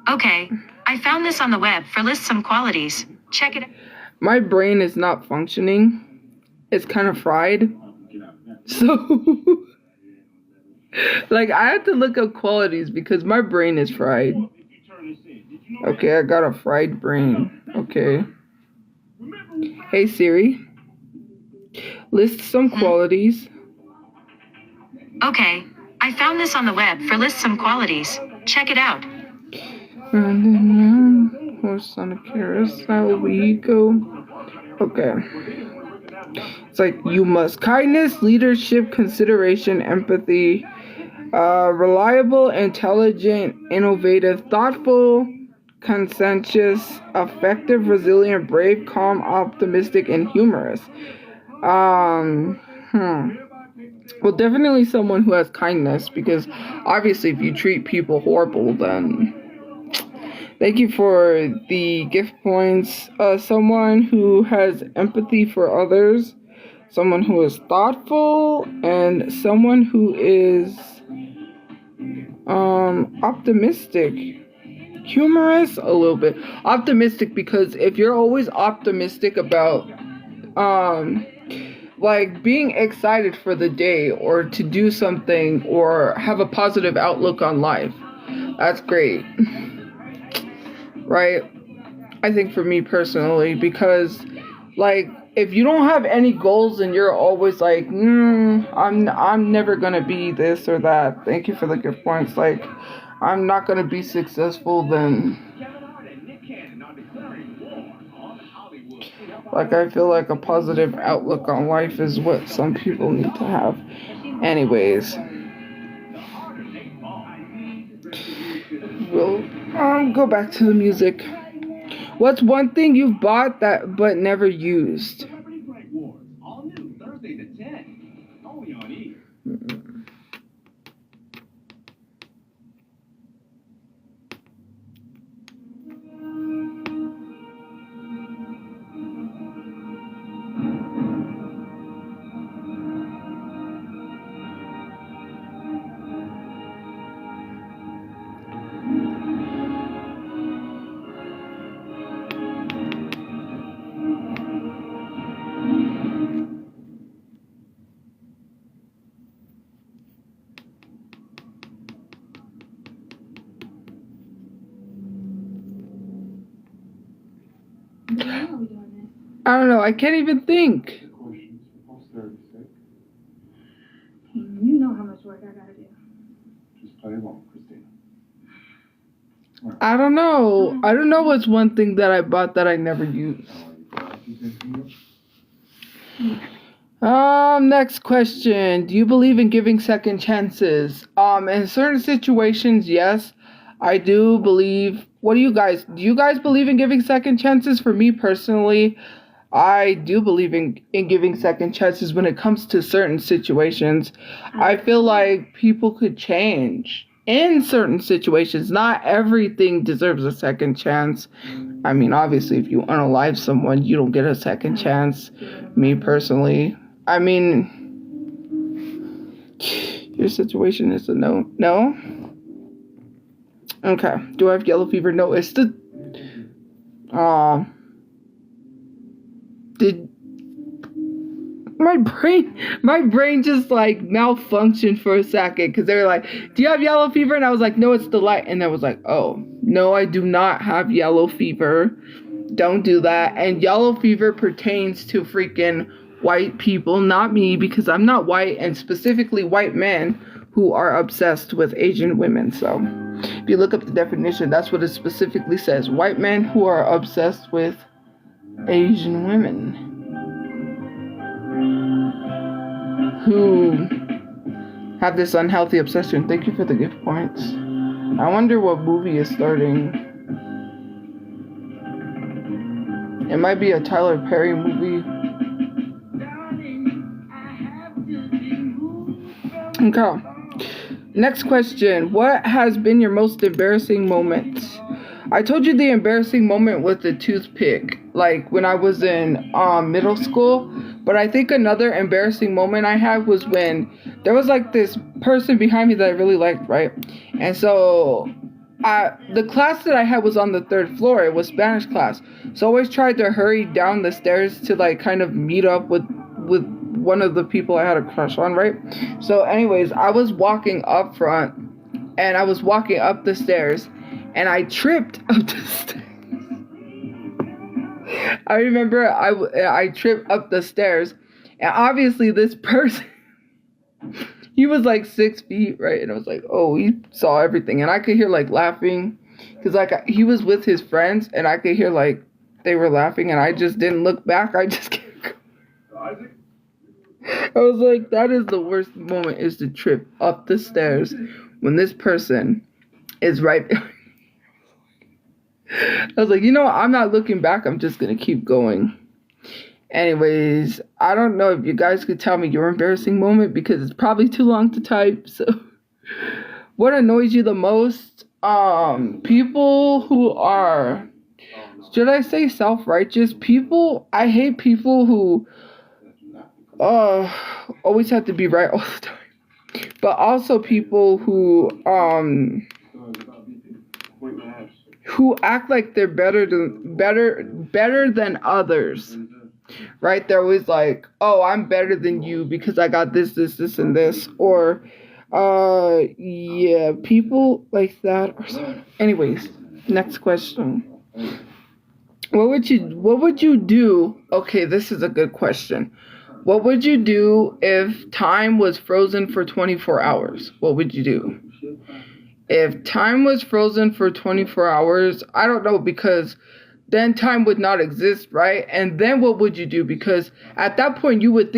Okay, I found this on the web for list some qualities. Check it out. My brain is not functioning. It's kind of fried. So, like, I have to look up qualities because my brain is fried. Okay, I got a fried brain. Okay. Hey Siri, list some qualities. Okay, I found this on the web for list some qualities. Check it out. Horse on a carousel, we go. Okay. It's like, you must kindness, leadership, consideration, empathy, reliable, intelligent, innovative, thoughtful, conscientious, effective, resilient, brave, calm, optimistic, and humorous. Well, definitely someone who has kindness, because obviously if you treat people horrible, then thank you for the gift points. Someone who has empathy for others, someone who is thoughtful, and someone who is optimistic. Humorous a little bit. Optimistic, because if you're always optimistic about like being excited for the day or to do something or have a positive outlook on life, that's great. Right? I think for me personally, because like if you don't have any goals and you're always like, I'm never gonna be this or that. Thank you for the gift points. Like, I'm not gonna be successful, then like I feel like a positive outlook on life is what some people need to have. Anyways, we'll go back to the music. What's one thing you've bought that but never used? All new Thursdays at 10. Only on E! I don't know. I can't even think. You know how much work I gotta do. Just play along, Christina. I don't know. I don't know what's one thing that I bought that I never used. Next question. Do you believe in giving second chances? In certain situations, yes, I do believe. What do you guys believe in giving second chances? For me personally, I do believe in giving second chances when it comes to certain situations. I feel like people could change in certain situations. Not everything deserves a second chance. I mean, obviously, if you unalive someone, you don't get a second chance. Me personally. I mean, your situation is a no. No? Okay. Do I have yellow fever? No, it's the... Did... My brain just, like, malfunctioned for a second. Because they were like, do you have yellow fever? And I was like, no, it's the light. And I was like, oh, no, I do not have yellow fever. Don't do that. And yellow fever pertains to freaking white people, not me, because I'm not white, and specifically white men who are obsessed with Asian women. So if you look up the definition, that's what it specifically says. White men who are obsessed with Asian women, who have this unhealthy obsession. Thank you for the gift points. I wonder what movie is starting. It might be a Tyler Perry movie. Okay. Next question. What has been your most embarrassing moment? I told you the embarrassing moment with the toothpick, like when I was in middle school. But I think another embarrassing moment I had was when there was like this person behind me that I really liked, right? And so the class that I had was on the 3rd floor. It was Spanish class. So I always tried to hurry down the stairs to like kind of meet up with one of the people I had a crush on, right? So anyways, I was walking up front and I was walking up the stairs and I tripped up the stairs. I remember I tripped up the stairs, and obviously this person, he was like 6 feet, right? And I was like, oh, he saw everything. And I could hear like laughing, because like he was with his friends, and I could hear like they were laughing, and I just didn't look back. I just kept going. I was like, that is the worst moment, is to trip up the stairs when this person is right behind me. I was like, you know what? I'm not looking back. I'm just going to keep going. Anyways, I don't know if you guys could tell me your embarrassing moment because it's probably too long to type. So, what annoys you the most? People who are, should I say self-righteous? People, I hate people who always have to be right all the time. But also people who act like they're better than others. Right? They're always like, oh, I'm better than you because I got this, and this. Or, yeah, people like that. Anyways, next question. What would you do? Okay, this is a good question. What would you do if time was frozen for 24 hours? What would you do? If time was frozen for 24 hours, I don't know, because then time would not exist, right? And then what would you do? Because at that point you would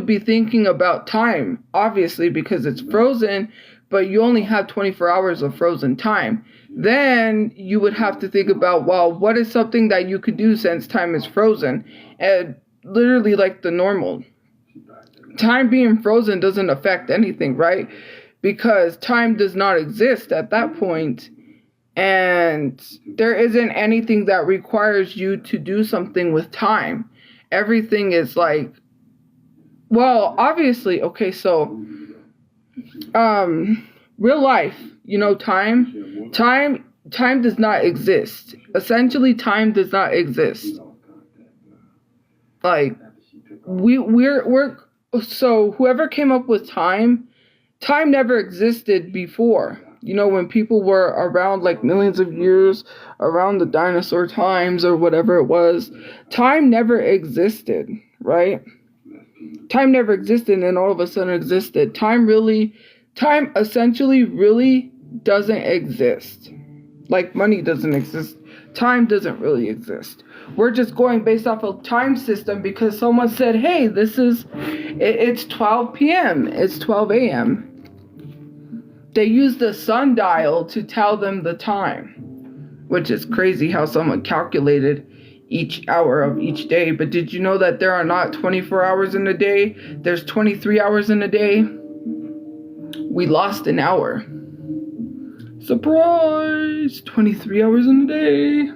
be thinking about time, obviously, because it's frozen, but you only have 24 hours of frozen time. Then you would have to think about, well, what is something that you could do since time is frozen? And literally like the normal. Time being frozen doesn't affect anything, right? Because time does not exist at that point. And there isn't anything that requires you to do something with time. Everything is like, well, obviously, okay, so, real life, you know, time does not exist. Essentially, time does not exist. Like, so whoever came up with time never existed before. You know, when people were around like millions of years, around the dinosaur times or whatever it was, time never existed, right? Time never existed and all of a sudden existed. Time essentially really doesn't exist. Like money doesn't exist. Time doesn't really exist. We're just going based off of time system because someone said, hey, it's 12 p.m. It's 12 a.m. They use the sundial to tell them the time, which is crazy how someone calculated each hour of each day. But did you know that there are not 24 hours in a day? There's 23 hours in a day. We lost an hour. Surprise! 23 hours in a day.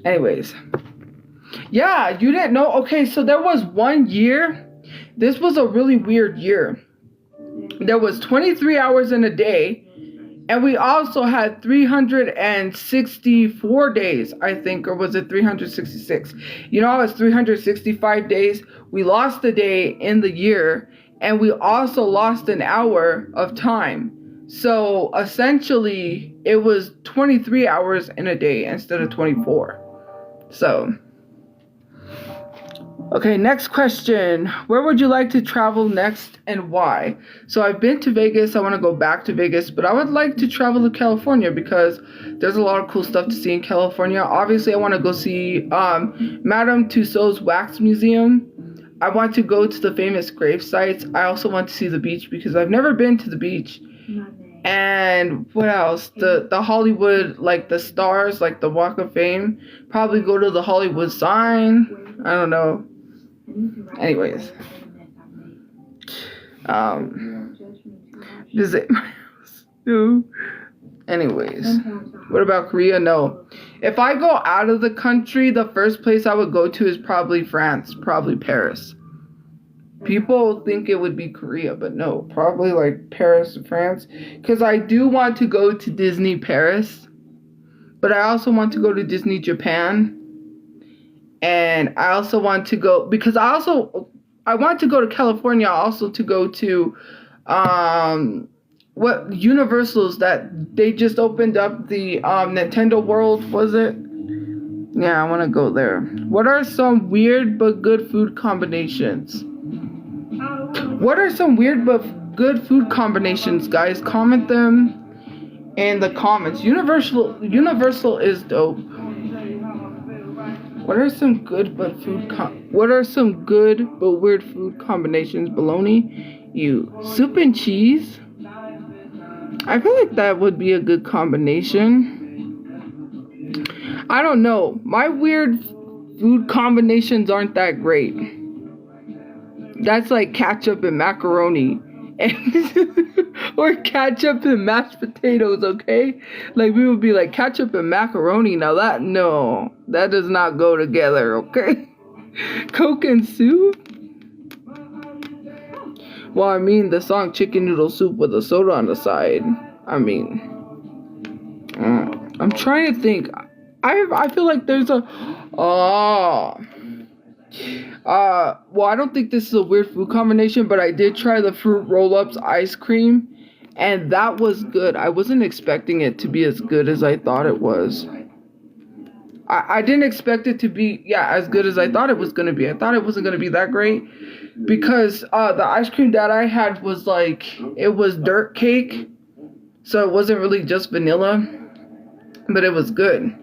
Anyways. Yeah, you didn't know? Okay, so there was one year. This was a really weird year. There was 23 hours in a day. And we also had 364 days, I think. Or was it 366? You know, it's 365 days. We lost a day in the year. And we also lost an hour of time. So essentially, it was 23 hours in a day instead of 24. So, okay, next question. Where would you like to travel next and why? So I've been to Vegas. I want to go back to Vegas, but I would like to travel to California because there's a lot of cool stuff to see in California. Obviously, I want to go see Madame Tussauds Wax Museum. I want to go to the famous grave sites. I also want to see the beach because I've never been to the beach. And what else? The Hollywood, like the stars, like the Walk of Fame. Probably go to the Hollywood sign. I don't know. Anyways. Visit my house. No. Anyways. What about Korea? No. If I go out of the country, the first place I would go to is probably France. Probably Paris. People think it would be Korea, but no. Probably like Paris, France. Because I do want to go to Disney Paris. But I also want to go to Disney Japan. And I also want to go... Because I want to go to California also to go to... what Universal's that they just opened up the Nintendo World, was it? Yeah, I want to go there. What are some weird but good food combinations? What are some weird but good food combinations, guys? Comment them in the comments. Universal is dope. What are some good but weird food combinations? Bologna, soup and cheese. I feel like that would be a good combination. I don't know. My weird food combinations aren't that great. That's like ketchup and macaroni. Or ketchup and mashed potatoes, okay? Like, we would be like, ketchup and macaroni. Now that does not go together, okay? Coke and soup? Well, I mean, the song Chicken Noodle Soup with a soda on the side. I mean, I'm trying to think. I feel like there's a... well, I don't think this is a weird food combination, but I did try the Fruit Roll-Ups ice cream, and that was good. I wasn't expecting it to be as good as I thought it was. I didn't expect it to be, as good as I thought it was going to be. I thought it wasn't going to be that great, because the ice cream that I had was like, it was dirt cake, so it wasn't really just vanilla, but it was good.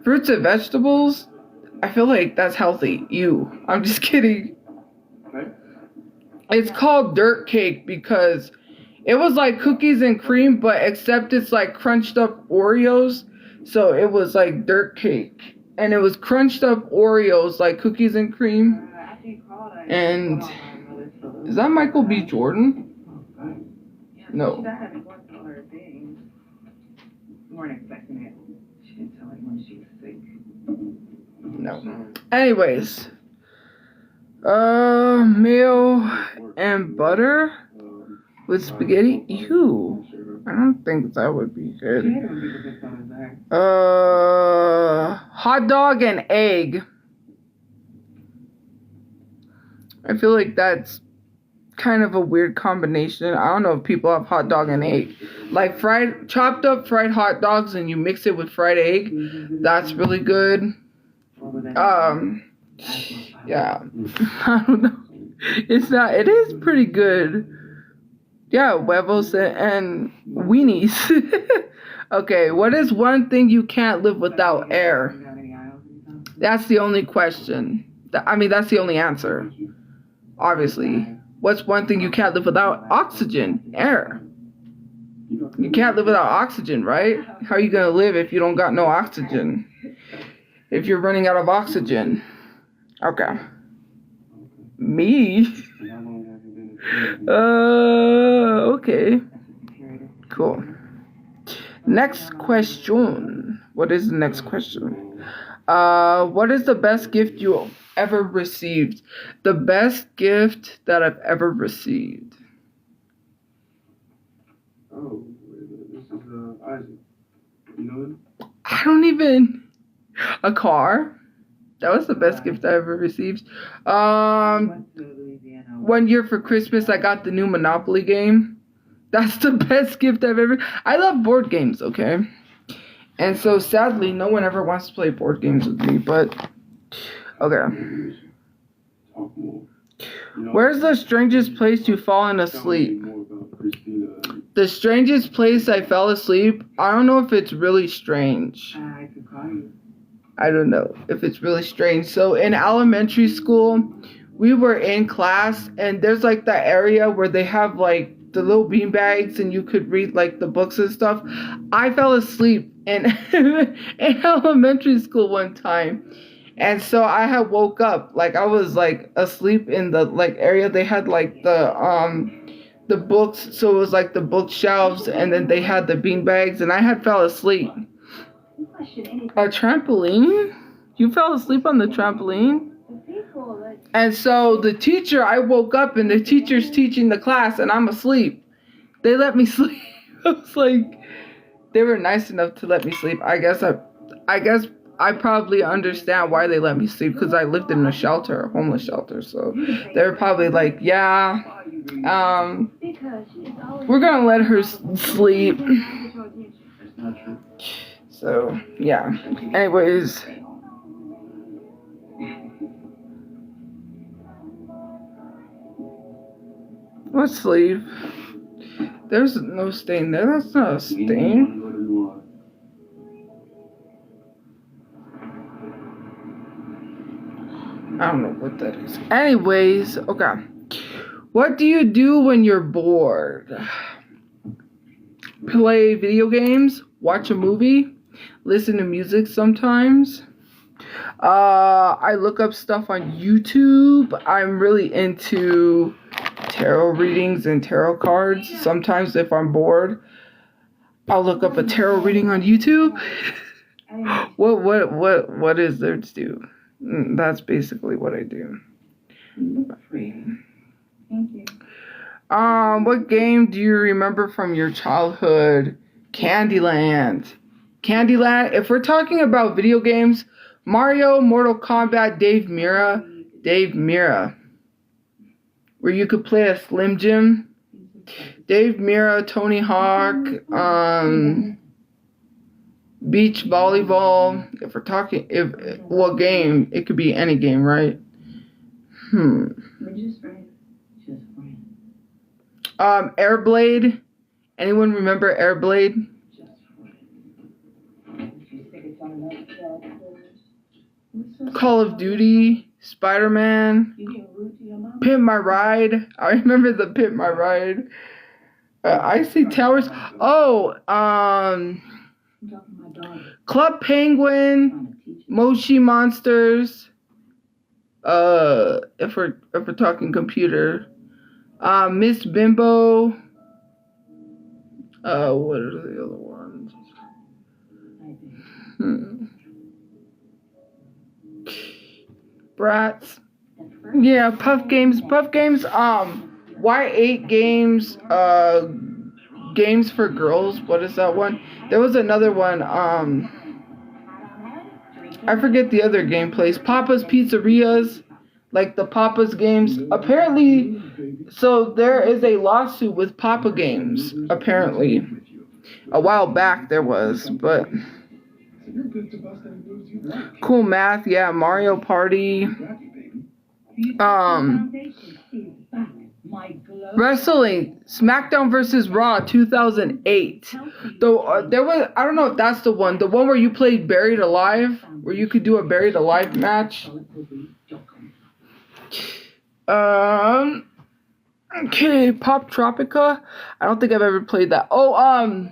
Fruits and vegetables, I feel like that's healthy. Ew. I'm just kidding. It's called dirt cake because it was like cookies and cream, but except it's like crunched up Oreos. So it was like dirt cake. And it was crunched up Oreos, like cookies and cream. And is that Michael B. Jordan? No. No. Anyways. Meal and butter with spaghetti. Ew. I don't think that would be good. Hot dog and egg. I feel like that's kind of a weird combination. I don't know if people have hot dog and egg. Like chopped up fried hot dogs and you mix it with fried egg. That's really good. Yeah. I don't know. It is pretty good. Yeah, huevos and weenies. Okay, what is one thing you can't live without? Air. That's the only question. That's the only answer. Obviously. What's one thing you can't live without? Oxygen. Air. You can't live without oxygen, right? How are you going to live if you don't got no oxygen? If you're running out of oxygen. Okay. Me? Okay. Cool. Next question. What is the next question? What is the best gift you ever received? The best gift that I've ever received. Oh, this is Isaac. You know him? I don't even... A car. That was the best gift I ever received. 1 year for Christmas, I got the new Monopoly game. That's the best gift I've ever... I love board games, okay? And so, sadly, no one ever wants to play board games with me, but... Okay. Where's the strangest place you've fallen asleep? The strangest place I fell asleep? I don't know if it's really strange. I don't know if it's really strange. So in elementary school, we were in class, and there's like that area where they have like the little bean bags and you could read like the books and stuff. I fell asleep in elementary school one time. And so I had woke up, like I was like asleep in the like area. They had like the books, so it was like the bookshelves, and then they had the bean bags, and I had fell asleep. A trampoline? You fell asleep on the trampoline? And so the teacher, I woke up and the teacher's teaching the class and I'm asleep. They let me sleep. I was like, they were nice enough to let me sleep. I guess I probably understand why they let me sleep, because I lived in a shelter, a homeless shelter. So they were probably like, yeah, we're gonna let her sleep. So yeah. Anyways. What sleeve? There's no stain there. That's not a stain. I don't know what that is. Anyways, okay. What do you do when you're bored? play video games, watch a movie, listen to music sometimes. I look up stuff on YouTube. I'm really into tarot readings and tarot cards. Sometimes if I'm bored, I'll look up a tarot reading on YouTube. What is there to do? That's basically what I do. Thank you. What game do you remember from your childhood? Candyland. Candyland. If we're talking about video games, Mario, Mortal Kombat, Dave Mirra. Where you could play a Slim Jim. Dave Mirra, Tony Hawk, beach volleyball. If we're talking, what game? It could be any game, right? We're just friends. Airblade. Anyone remember Airblade? Call of Duty, Spider-Man, Pimp My Ride. I remember the Pimp My Ride. Icy Towers. Oh, Club Penguin, Moshi Monsters. If we're talking computer, Miss Bimbo. What are the other ones? Bratz. Yeah, Puff Games. Y8 games. Games for girls. What is that one? There was another one. I forget the other gameplays. Papa's Pizzerias, like the Papa's games. Apparently, so there is a lawsuit with Papa Games. Apparently, a while back there was, but Cool Math, yeah, Mario Party. Wrestling, SmackDown versus Raw 2008. There was, I don't know if that's the one where you played Buried Alive, where you could do a Buried Alive match. Okay, Pop Tropica. I don't think I've ever played that. Oh,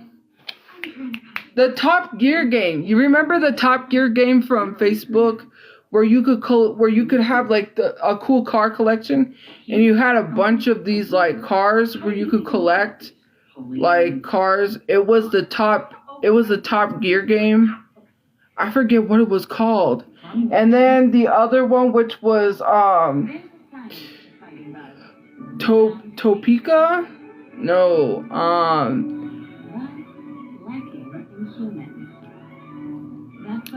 the Top Gear game. You remember the Top Gear game from Facebook? Where you could have like a cool car collection, and you had a bunch of these like cars where you could collect like cars. It was the Top Gear game. I forget what it was called. And then the other one, which was Topeka? No,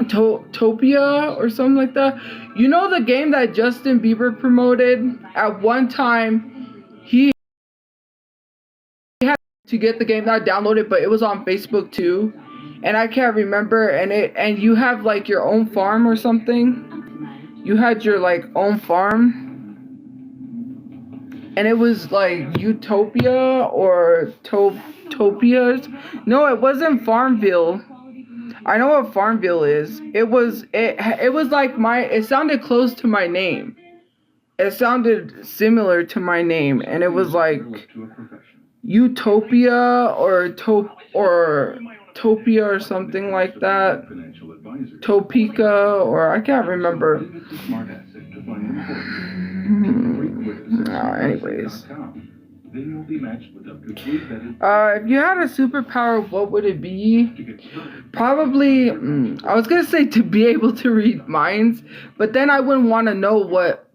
Topia or something like that. You know the game that Justin Bieber promoted? At one time, he had to get the game, not download it, but it was on Facebook too. And I can't remember. And you have like your own farm or something. You had your like own farm. And it was like Utopia or Topias. No, it wasn't Farmville. I know what Farmville is. It was like it sounded close to my name. It sounded similar to my name, and it was like Utopia or Topia or something like that. Topeka, or I can't remember. Anyways. If you had a superpower, what would it be? Probably, I was gonna say to be able to read minds, but then I wouldn't want to know what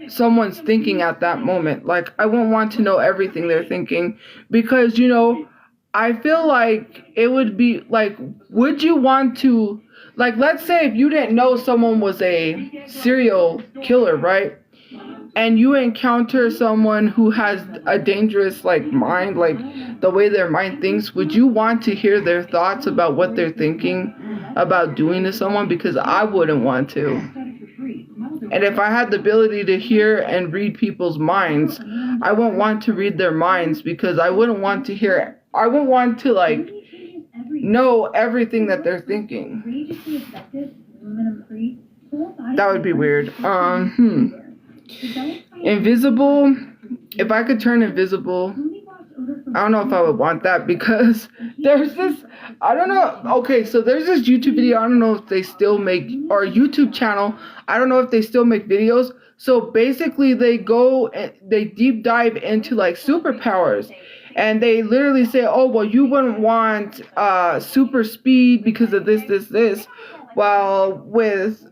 someone's thinking at that moment. Like, I wouldn't want to know everything they're thinking, because, you know, I feel like it would be like, would you want to, like, let's say if you didn't know someone was a serial killer, right? And you encounter someone who has a dangerous, like, mind, like, the way their mind thinks, would you want to hear their thoughts about what they're thinking about doing to someone? Because I wouldn't want to. And if I had the ability to hear and read people's minds, I wouldn't want to read their minds, because I wouldn't want to like, know everything that they're thinking. That would be weird. Invisible. If I could turn invisible, I don't know if I would want that because there's this, I don't know, okay, so there's this YouTube video, I don't know if they still make, or YouTube channel, I don't know if they still make videos. So basically they go, they deep dive into like superpowers. And they literally say, oh, well, you wouldn't want super speed because of this. While with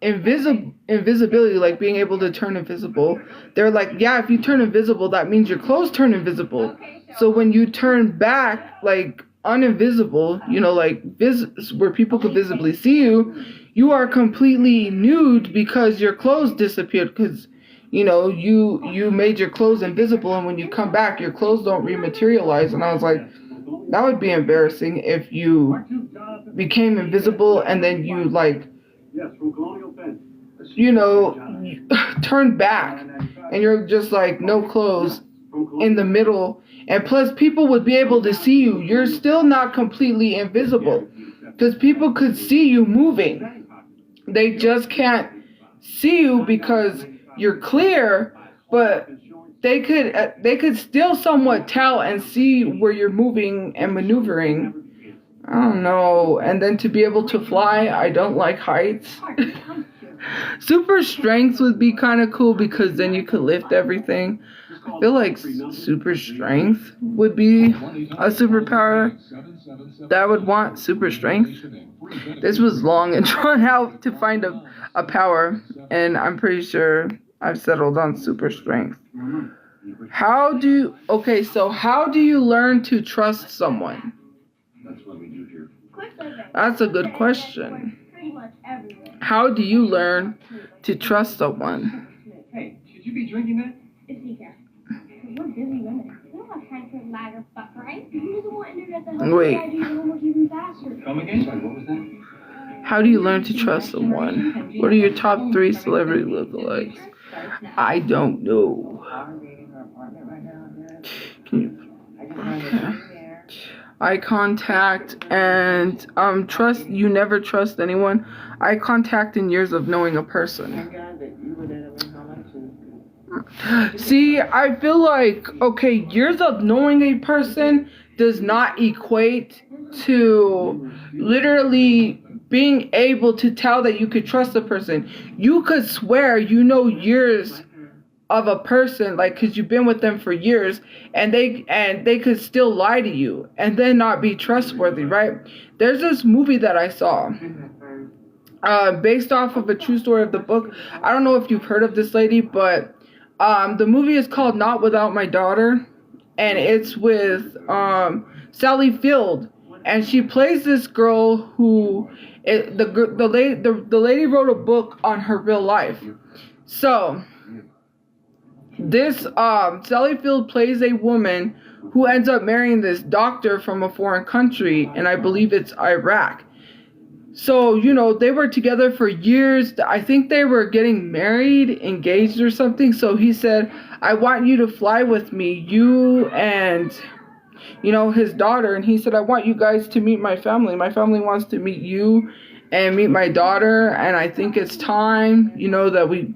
invisibility, like being able to turn invisible, they're like, yeah, if you turn invisible, that means your clothes turn invisible. So when you turn back, like uninvisible, you know, like where people could visibly see you, you are completely nude because your clothes disappeared because, you know, you made your clothes invisible, and when you come back, your clothes don't rematerialize. And I was like, that would be embarrassing if you became invisible and then you, like, you know, turned back and you're just like no clothes in the middle. And plus, people would be able to see you. You're still not completely invisible because people could see you moving. They just can't see you because you're clear, but they could still somewhat tell and see where you're moving and maneuvering. I don't know. And then to be able to fly, I don't like heights. Super strength would be kind of cool because then you could lift everything. I feel like super strength would be a superpower that I would want. Super strength. This was long and drawn out to find a power, and I'm pretty sure I've settled on super strength. How do you learn to trust someone? That's a good question. How do you learn to trust someone? Hey, should you be drinking that? We're busy women. We don't have time for lager fuck, right? You're the one internet that Wait. helps you do your homework even faster. Come again? Sorry, what was that? How do you learn to trust someone? What are your top 3 celebrity lookalikes? I don't know. Eye contact and trust. You never trust anyone. Eye contact and years of knowing a person. See, I feel like, okay, years of knowing a person does not equate to literally being able to tell that you could trust a person. You could swear you know years of a person, like, because you've been with them for years, and they could still lie to you and then not be trustworthy, right? There's this movie that I saw based off of a true story of the book. I don't know if you've heard of this lady, but the movie is called Not Without My Daughter, and it's with Sally Field, and she plays this girl who the lady wrote a book on her real life. So this Sally Field plays a woman who ends up marrying this doctor from a foreign country, and I believe it's Iraq. So, you know, they were together for years. I think they were getting married, engaged or something. So he said, I want you to fly with me, you and, you know, his daughter. And he said, I want you guys to meet my family. My family wants to meet you and meet my daughter. And I think it's time, you know, that we...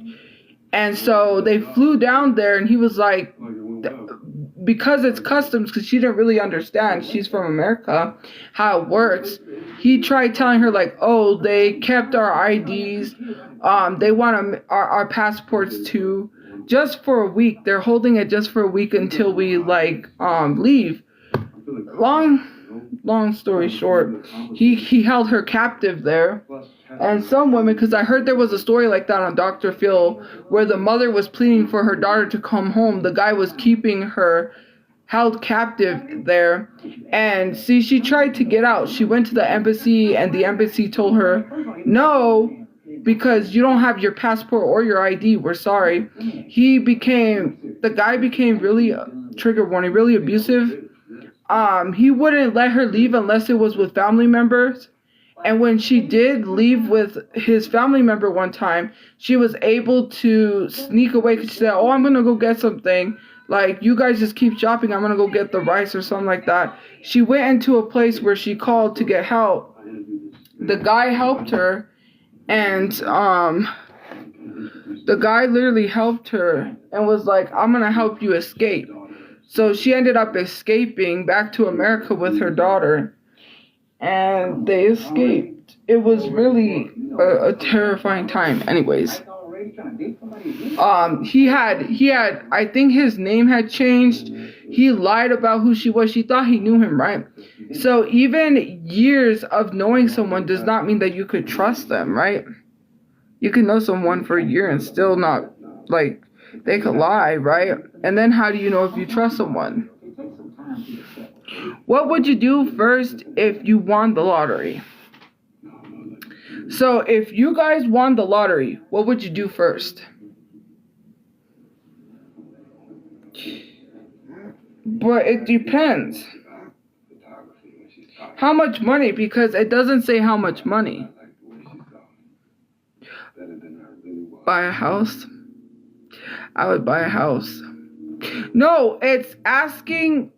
And so they flew down there, and he was like, because it's customs, because she didn't really understand, she's from America, how it works. He tried telling her, like, oh, they kept our IDs, they want our passports too, just for a week. They're holding it just for a week until we, like, leave. Long story short, he held her captive there. And some women, because I heard there was a story like that on Dr. Phil, where the mother was pleading for her daughter to come home. The guy was keeping her held captive there. And see, she tried to get out. She went to the embassy, and the embassy told her, no, because you don't have your passport or your ID. We're sorry. The guy became really, trigger warning, really abusive. He wouldn't let her leave unless it was with family members. And when she did leave with his family member one time, she was able to sneak away because she said, oh, I'm going to go get something. Like, you guys just keep shopping. I'm going to go get the rice or something like that. She went into a place where she called to get help. The guy helped her. And the guy literally helped her and was like, I'm going to help you escape. So she ended up escaping back to America with her daughter, and they escaped. It was really a terrifying time. Anyways, he had, I think his name had changed. He lied about who she was. She thought he knew him, right? So even years of knowing someone does not mean that you could trust them, right? You can know someone for a year and still not, like, they could lie, right? And then how do you know if you trust someone? What would you do first if you won the lottery? So if you guys won the lottery, what would you do first? But it depends. How much money? Because it doesn't say how much money. Buy a house? I would buy a house. No, it's asking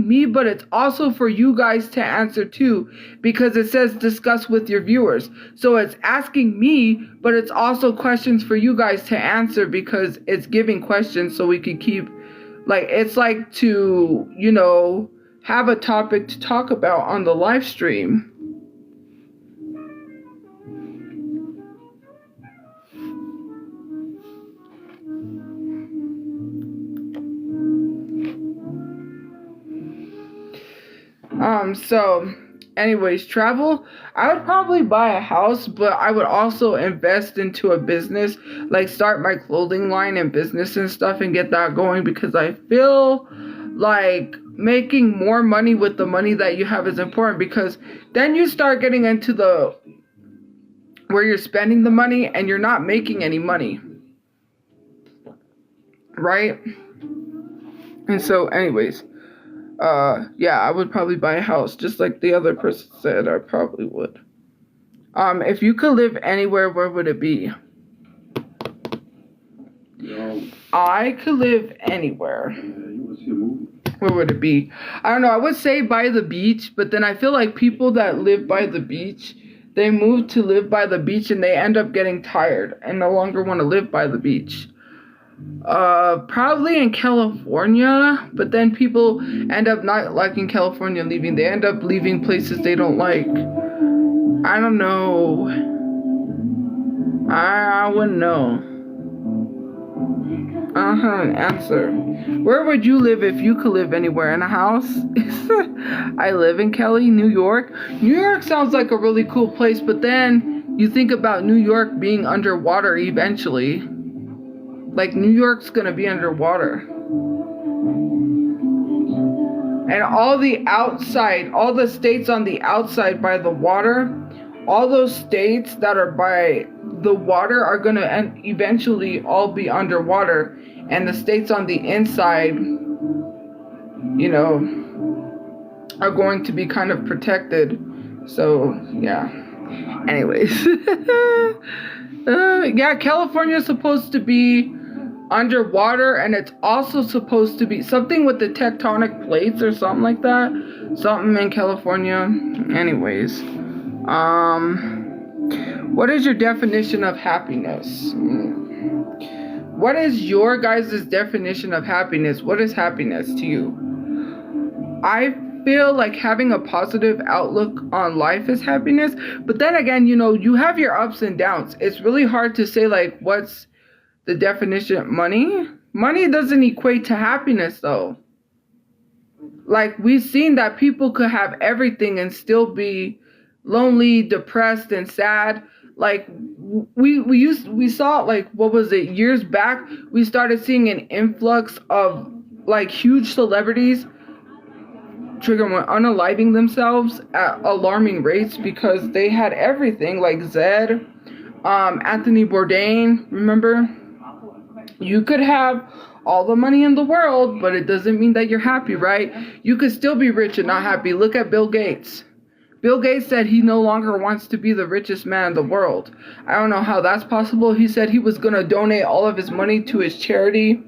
me, but it's also for you guys to answer too, because it says discuss with your viewers. So it's asking me, but it's also questions for you guys to answer, because it's giving questions so we can keep, like, it's like to, you know, have a topic to talk about on the live stream. So anyways, travel, I would probably buy a house, but I would also invest into a business, like start my clothing line and business and stuff and get that going, because I feel like making more money with the money that you have is important, because then you start getting into the where you're spending the money and you're not making any money, right? And so anyways, yeah, I would probably buy a house, just like the other person said. I probably would. If you could live anywhere, where would it be? I could live anywhere. Where would it be? I don't know. I would say by the beach, but then I feel like people that live by the beach, they move to live by the beach and they end up getting tired and no longer want to live by the beach. Probably in California, but then people end up not liking California, leaving. They end up leaving places they don't like. I don't know. I wouldn't know. Answer. Where would you live if you could live anywhere? In a house? I live in Cali, New York. New York sounds like a really cool place, but then you think about New York being underwater eventually. Like, New York's gonna be underwater. And all the outside, all the states on the outside by the water, all those states that are by the water are gonna eventually all be underwater. And the states on the inside, you know, are going to be kind of protected. So, yeah. Anyways. Yeah, California is supposed to be underwater, and it's also supposed to be something with the tectonic plates or something like that. Something in California. Anyways. What is your definition of happiness? What is your guys' definition of happiness? What is happiness to you? I feel like having a positive outlook on life is happiness. But then again, you know, you have your ups and downs. It's really hard to say, like, what's the definition? Money doesn't equate to happiness, though. Like, we've seen that people could have everything and still be lonely, depressed, and sad. Like, we saw, like, what was it, years back, we started seeing an influx of, like, huge celebrities unaliving themselves at alarming rates because they had everything, like Zed, Anthony Bourdain, remember? You could have all the money in the world, but it doesn't mean that you're happy, right? You could still be rich and not happy. Look at Bill Gates. Bill Gates said he no longer wants to be the richest man in the world. I don't know how that's possible. He said he was going to donate all of his money to his charity,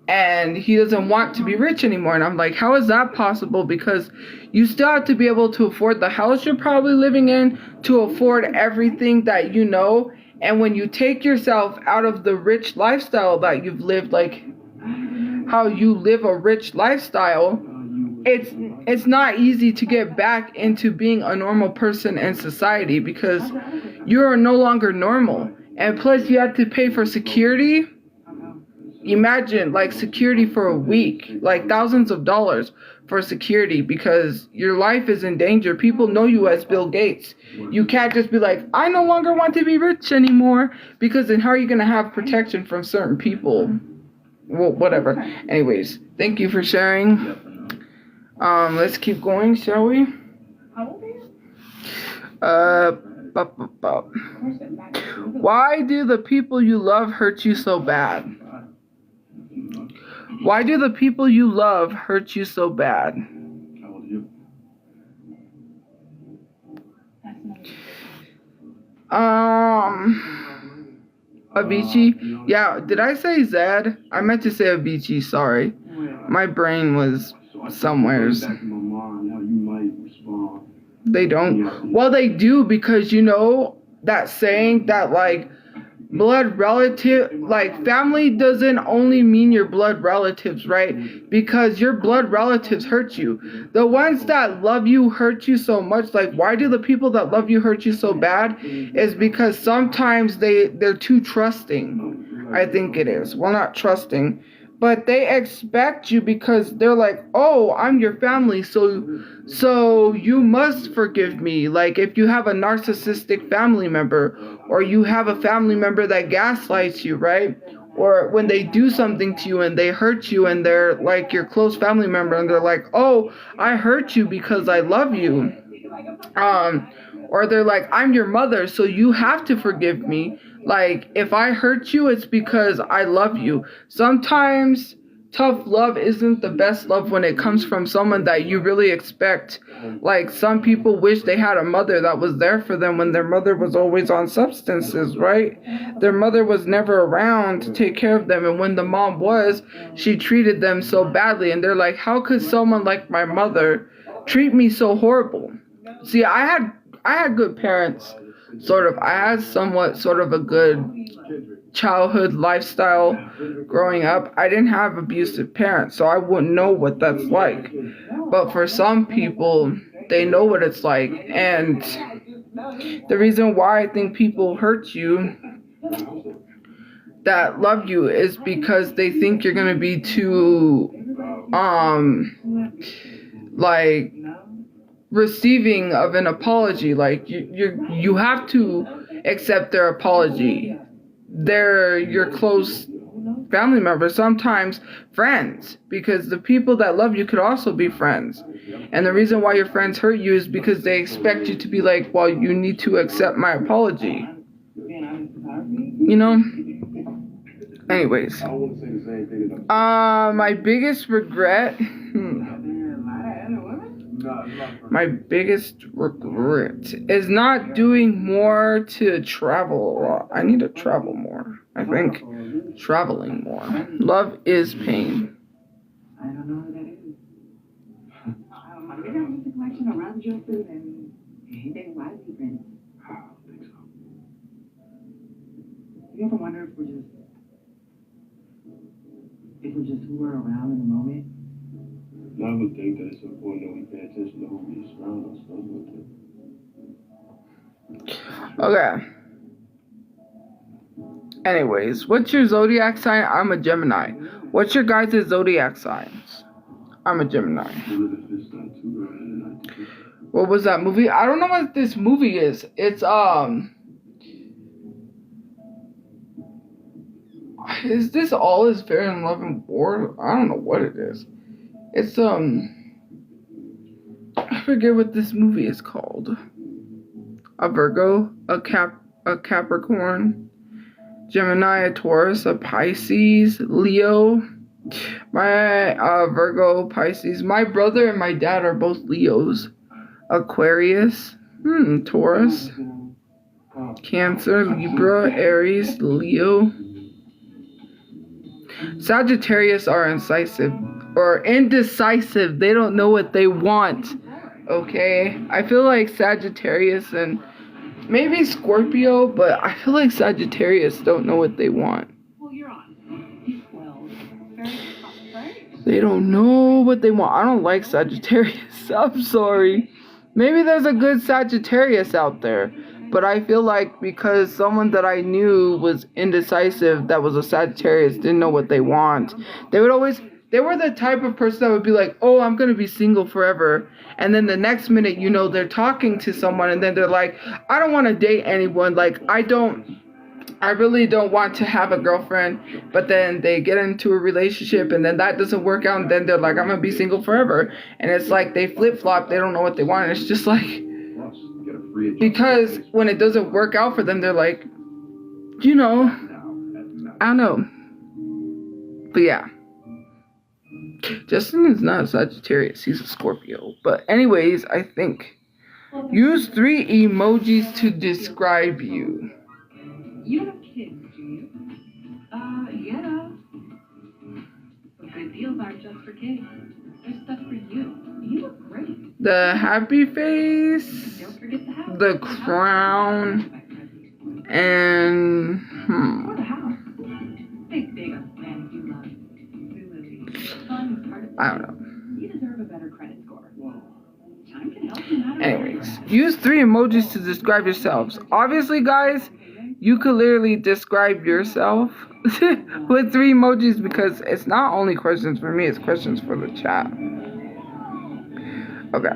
and he doesn't want to be rich anymore. And I'm like, how is that possible? Because you still have to be able to afford the house you're probably living in, to afford everything that you know. And when you take yourself out of the rich lifestyle that you've lived, like, how you live a rich lifestyle, it's not easy to get back into being a normal person in society because you are no longer normal. And plus you have to pay for security. Imagine like security for a week, like thousands of dollars for security because your life is in danger. People know you as Bill Gates. You can't just be like, I no longer want to be rich anymore, because then how are you going to have protection from certain people? Well, whatever. Anyways, thank you for sharing. Let's keep going, shall we? Why do the people you love hurt you so bad? Why do the people you love hurt you so bad? Avicii? Yeah, did I say Zed? I meant to say Avicii, sorry. My brain was somewheres. They don't. Well, they do, because you know that saying that like blood relative, like family doesn't only mean your blood relatives, right? Because your blood relatives hurt you. The ones that love you hurt you so much. Like, why do the people that love you hurt you so bad? Is because sometimes they're too trusting. I think it is. Well, not trusting, but they expect you because they're like, oh, I'm your family, so you must forgive me. Like if you have a narcissistic family member, or you have a family member that gaslights you, right? Or when they do something to you and they hurt you and they're like your close family member and they're like, oh, I hurt you because I love you. Or they're like, I'm your mother, so you have to forgive me. Like, if I hurt you, it's because I love you. Sometimes tough love isn't the best love when it comes from someone that you really expect. Like, some people wish they had a mother that was there for them when their mother was always on substances, right? Their mother was never around to take care of them, and when the mom was, she treated them so badly, and they're like, how could someone like my mother treat me so horrible? See, I had good parents, sort of. I had somewhat sort of a good childhood lifestyle growing up. I didn't have abusive parents, so I wouldn't know what that's like. But for some people, they know what it's like. And the reason why I think people hurt you that love you is because they think you're going to be too, like, receiving of an apology. Like you have to accept their apology. They're your close family members, sometimes friends, because the people that love you could also be friends. And the reason why your friends hurt you is because they expect you to be like, well, you need to accept my apology, you know? Anyways, my biggest regret, my biggest regret is not doing more to travel a lot. I need to travel more. I think traveling more. Love is pain. I don't know who that is. Maybe I'm just a collection of round dresses and anything wisely prints. I don't think so. You ever wonder if we're just who we're around in the moment? I would think that it's important that we pay attention to who we surround ourselves with. Okay. Anyways, what's your zodiac sign? I'm a Gemini. What's your guys' zodiac signs? I'm a Gemini. What was that movie? I don't know what this movie is. It's is this All Is Fair in Love and War? I don't know what it is. It's I forget what this movie is called. A Virgo, a Capricorn, Gemini, a Taurus, a Pisces, Leo. My Virgo, Pisces. My brother and my dad are both Leos. Aquarius, Taurus, Cancer, Libra, Aries, Leo. Sagittarius are indecisive. They don't know what they want. Okay? I feel like Sagittarius and maybe Scorpio, but I feel like Sagittarius don't know what they want. Well, you're on. Well, very They don't know what they want. I don't like Sagittarius. I'm sorry. Maybe there's a good Sagittarius out there. But I feel like because someone that I knew was indecisive, that was a Sagittarius, didn't know what they want. They were the type of person that would be like, oh, I'm going to be single forever. And then the next minute, you know, they're talking to someone and then they're like, I don't want to date anyone. Like, I really don't want to have a girlfriend. But then they get into a relationship and then that doesn't work out. And then they're like, I'm going to be single forever. And it's like they flip-flop. They don't know what they want. And it's just like, because when it doesn't work out for them, they're like, you know, I don't know. But yeah. Justin is not a Sagittarius. He's a Scorpio. But anyways, I think use 3 emojis to describe you. You have kids, do you? Yeah. But good deals aren't just for kids. There's stuff for you. You look great. The happy face, Don't forget the house. the crown, and Or the house. Think big on the man you love. Fun is part of I don't know. You deserve a better credit score. Time can help you matter. Anyways, use 3 emojis to describe yourselves. Obviously, guys, you could literally describe yourself with 3 emojis because it's not only questions for me, it's questions for the chat. Okay.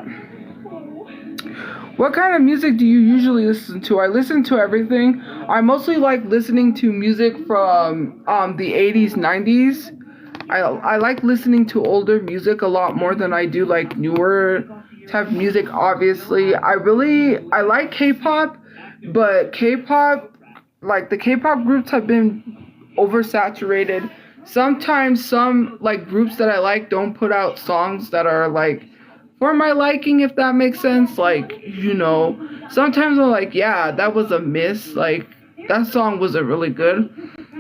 What kind of music do you usually listen to? I listen to everything. I mostly like listening to music from the 80s, 90s. I like listening to older music a lot more than I do like newer type of music, obviously. I like K-pop, but K-pop, like the K-pop groups have been oversaturated. Sometimes some like groups that I like don't put out songs that are like for my liking, if that makes sense. Like, you know, sometimes I'm like, yeah, that was a miss. Like, that song wasn't really good.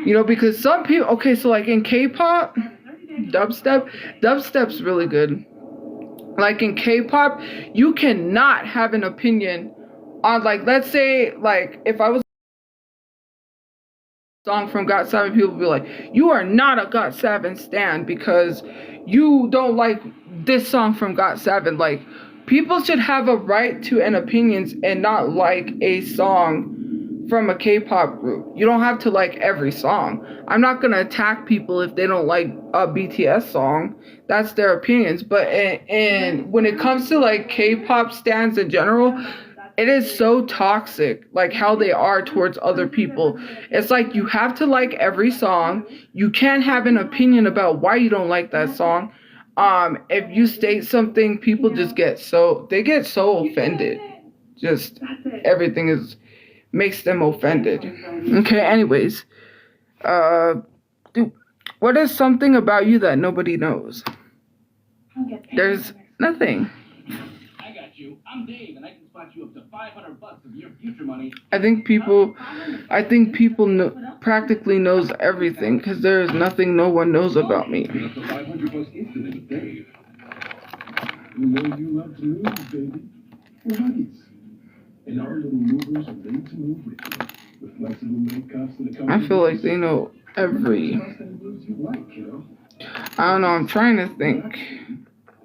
You know, because some people, okay, so like in K-pop, dubstep's really good. Like in K-pop, you cannot have an opinion on, like, let's say, like, if I was a song from GOT7, people would be like, you are not a GOT7 stan because you don't like this song from GOT7. Like, people should have a right to an opinions and not like a song from a K-pop group. You don't have to like every song. I'm not gonna attack people if they don't like a BTS song. That's their opinions. But and when it comes to like K-pop stans in general, it is so toxic, like how they are towards other people. It's like you have to like every song. You can't have an opinion about why you don't like that song. If you state something, people just get so offended. Just everything makes them offended. Okay, anyways. What is something about you that nobody knows? There's nothing. I got you. I'm Dave, and I can spot you up to $500 of your future money. I think people practically knows everything because there is nothing no one knows about me. That's a $500 incident with Dave. You know you love to move, baby. We're Hobbies. And our little movers are ready to move with you. With flexible makeups and the I feel like they know every. I don't know, I'm trying to think.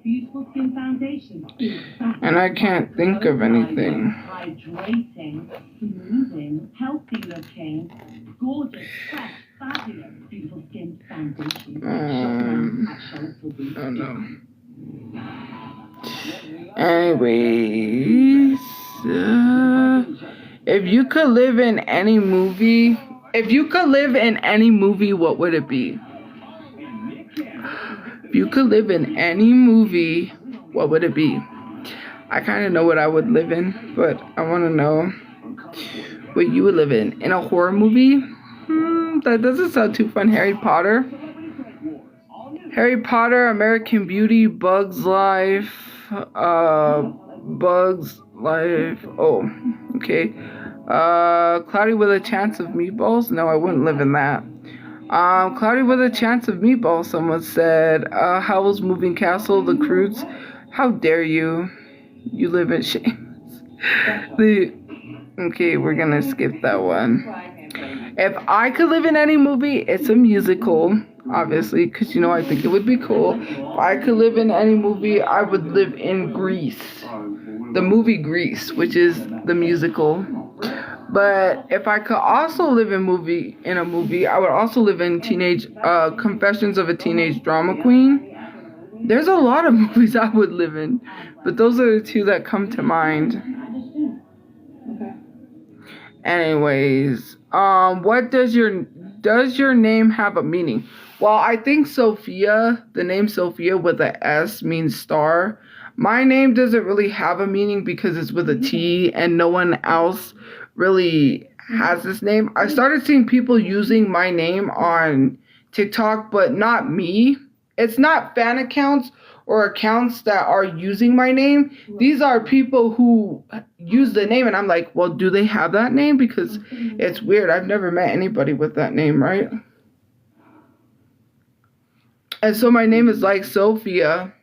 Beautiful skin foundation. And I can't think of anything. Hydrating, smoothing, healthy looking, gorgeous, fresh, fabulous, beautiful skin foundation. I don't know. Anyways, if you could live in any movie, what would it be? If you could live in any movie, what would it be? I kind of know what I would live in, but I want to know what you would live in. In a horror movie? That doesn't sound too fun. Harry Potter, American Beauty, Bugs Life. Oh, okay. Cloudy with a Chance of Meatballs? No, I wouldn't live in that. Cloudy with a Chance of Meatballs, someone said. Howl's Moving Castle, The Croods. How dare you? You live in shame. Okay, we're gonna skip that one. If I could live in any movie, it's a musical. obviously, because you know I think it would be cool. If I could live in any movie, I would live in Grease, the movie Grease, which is the musical. But if I could also live in a movie, I would also live in Confessions of a Teenage Drama Queen. There's a lot of movies I would live in, but those are the two that come to mind. Anyways, what does your name have a meaning? Well, I think Sophia, the name Sophia with a S means star. My name doesn't really have a meaning because it's with a T and no one else really has this name. I started seeing people using my name on TikTok, but not me. It's not fan accounts or accounts that are using my name. These are people who use the name, and I'm like, well, do they have that name? Because it's weird. I've never met anybody with that name, right? And so my name is like Sophia,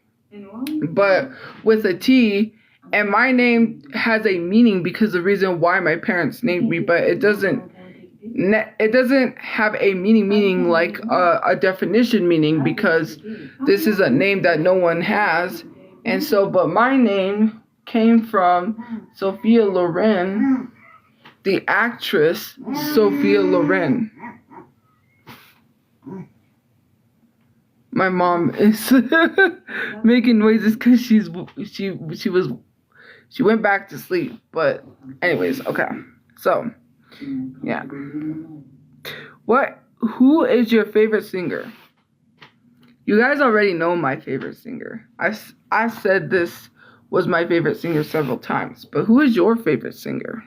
but with a T, and my name has a meaning because the reason why my parents named me, but it doesn't have a meaning like a definition meaning, because this is a name that no one has. And so, but my name came from Sophia Loren, the actress Sophia Loren. My mom is making noises because she went back to sleep. But anyways, okay. So, yeah. Who is your favorite singer? You guys already know my favorite singer. I said this was my favorite singer several times, but who is your favorite singer?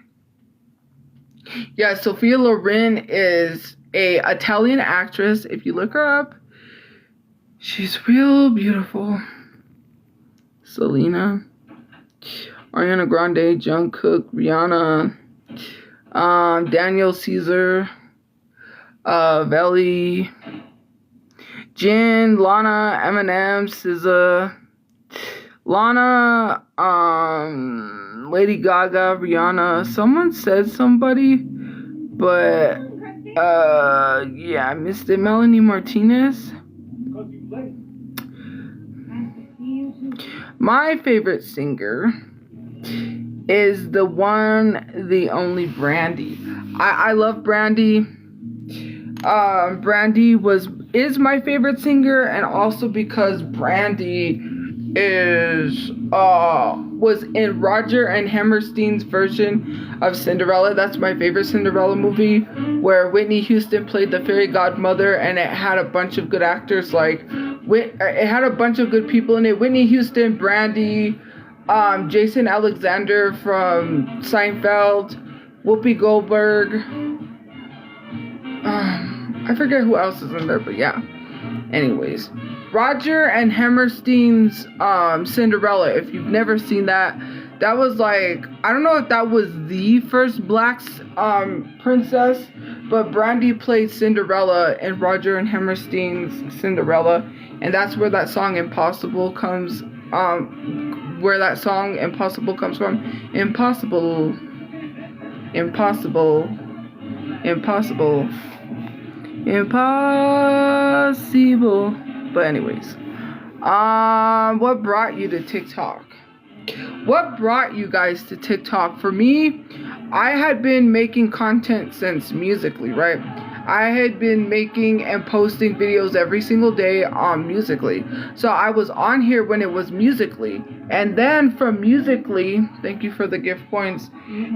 Yeah, Sophia Loren is a Italian actress. If you look her up, she's real beautiful. Selena, Ariana Grande, Jungkook, Rihanna, Daniel Caesar, Veli, Jin, Lana, Eminem, SZA, Lana, Lady Gaga, Rihanna. Someone said somebody, but yeah, I missed it. Melanie Martinez. My favorite singer is the one, the only Brandy. I love Brandy. Brandy is my favorite singer, and also because Brandy was in Roger and Hammerstein's version of Cinderella. That's my favorite Cinderella movie, where Whitney Houston played the fairy godmother, and it had a bunch of good actors, like it had a bunch of good people in it. Whitney Houston, Brandy, Jason Alexander from Seinfeld, Whoopi Goldberg. I forget who else is in there, but yeah. Anyways, Roger and Hammerstein's Cinderella. If you've never seen that, that was like, I don't know if that was the first black princess, but Brandy played Cinderella in Roger and Hammerstein's Cinderella, and that's where that song Impossible comes. Where that song Impossible comes from. Impossible. Impossible. Impossible. Impossible. But anyways, what brought you to TikTok? What brought you guys to TikTok? For me, I had been making content since Musical.ly, right? I had been making and posting videos every single day on Musical.ly. So I was on here when it was Musical.ly. And then from Musical.ly, thank you for the gift points,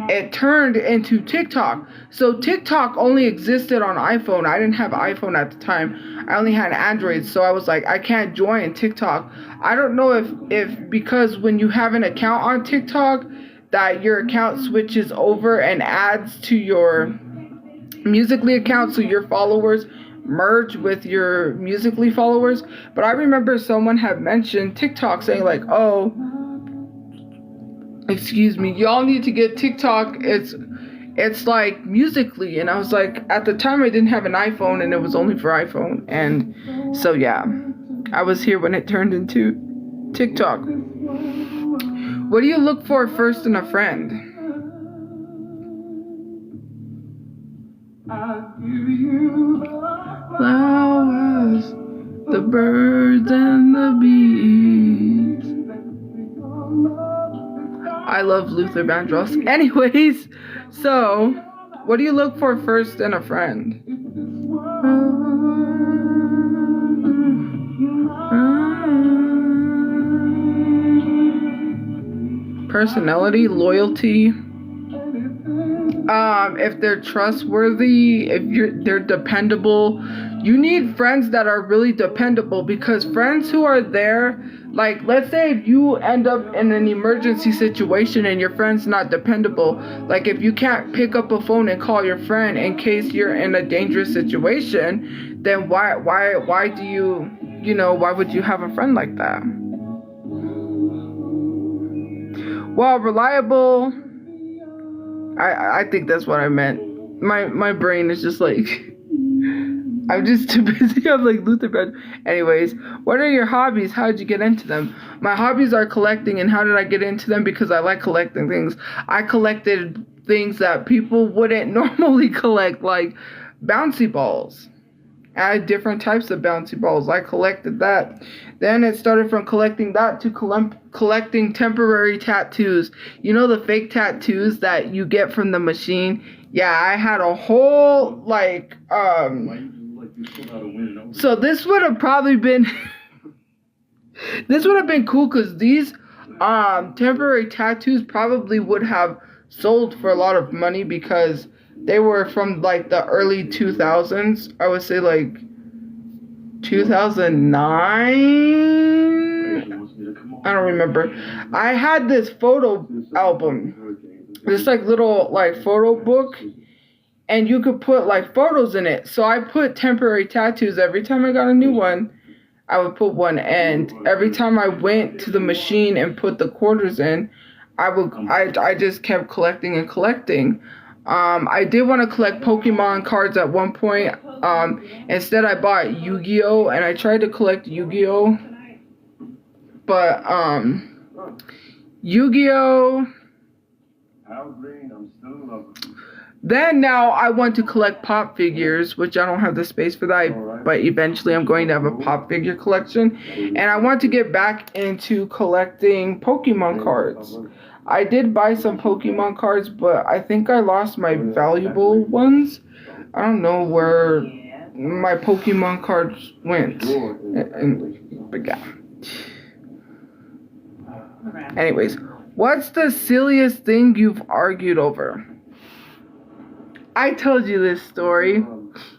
it turned into TikTok. So TikTok only existed on iPhone. I didn't have iPhone at the time. I only had Android. So I was like, I can't join TikTok. I don't know if because when you have an account on TikTok, that your account switches over and adds to your Musical.ly account, so your followers merge with your Musical.ly followers. But I remember someone had mentioned TikTok, saying like, oh, excuse me, y'all need to get TikTok, it's like Musical.ly. And I was like, at the time I didn't have an iPhone, and it was only for iPhone. And so yeah, I was here when it turned into TikTok. What do you look for first in a friend? Flowers. stars, the birds and the bees. I love Luther Vandross. Anyways, so what do you look for first in a friend? Personality, loyalty. If they're trustworthy, if they're dependable. You need friends that are really dependable, because friends who are there, like, let's say if you end up in an emergency situation and your friend's not dependable, like if you can't pick up a phone and call your friend in case you're in a dangerous situation, then why do you, why would you have a friend like that? Well, reliable, I think that's what I meant. My brain is just like, I'm just too busy. I'm like Luther Vandross. Anyways, what are your hobbies? How did you get into them? My hobbies are collecting. And how did I get into them? Because I like collecting things. I collected things that people wouldn't normally collect, like bouncy balls. I had different types of bouncy balls. I collected that. Then it started from collecting that to collecting temporary tattoos. You know, the fake tattoos that you get from the machine? Yeah, I had a whole, like, so this would have probably been, this would have been cool, because these temporary tattoos probably would have sold for a lot of money, because they were from like the early 2000s. I would say like 2009. I don't remember. I had this photo album, this like little like photo book, and you could put like photos in it. So I put temporary tattoos. Every time I got a new one, I would put one, and every time I went to the machine and put the quarters in, I just kept collecting and collecting. I did want to collect Pokemon cards at one point. Instead I bought Yu-Gi-Oh! And I tried to collect Yu-Gi-Oh! But, Yu-Gi-Oh! Then now I want to collect pop figures, which I don't have the space for that, but eventually I'm going to have a pop figure collection. And I want to get back into collecting Pokemon cards. I did buy some Pokemon cards, but I think I lost my valuable ones. I don't know where my Pokemon cards went. But yeah. Anyways, what's the silliest thing you've argued over? I told you this story.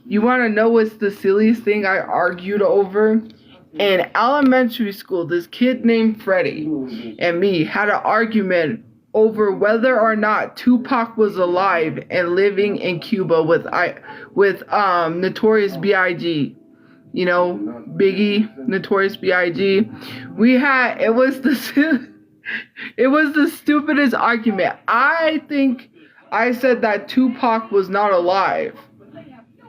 You want to know what's the silliest thing I argued over? In elementary school, this kid named Freddie and me had an argument over whether or not Tupac was alive and living in Cuba with Notorious B.I.G. You know, Biggie, Notorious B.I.G. It was the stupidest argument. I think I said that Tupac was not alive.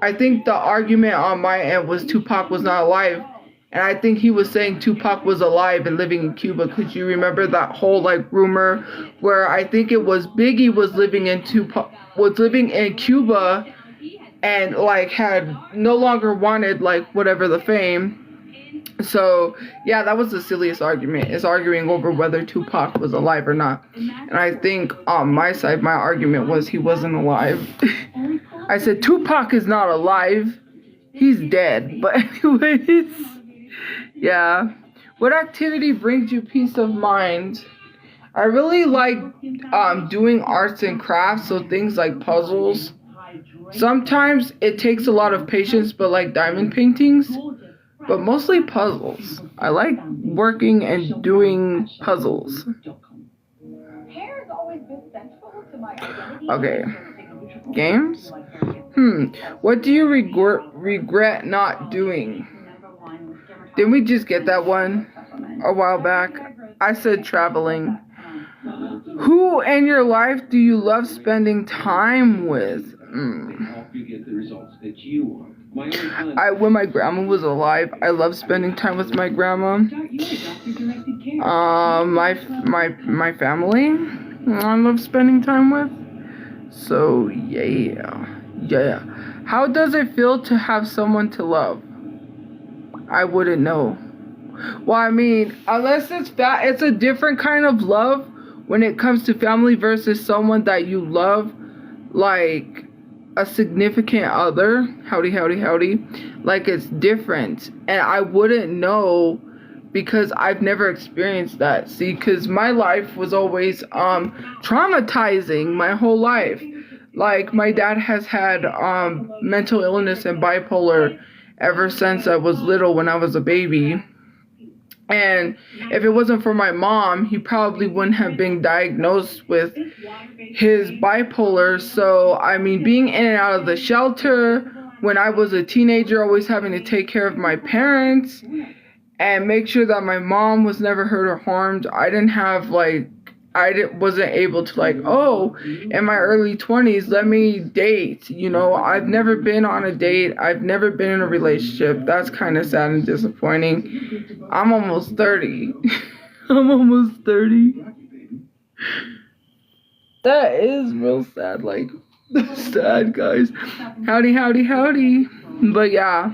I think the argument on my end was Tupac was not alive. And I think he was saying Tupac was alive and living in Cuba. Could you remember that whole like rumor where I think it was Biggie was living in Cuba and like had no longer wanted like whatever the fame. So yeah, that was the silliest argument, is arguing over whether Tupac was alive or not. And I think on my side, my argument was he wasn't alive. I said Tupac is not alive, he's dead. But anyways, yeah. What activity brings you peace of mind? I really like doing arts and crafts, so things like puzzles. Sometimes it takes a lot of patience, but like diamond paintings. But mostly puzzles. I like working and doing puzzles. Okay. Games? What do you regret not doing? Didn't we just get that one a while back? I said traveling. Who in your life do you love spending time with? When my grandma was alive, I love spending time with my grandma. My family, I love spending time with. So yeah. How does it feel to have someone to love? I wouldn't know. Well, I mean, unless it's a different kind of love when it comes to family versus someone that you love, like a significant other. Howdy, howdy, howdy. Like, it's different. And I wouldn't know because I've never experienced that. See, because my life was always traumatizing my whole life. Like, my dad has had mental illness and bipolar ever since I was little, when I was a baby. And if it wasn't for my mom, he probably wouldn't have been diagnosed with his bipolar. So, I mean, being in and out of the shelter when I was a teenager, always having to take care of my parents and make sure that my mom was never hurt or harmed. Wasn't able to, like, oh, in my early 20s, let me date. You know, I've never been on a date. I've never been in a relationship. That's kind of sad and disappointing. I'm almost 30. I'm almost 30. That is real sad. Like, sad, guys. Howdy, howdy, howdy. But yeah,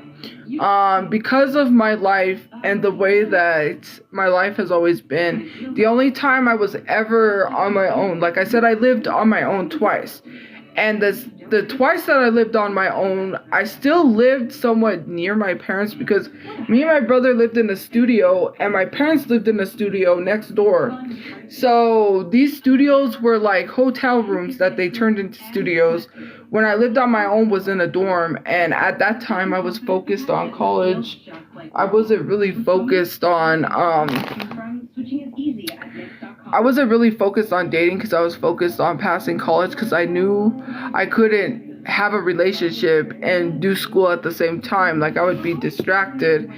because of my life and the way that my life has always been, the only time I was ever on my own, like I said, I lived on my own twice. And the twice that I lived on my own, I still lived somewhat near my parents because me and my brother lived in a studio and my parents lived in a studio next door. So these studios were like hotel rooms that they turned into studios. When I lived on my own was in a dorm, and at that time I was focused on college. I wasn't really focused on dating because I was focused on passing college because I knew I couldn't have a relationship and do school at the same time. Like, I would be distracted.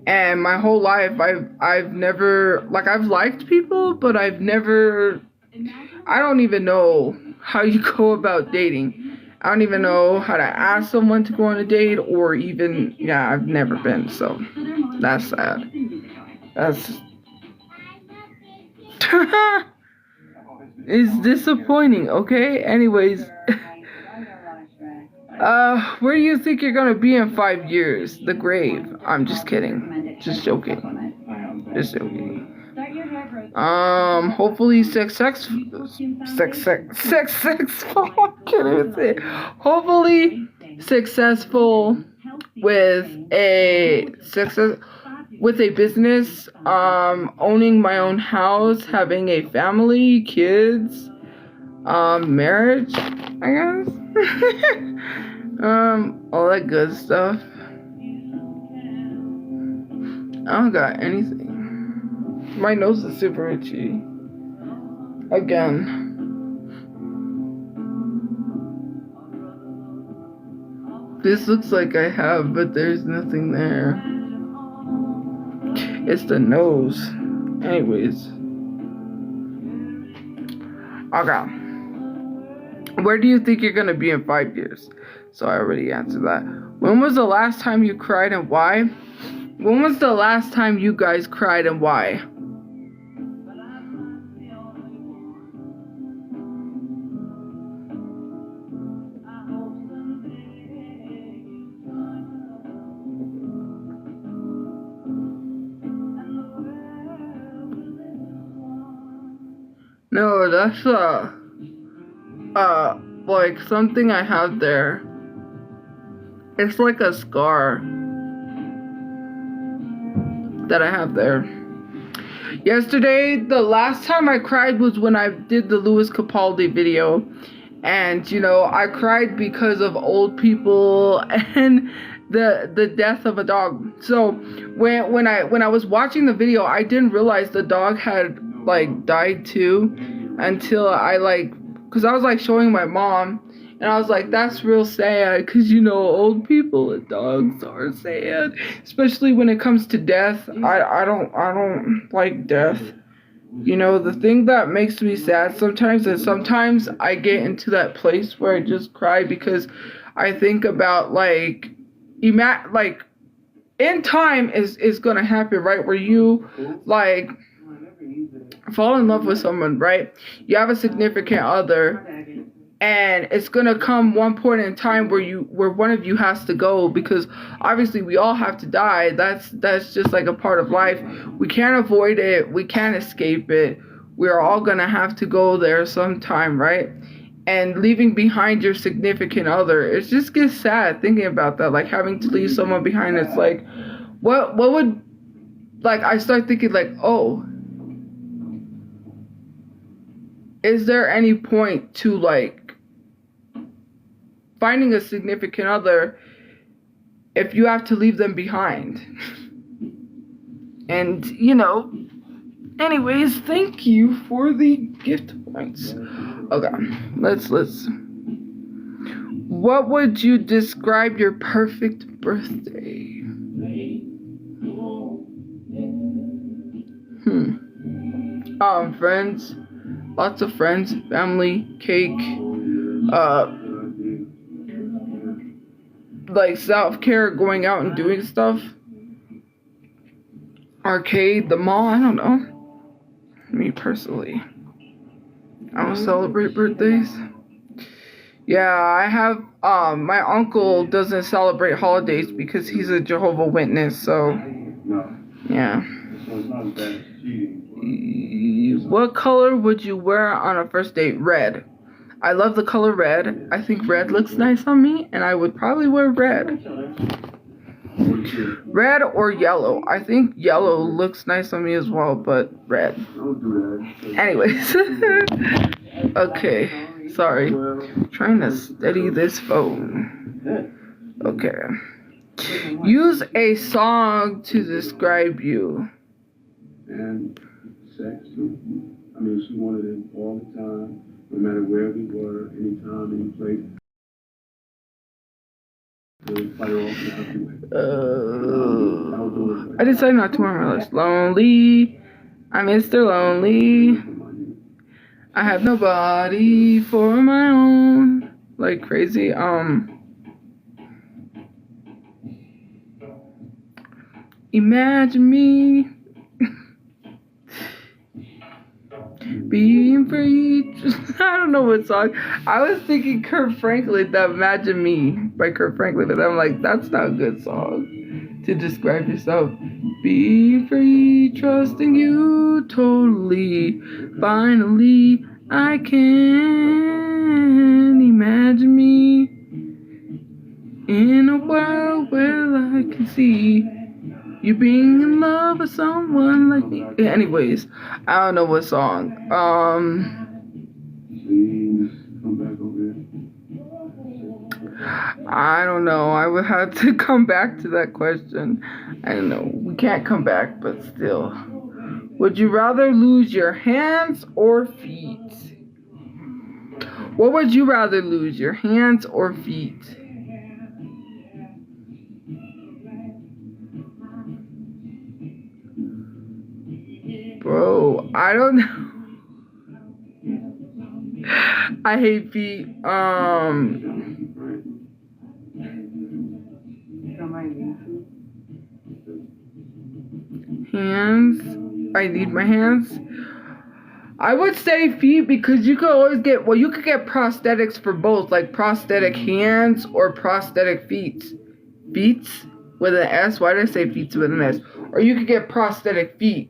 And my whole life I've never, like, I've liked people, but I don't even know how you go about dating. I don't even know how to ask someone to go on a date, or even, I've never been, so that's sad. It's disappointing, okay? Anyways, where do you think you're gonna be in 5 years? The grave. I'm just kidding. Just joking. Hopefully successful. I can't even say it. Hopefully successful with a business, owning my own house, having a family, kids, marriage, I guess. All that good stuff. I don't got anything. My nose is super itchy. Again. This looks like I have, but there's nothing there. It's the nose. Anyways. Okay. Where do you think you're gonna be in 5 years? So I already answered that. When was the last time you cried and why? When was the last time you guys cried and why? No, that's like something I have there. It's like a scar that I have there. Yesterday, the last time I cried was when I did the Louis Capaldi video. And, I cried because of old people and the death of a dog. So, when I was watching the video, I didn't realize the dog had, died too. Until because I was, showing my mom. And I was like, that's real sad, because, old people and dogs are sad. Especially when it comes to death. I don't like death. The thing that makes me sad sometimes is sometimes I get into that place where I just cry because I think about, in time is going to happen, right? Where you, fall in love with someone, right? You have a significant other. And it's gonna come one point in time where one of you has to go, because obviously we all have to die. That's just like a part of life. We can't avoid it. We can't escape it. We're all gonna have to go there sometime, right? And leaving behind your significant other, it just gets sad thinking about that. Like having to leave someone behind. It's like, what would, like, I start thinking like, oh, is there any point to like finding a significant other if you have to leave them behind? And, you know, anyways, thank you for the gift points. Okay, let's. What would you describe your perfect birthday? Friends. Lots of friends, family, cake, like self-care, going out and doing stuff, arcade, the mall, I don't know. Me personally, I don't celebrate birthdays. Yeah, I have, my uncle doesn't celebrate holidays because he's a Jehovah's Witness, so, yeah. What color would you wear on a first date? Red. I love the color red. I think red looks nice on me, and I would probably wear red. Red or yellow. I think yellow looks nice on me as well, but red. Anyways. Okay. Sorry. Trying to steady this phone. Okay. Use a song to describe you. And sex too. I mean, she wanted it all the time, no matter where we were, anytime, any place. I decided not to wear my list. Lonely. I'm Mr. Lonely. I have nobody for my own. Like crazy. Imagine me being free. I don't know what song. I was thinking Kurt Franklin, that Imagine Me by Kurt Franklin, but I'm like, that's not a good song to describe yourself. Be free, trusting you totally. Finally, I can imagine me in a world where I can see you being in love with someone like me. Anyways, I don't know what song. Please come back over here. I don't know. I would have to come back to that question. I don't know. We can't come back, but still. Would you rather lose your hands or feet? What would you rather lose, your hands or feet? Bro, I don't know. I hate feet. Hands. I need my hands. I would say feet because you could always get, well, you could get prosthetics for both, like prosthetic hands or prosthetic feet. Feet with an S. Why did I say feet with an S? Or you could get prosthetic feet.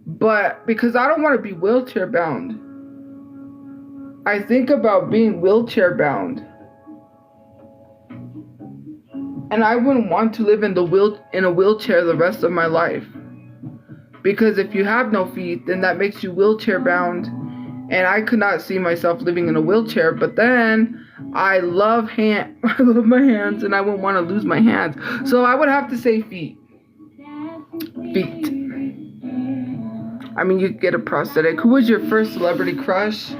But because I don't want to be wheelchair bound, I think about being wheelchair bound, and I wouldn't want to live in a wheelchair the rest of my life. Because if you have no feet, then that makes you wheelchair bound, and I could not see myself living in a wheelchair. But then I love my hands, and I wouldn't want to lose my hands. So I would have to say feet. Feet. I mean, you could get a prosthetic. Who was your first celebrity crush?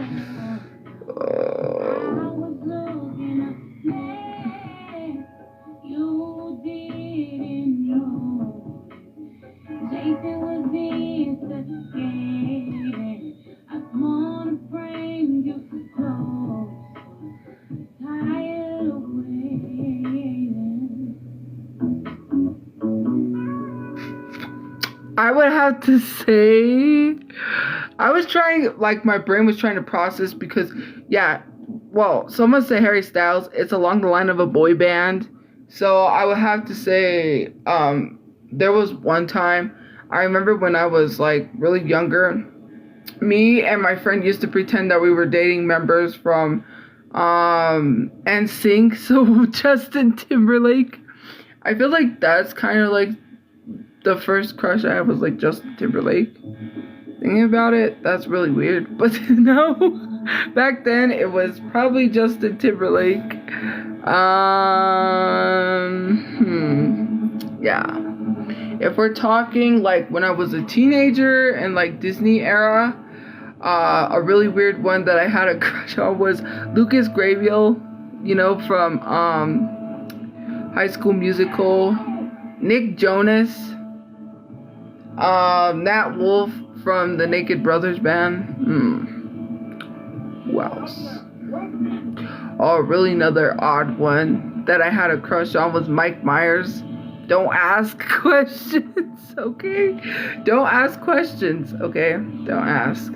I would have to say, I was trying, like, my brain was trying to process because, yeah, well, someone said Harry Styles. It's along the line of a boy band. So I would have to say, there was one time, I remember when I was like really younger, me and my friend used to pretend that we were dating members from NSYNC, so Justin Timberlake. I feel like that's kind of like the first crush I had was like Justin Timberlake. Thinking about it, that's really weird. But no, back then it was probably Justin Timberlake. Yeah. If we're talking like when I was a teenager and like Disney era, a really weird one that I had a crush on was Lucas Grabeel, you know, from High School Musical, Nick Jonas, Nat Wolff from the Naked Brothers band. Who else? Oh, really another odd one that I had a crush on was Mike Myers. Don't ask questions, okay? Don't ask questions, okay? Don't ask.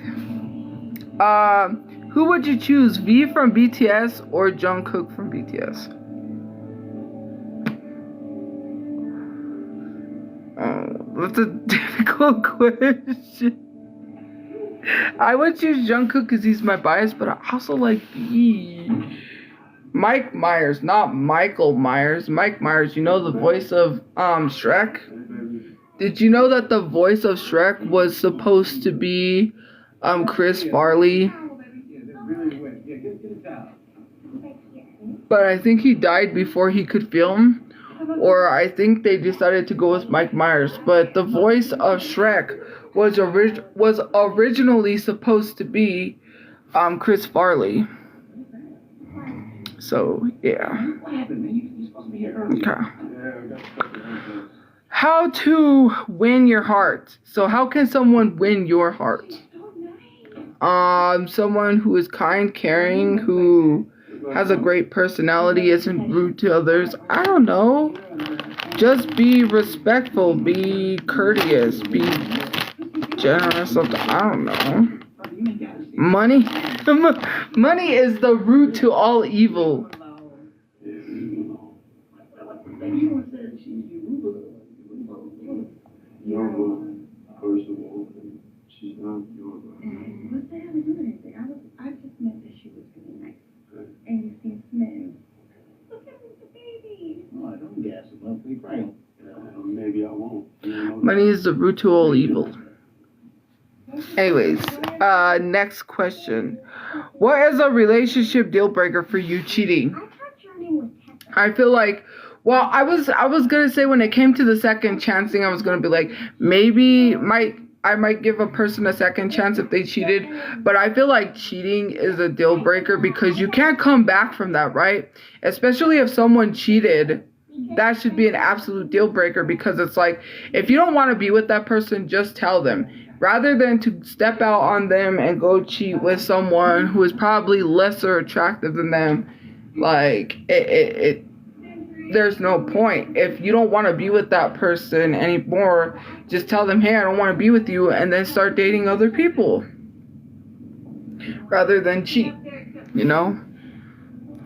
Who would you choose, V from BTS or Jungkook from BTS? Oh, that's a difficult question. I would choose Jungkook because he's my bias, but I also like V. Mike Myers, not Michael Myers. Mike Myers, you know the voice of Shrek? Did you know that the voice of Shrek was supposed to be Chris Farley? But I think he died before he could film. Or I think they decided to go with Mike Myers. But the voice of Shrek was originally supposed to be Chris Farley. So, yeah. Okay. How to win your heart. So, how can someone win your heart? Someone who is kind, caring, who has a great personality, isn't rude to others. I don't know. Just be respectful, be courteous, be generous. I don't know. Money? Money is the root to all evil. First of all, she's not your What's that have to do with anything? I just meant that she was really nice. And you seem smitten. Look at the baby. No, I don't gas him up. They cry. Maybe I won't. Money is the root to all evil. Anyways, next question. What is a relationship deal breaker for you? Cheating. I feel like, well, I was gonna say when it came to the second chance thing, I was gonna be like, maybe I might give a person a second chance if they cheated, but I feel like cheating is a deal breaker because you can't come back from that, right? Especially if someone cheated, that should be an absolute deal breaker because it's like, if you don't want to be with that person, just tell them. Rather than to step out on them and go cheat with someone who is probably lesser attractive than them, like, there's no point. If you don't want to be with that person anymore, just tell them, hey, I don't want to be with you, and then start dating other people. Rather than cheat, you know?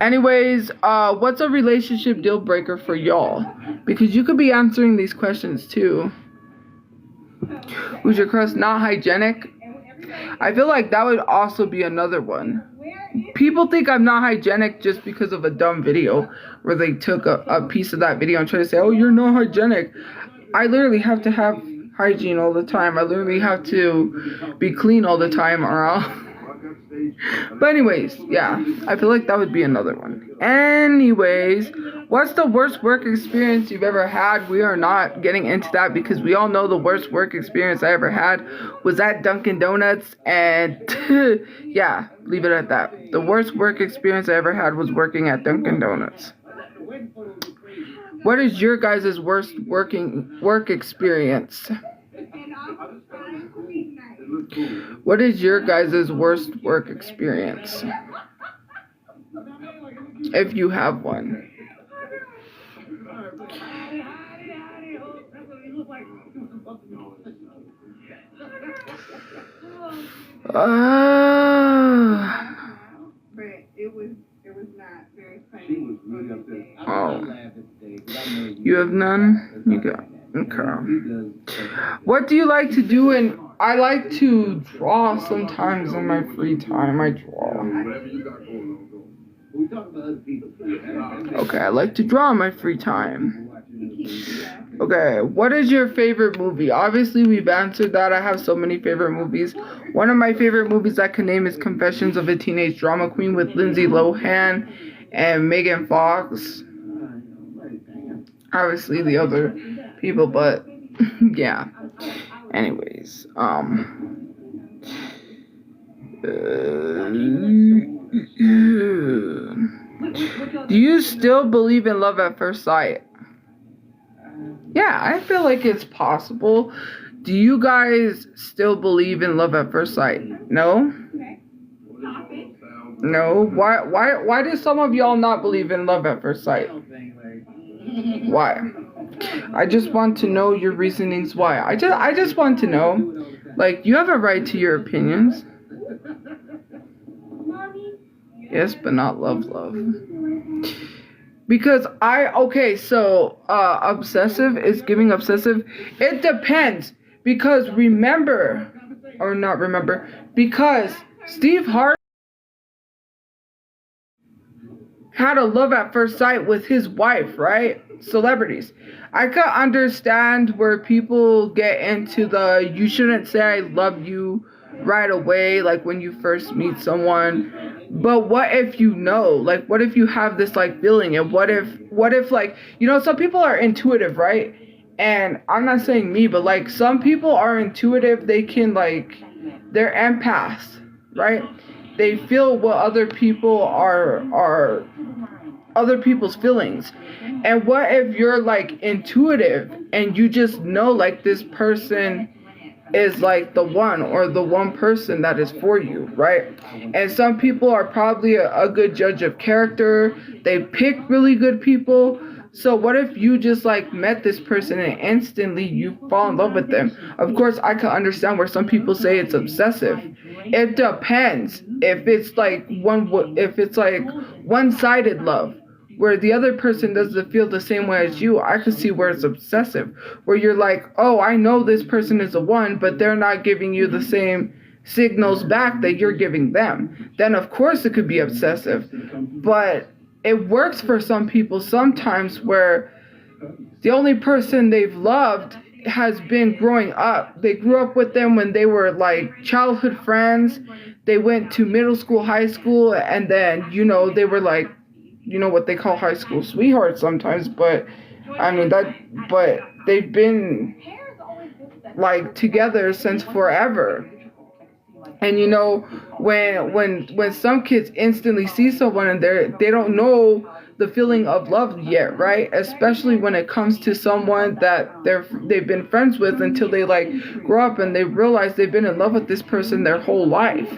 Anyways, what's a relationship deal breaker for y'all? Because you could be answering these questions too. Who's your crush? Not hygienic? I feel like that would also be another one. People think I'm not hygienic just because of a dumb video where they took a piece of that video and try to say, oh, you're not hygienic. I literally have to have hygiene all the time. I literally have to be clean all the time or else. But anyways, yeah, I feel like that would be another one. Anyways, what's the worst work experience you've ever had? We are not getting into that because we all know the worst work experience I ever had was at Dunkin' Donuts. And yeah, leave it at that. The worst work experience I ever had was working at Dunkin' Donuts. What is your guys' worst work experience? What is your guys' worst work experience? If you have one. It was You have none? You got, okay. What do you like to do in, I like to draw sometimes in my free time. I draw. Okay, I like to draw in my free time. Okay, what is your favorite movie? Obviously, we've answered that. I have so many favorite movies. One of my favorite movies I can name is Confessions of a Teenage Drama Queen with Lindsay Lohan and Megan Fox. Obviously, the other people, but yeah. Anyways, do you still believe in love at first sight? Yeah, I feel like it's possible. Do you guys still believe in love at first sight? No? No? Why do some of y'all not believe in love at first sight? Why? I just want to know your reasonings why. I just want to know. Like, you have a right to your opinions. Yes, but not love. Because obsessive is giving obsessive. It depends. Because because Steve Harvey had a love at first sight with his wife, right? Celebrities. I could understand where people get into the you shouldn't say I love you right away, like when you first meet someone. But what if you know? Like, what if you have this like feeling? And what if like, you know, some people are intuitive, right? And I'm not saying me, but like some people are intuitive. They can like, they're empaths, right? They feel what other people are other people's feelings. And what if you're like intuitive and you just know like this person is like the one or the one person that is for you, right? And some people are probably a good judge of character. They pick really good people. So what if you just like met this person and instantly you fall in love with them? Of course, I can understand where some people say it's obsessive. It depends if it's like one-sided love, where the other person doesn't feel the same way as you. I could see where it's obsessive, where you're like, oh, I know this person is a one, but they're not giving you the same signals back that you're giving them. Then of course it could be obsessive. But it works for some people sometimes where the only person they've loved has been growing up. They grew up with them when they were like childhood friends. They went to middle school, high school, and then, you know, they were like, you know, what they call high school sweethearts sometimes, but I mean but they've been like together since forever. And you know, when some kids instantly see someone and they don't know the feeling of love yet, right? Especially when it comes to someone that they've been friends with until they like grow up and they realize they've been in love with this person their whole life.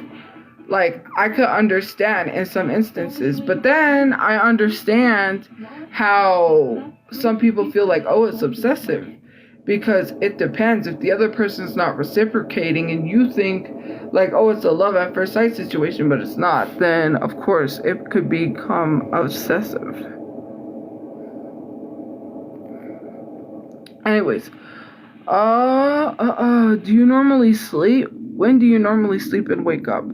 Like, I could understand in some instances, but then I understand how some people feel like, oh, it's obsessive, because it depends. If the other person's not reciprocating and you think like, oh, it's a love at first sight situation, but it's not, then of course it could become obsessive. Anyways, do you normally sleep? When do you normally sleep and wake up?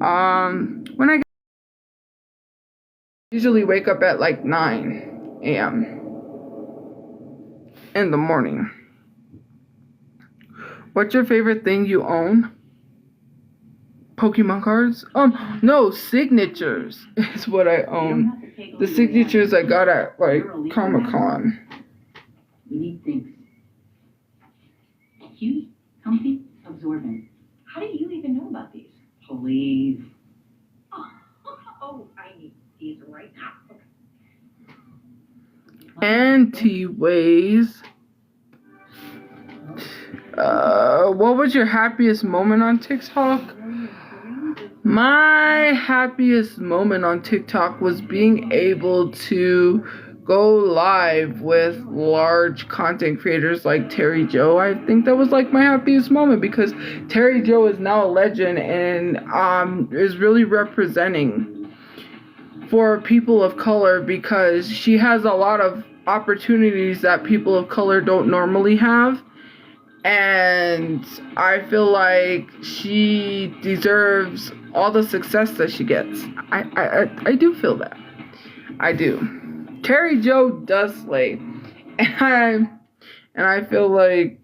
When I usually wake up at like 9 a.m. in the morning. What's your favorite thing you own? Pokemon cards? No, signatures is what I own. The signatures I got at like ComicCon. We need things. Cute, comfy, absorbent. How do you even know about these? Please. Oh, I need these right now. Okay. Anyways, what was your happiest moment on TikTok? My happiest moment on TikTok was being able to go live with large content creators like Terry Joe. I think that was like my happiest moment, because Terry Joe is now a legend and is really representing for people of color, because she has a lot of opportunities that people of color don't normally have. And I feel like she deserves all the success that she gets. I do feel that. I do. Terry Jo does slay. And I feel like,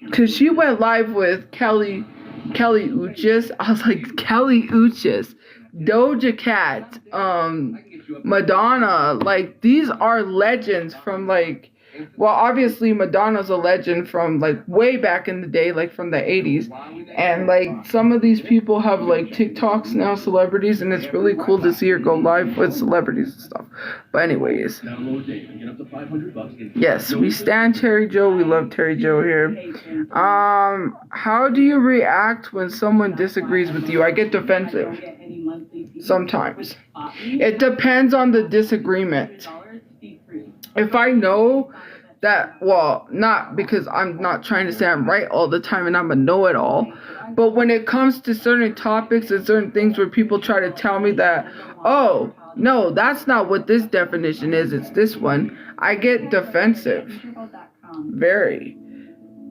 because she went live with Kelly Uchis. I was like, Kelly Uchis, Doja Cat, Madonna. Like, these are legends from, like, well, obviously Madonna's a legend from, like, way back in the day, like from the 80s. And, like, some of these people have, like, TikToks now, celebrities, and it's really cool to see her go live with celebrities and stuff. But anyways, yes, we stand Terry Jo. We love Terry Jo here. How do you react when someone disagrees with you? I get defensive sometimes. It depends on the disagreement. If I know that, well, not because I'm not trying to say I'm right all the time and I'm a know-it-all, but when it comes to certain topics and certain things where people try to tell me that, oh, no, that's not what this definition is, it's this one, I get defensive. Very.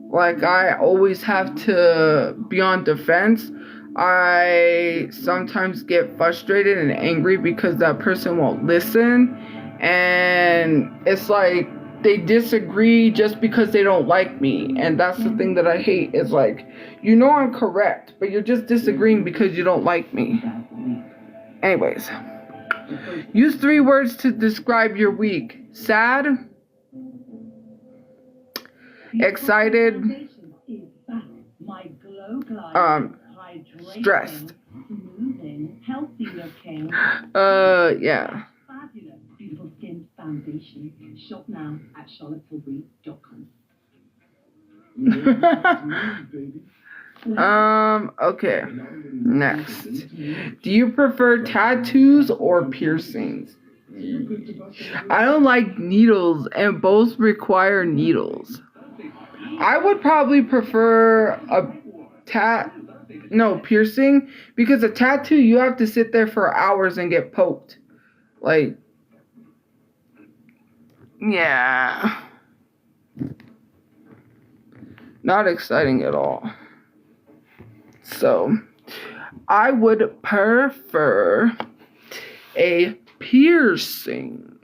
Like, I always have to be on defense. I sometimes get frustrated and angry because that person won't listen. And it's like they disagree just because they don't like me. And that's the thing that I hate, is like, you know I'm correct, but you're just disagreeing because you don't like me. Anyways, use 3 words to describe your week. Sad, excited, stressed. Yeah. Foundation. Shop now at charlottetilbury.com. Okay. Next. Do you prefer tattoos or piercings? I don't like needles, and both require needles. I would probably prefer a piercing, because a tattoo, you have to sit there for hours and get poked. Like, yeah. Not exciting at all. So, I would prefer a piercing.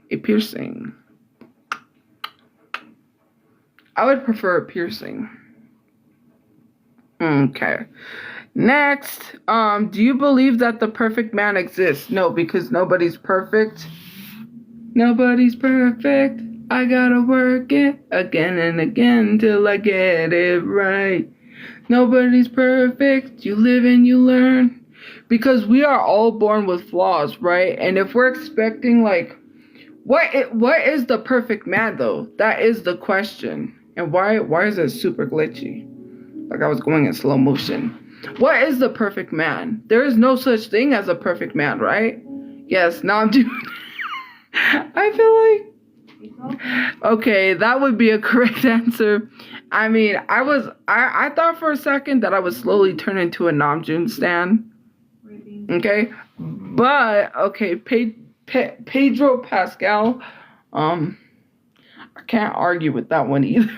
I would prefer a piercing. Okay. Next, do you believe that the perfect man exists? No, because nobody's perfect. Nobody's perfect. I gotta work it again and again till I get it right. Nobody's perfect. You live and you learn. Because we are all born with flaws, right? And if we're expecting, like, what is the perfect man, though? That is the question. And why is it super glitchy? Like I was going in slow motion. What is the perfect man? There is no such thing as a perfect man, right? Yes, now I'm doing... I feel like... Okay, that would be a correct answer. I mean, I thought for a second that I would slowly turn into a Namjoon stan. Okay? But, okay, Pedro Pascal, I can't argue with that one either.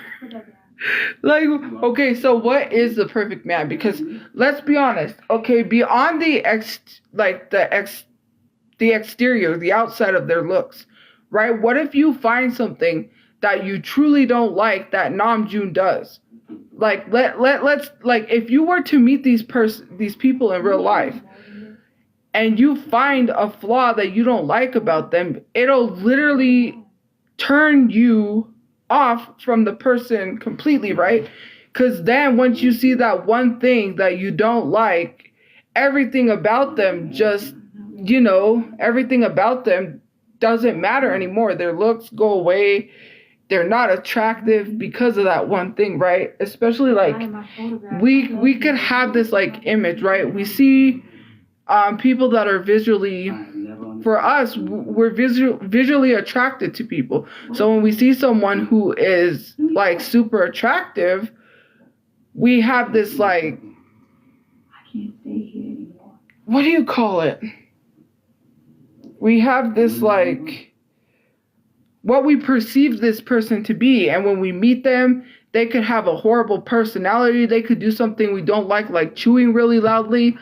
Like, okay, so what is the perfect man? Because let's be honest, okay, beyond the exterior, the outside of their looks, right? What if you find something that you truly don't like that Namjoon does? Like, let's like, if you were to meet these people in real life, and you find a flaw that you don't like about them, it'll literally turn you off from the person completely, right? Because then once you see that one thing that you don't like, everything about them just, everything about them doesn't matter anymore. Their looks go away. They're not attractive because of that one thing, right? Especially like we could have this like image, right? We see people that are visually, for us, we're visually attracted to people. So when we see someone who is like super attractive, we have this like, what do you call it? We have this like, what we perceive this person to be. And when we meet them, they could have a horrible personality. They could do something we don't like chewing really loudly.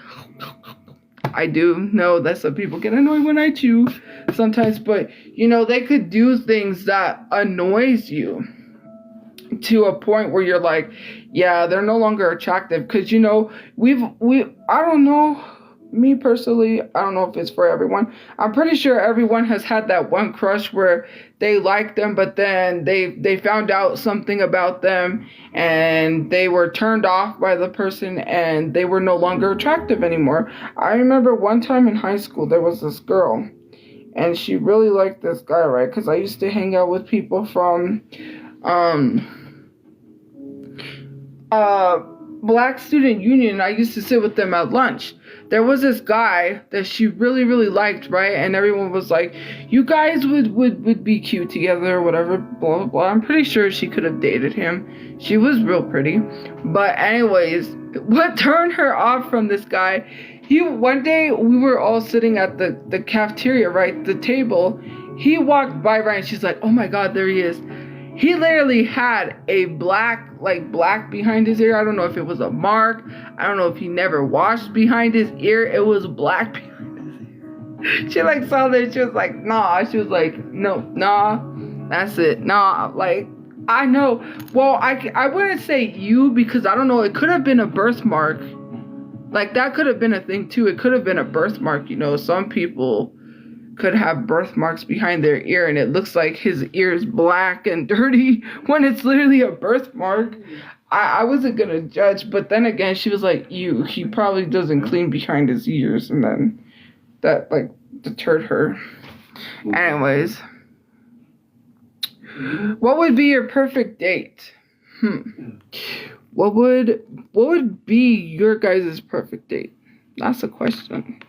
I do know that some people get annoyed when I chew sometimes, but you know, they could do things that annoys you to a point where you're like, yeah, they're no longer attractive. Because, you know, I don't know, me personally, I don't know if it's for everyone. I'm pretty sure everyone has had that one crush where they like them, but then they found out something about them and they were turned off by the person and they were no longer attractive anymore. I remember one time in high school, there was this girl and she really liked this guy, right? Because I used to hang out with people from Black Student Union. I used to sit with them at lunch. There was this guy that she really, really liked, right? And everyone was like, you guys would be cute together or whatever, blah, blah, blah. I'm pretty sure she could have dated him. She was real pretty. But anyways, what turned her off from this guy, one day we were all sitting at the cafeteria, right? The table. He walked by, right? And she's like, oh my God, there he is. He literally had a black behind his ear. I don't know if it was a mark. I don't know if he never washed behind his ear. It was black behind his ear. She like saw that. She was like, nah. She was like, no, nah, that's it. Nah, like, I know. Well, I wouldn't say you because I don't know. It could have been a birthmark. Like, that could have been a thing too. It could have been a birthmark. You know, some people could have birthmarks behind their ear and it looks like his ear is black and dirty when it's literally a birthmark. I wasn't gonna judge, but then again she was like, he probably doesn't clean behind his ears, and then that like deterred her. Anyways, what would be your perfect date? What would be your guys' perfect date? That's a question.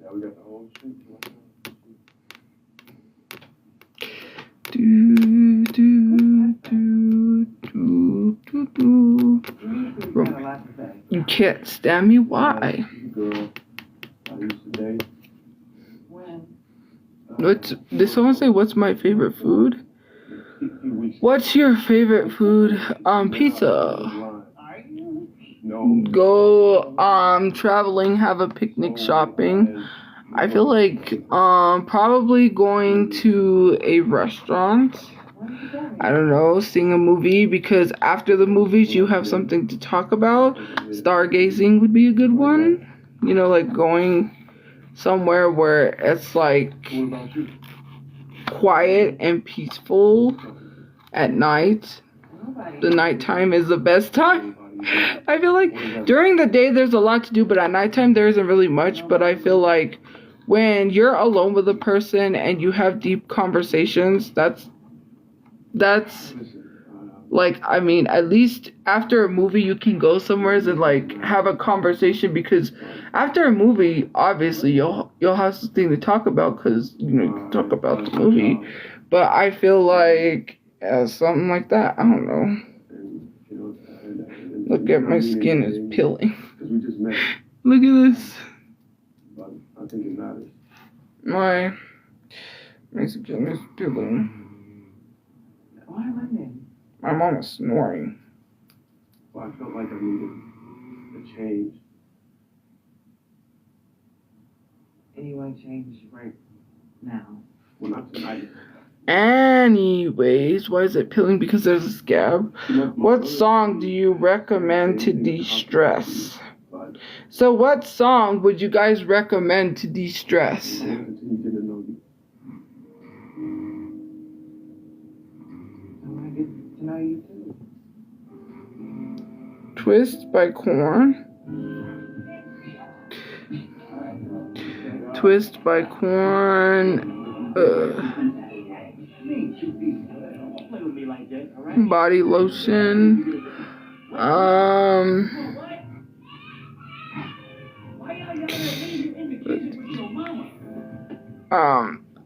Yeah, we got the whole street. You can't stand me? Why? Girl, I used to date. Did someone say what's my favorite food? What's your favorite food? Pizza. Go traveling, have a picnic, shopping. I feel like probably going to a restaurant. I don't know, seeing a movie, because after the movies you have something to talk about. Stargazing would be a good one. You know, like going somewhere where it's like quiet and peaceful at night. The nighttime is the best time. I feel like during the day there's a lot to do, but at nighttime there isn't really much. But I feel like when you're alone with a person and you have deep conversations, that's like, I mean, at least after a movie you can go somewhere and like have a conversation, because after a movie obviously you'll have something to talk about, because you know you can talk about the movie. But I feel like something like that, I don't know. Look at my skin is peeling. Look at this. I think it matters. My skin is peeling. My mom is snoring. Well, I felt like I needed a change. And you want to change right now? Well, not tonight. Anyways, why is it peeling? Because there's a scab. What song do you recommend to de-stress? So what song would you guys recommend to de-stress? Twist by Korn. Twist by Korn. Body lotion.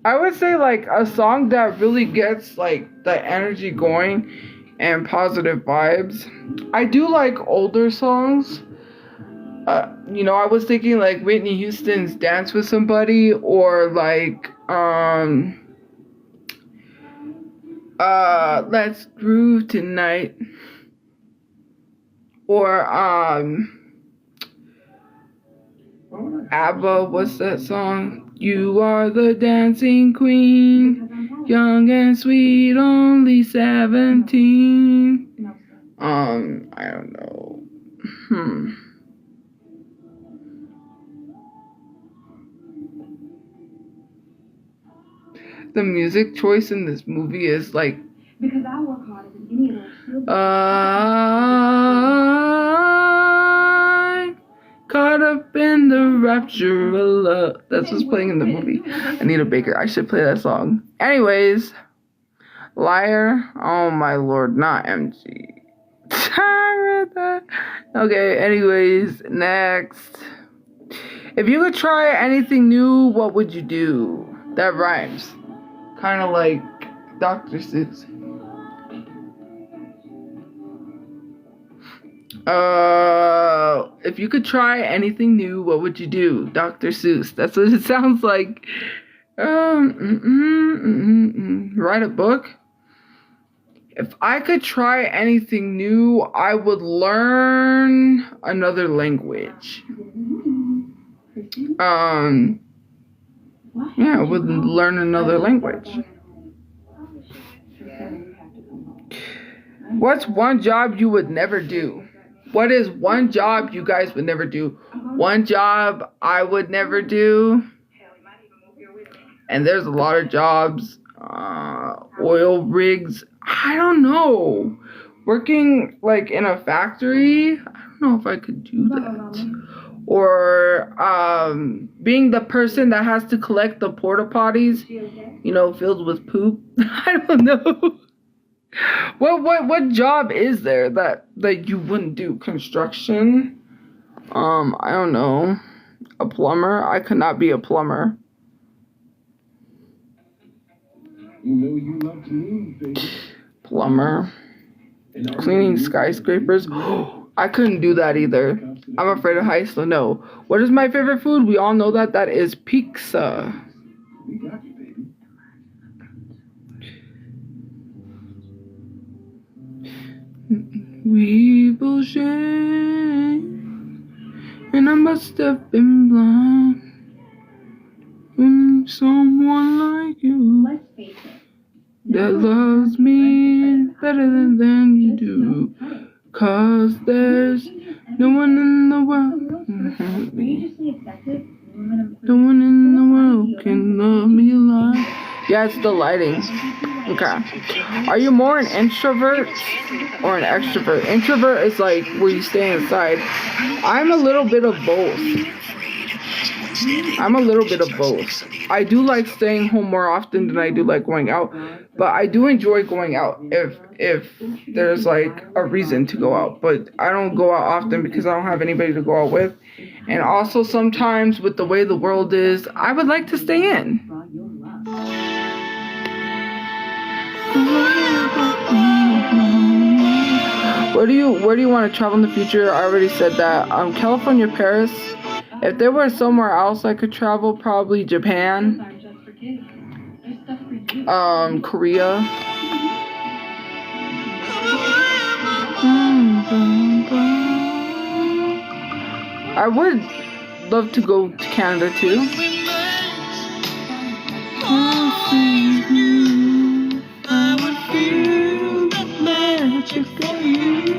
I would say like a song that really gets like the energy going and positive vibes. I do like older songs. You know, I was thinking like Whitney Houston's Dance with Somebody, or like Let's Groove Tonight, or ABBA, what's that song? You are the dancing queen, young and sweet, only 17. I don't know. The music choice in this movie is like Because I work harder than any of those. I caught up in the rapture of love. That's what's playing in the movie. Anita Baker. I should play that song. Anyways, Liar. Oh my lord, not MG. I read that. Okay, anyways, next. If you could try anything new, what would you do? That rhymes. Kind of like Dr. Seuss. If you could try anything new, what would you do? Dr. Seuss. That's what it sounds like. Write a book. If I could try anything new, I would learn another language. Yeah, I would learn another language. What's one job you would never do? What is one job you guys would never do? One job I would never do. And there's a lot of jobs. Oil rigs. I don't know. Working like in a factory. I don't know if I could do that. Or being the person that has to collect the porta potties, you know, filled with poop. I don't know. What job is there that you wouldn't do? Construction? I don't know. A plumber? I could not be a plumber. You know you love to move, baby. Plumber. Cleaning skyscrapers? I couldn't do that either. I'm afraid of heights, so no. What is my favorite food? We all know that. That is pizza. We got you, baby. We will share, and I must have been blind. Someone like you that loves me better than you do. 'Cause there's no one in the world can help me. No one in the world can love me like. Yeah, it's the lighting. Okay. Are you more an introvert or an extrovert? Introvert is like where you stay inside. I'm a little bit of both. I do like staying home more often than I do like going out, but I do enjoy going out if there's like a reason to go out. But I don't go out often because I don't have anybody to go out with. And also sometimes with the way the world is, I would like to stay in. Where do you want to travel in the future? I already said that. California, Paris. If there were somewhere else I could travel, probably Japan. Korea. I would love to go to Canada too. I would feel the magic of you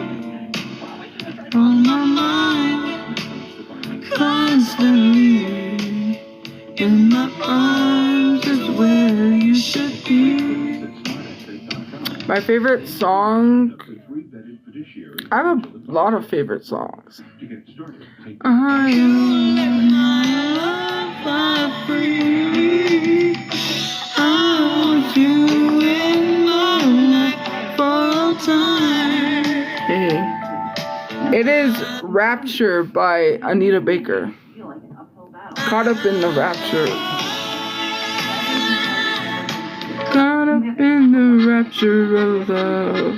on my mind, constantly. In my arms is where you should be. My favorite song. I have a lot of favorite songs. I am free. I want you in my life for time. Hey. It is Rapture by Anita Baker. Caught up in the rapture. Caught up in the rapture of love.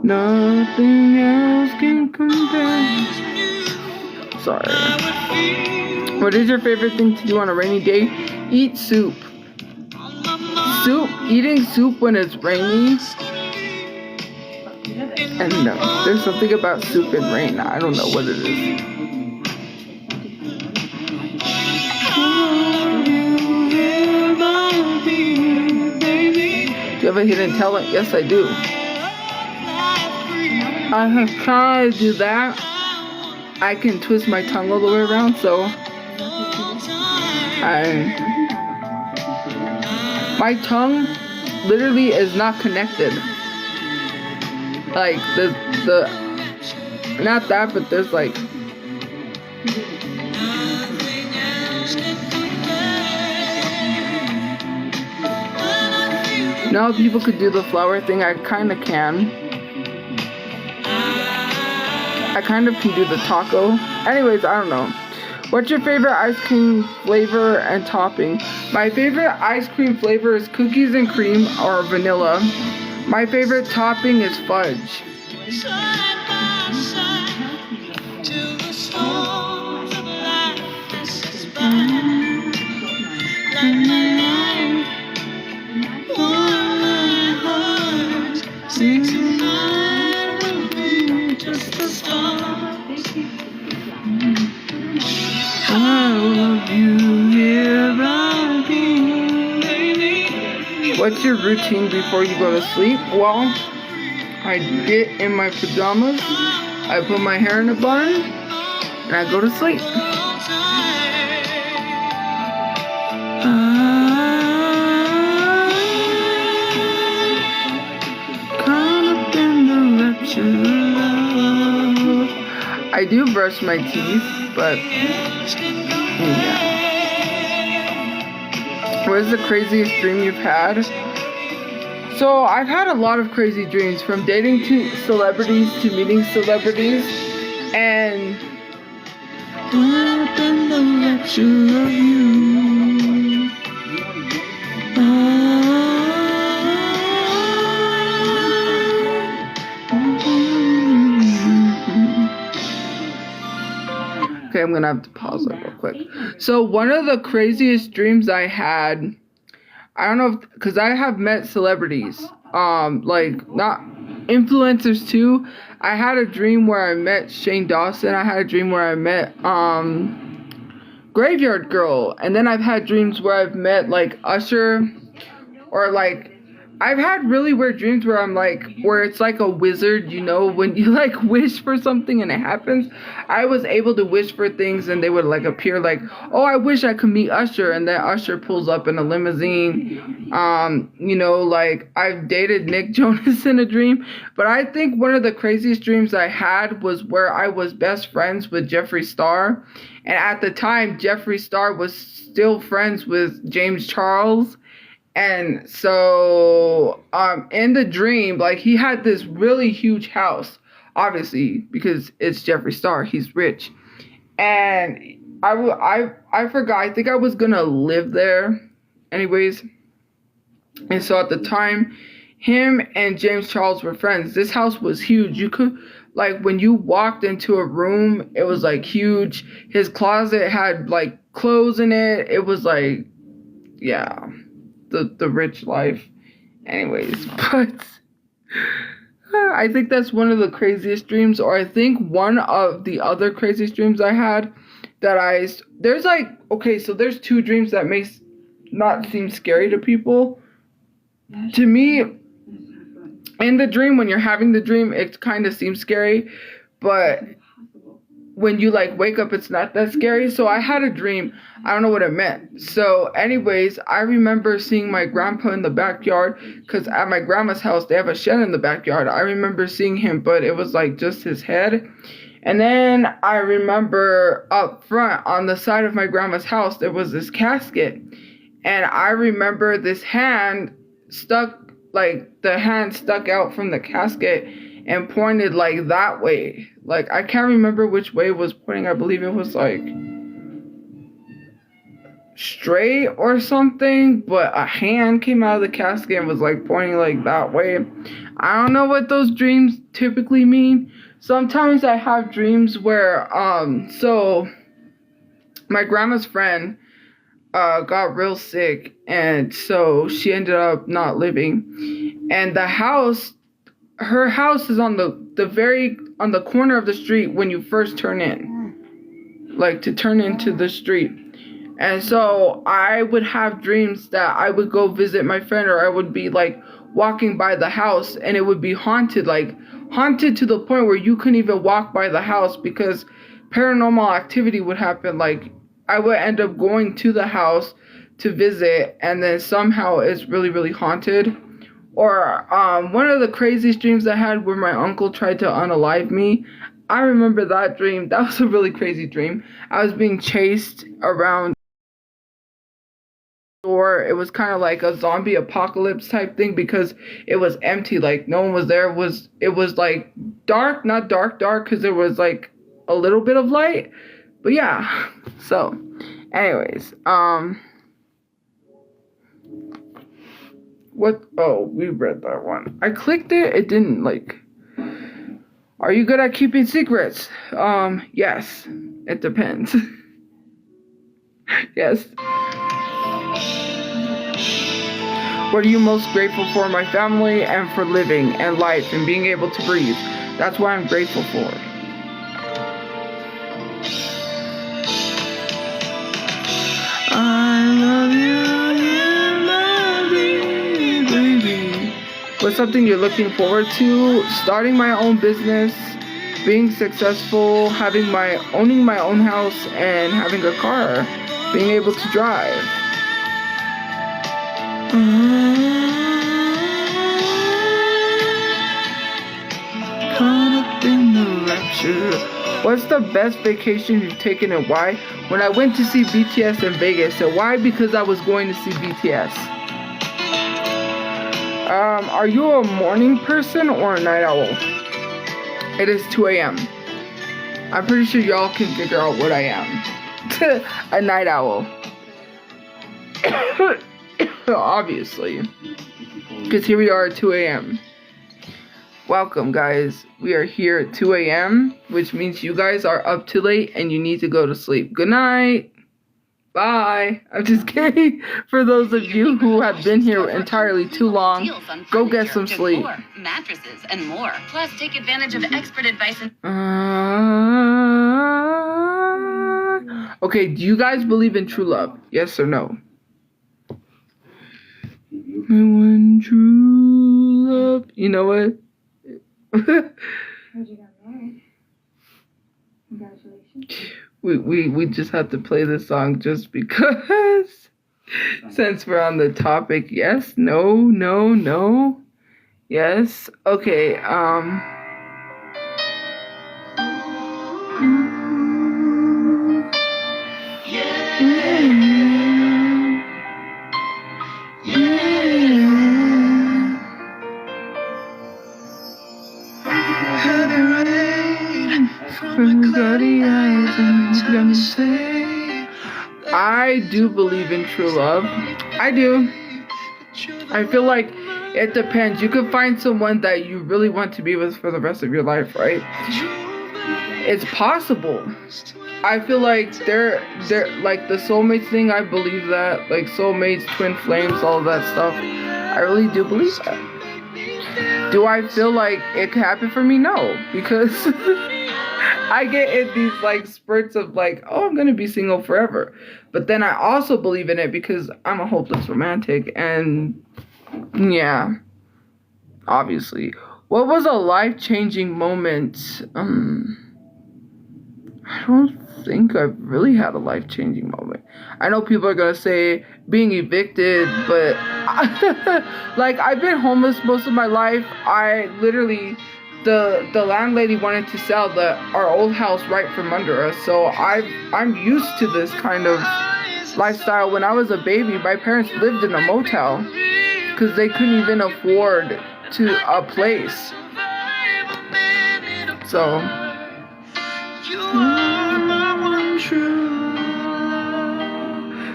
Nothing else can compare. sorry. What is your favorite thing to do on a rainy day? Eat soup. Eating soup when it's rainy. And there's something about soup and rain. I don't know what it is. Do you have a hidden talent? Yes, I do. I have tried to do that. I can twist my tongue all the way around, so my tongue literally is not connected. Like the not that, but there's like now people could do the flower thing. I kind of can. I kind of can do the taco. Anyways, I don't know. What's your favorite ice cream flavor and topping? My favorite ice cream flavor is cookies and cream or vanilla. My favorite topping is fudge. What's your routine before you go to sleep? Well, I get in my pajamas, I put my hair in a bun, and I go to sleep. I do brush my teeth, but yeah. What is the craziest dream you've had? So I've had a lot of crazy dreams, from dating to celebrities to meeting celebrities, and up in the lecture of you. Okay, I'm gonna have to pause that real quick. So one of the craziest dreams I had, I don't know, because I have met celebrities, like not influencers too. I had a dream where I met Shane Dawson. I had a dream where I met Graveyard Girl, and then I've had dreams where I've met like Usher, or like I've had really weird dreams where I'm like, where it's like a wizard, you know, when you like wish for something and it happens. I was able to wish for things and they would like appear, like, oh, I wish I could meet Usher, and then Usher pulls up in a limousine. You know, like I've dated Nick Jonas in a dream. But I think one of the craziest dreams I had was where I was best friends with Jeffree Star. And at the time, Jeffree Star was still friends with James Charles. And so, in the dream, like, he had this really huge house, obviously, because it's Jeffree Star, he's rich. And I forgot, I think I was gonna live there anyways. And so at the time, him and James Charles were friends. This house was huge. You could, like, when you walked into a room, it was, like, huge. His closet had, like, clothes in it. It was, like, yeah. The rich life. Anyways, but I think that's one of the craziest dreams. Or I think one of the other craziest dreams I had that there's like, okay, so there's two dreams that may not seem scary to people. To me, in the dream, when you're having the dream, it kind of seems scary, but when you like wake up, it's not that scary. So I had a dream. I don't know what it meant. So anyways, I remember seeing my grandpa in the backyard, because at my grandma's house, they have a shed in the backyard. I remember seeing him, but it was like just his head. And then I remember up front on the side of my grandma's house, there was this casket. And I remember this hand stuck, like the hand stuck out from the casket and pointed like that way. Like, I can't remember which way it was pointing. I believe it was like straight or something, but a hand came out of the casket and was like pointing like that way. I don't know what those dreams typically mean, sometimes I have dreams where, so my grandma's friend, got real sick, and so she ended up not living. And her house is on the corner of the street when you first turn in, like to turn into the street. And so I would have dreams that I would go visit my friend, or I would be like walking by the house and it would be haunted, like haunted to the point where you couldn't even walk by the house because paranormal activity would happen. Like I would end up going to the house to visit, and then somehow it's really, really haunted. Or one of the craziest dreams I had where my uncle tried to unalive me. I remember that dream. That was a really crazy dream. I was being chased around. Or it was kind of like a zombie apocalypse type thing because it was empty, like no one was there. It was like dark, not dark because there was like a little bit of light. But yeah, so anyways, we read that one. I clicked it didn't like. Are you good at keeping secrets? Yes, it depends. Yes. What are you most grateful for? My family, and for living and life and being able to breathe. That's what I'm grateful for. I love you, baby. What's something you're looking forward to? Starting my own business, being successful, owning my own house, and having a car, being able to drive. Caught up in the rapture. What's the best vacation you've taken and why? When I went to see BTS in Vegas. And why? Because I was going to see BTS. Are you a morning person or a night owl? It is 2 a.m. I'm pretty sure y'all can figure out what I am. A night owl. Obviously, because here we are at 2 a.m. Welcome, guys. We are here at 2 a.m., which means you guys are up too late and you need to go to sleep. Good night. Bye. I'm just kidding. For those of you who have been here entirely too long, go get some sleep. Mattresses and more. Plus, take advantage of expert advice and okay, do you guys believe in true love? Yes or no? My one true love. You know what? Heard you got married. Congratulations. We just have to play this song just because. Since we're on the topic. Yes, no. Yes. Okay, I do believe in true love. I do. I feel like it depends. You could find someone that you really want to be with for the rest of your life, right? It's possible. I feel like they're like the soulmates thing. I believe that, like soulmates, twin flames, all of that stuff. I really do believe that. Do I feel like it could happen for me? No, because I get in these like spurts of like, oh, I'm gonna be single forever. But then I also believe in it because I'm a hopeless romantic, and yeah, obviously. What was a life-changing moment? I don't think I've really had a life-changing moment. I know people are gonna say being evicted, but like I've been homeless most of my life. I literally, the landlady wanted to sell our old house right from under us, so I'm used to this kind of lifestyle. When I was a baby, my parents lived in a motel because they couldn't even afford a place. So.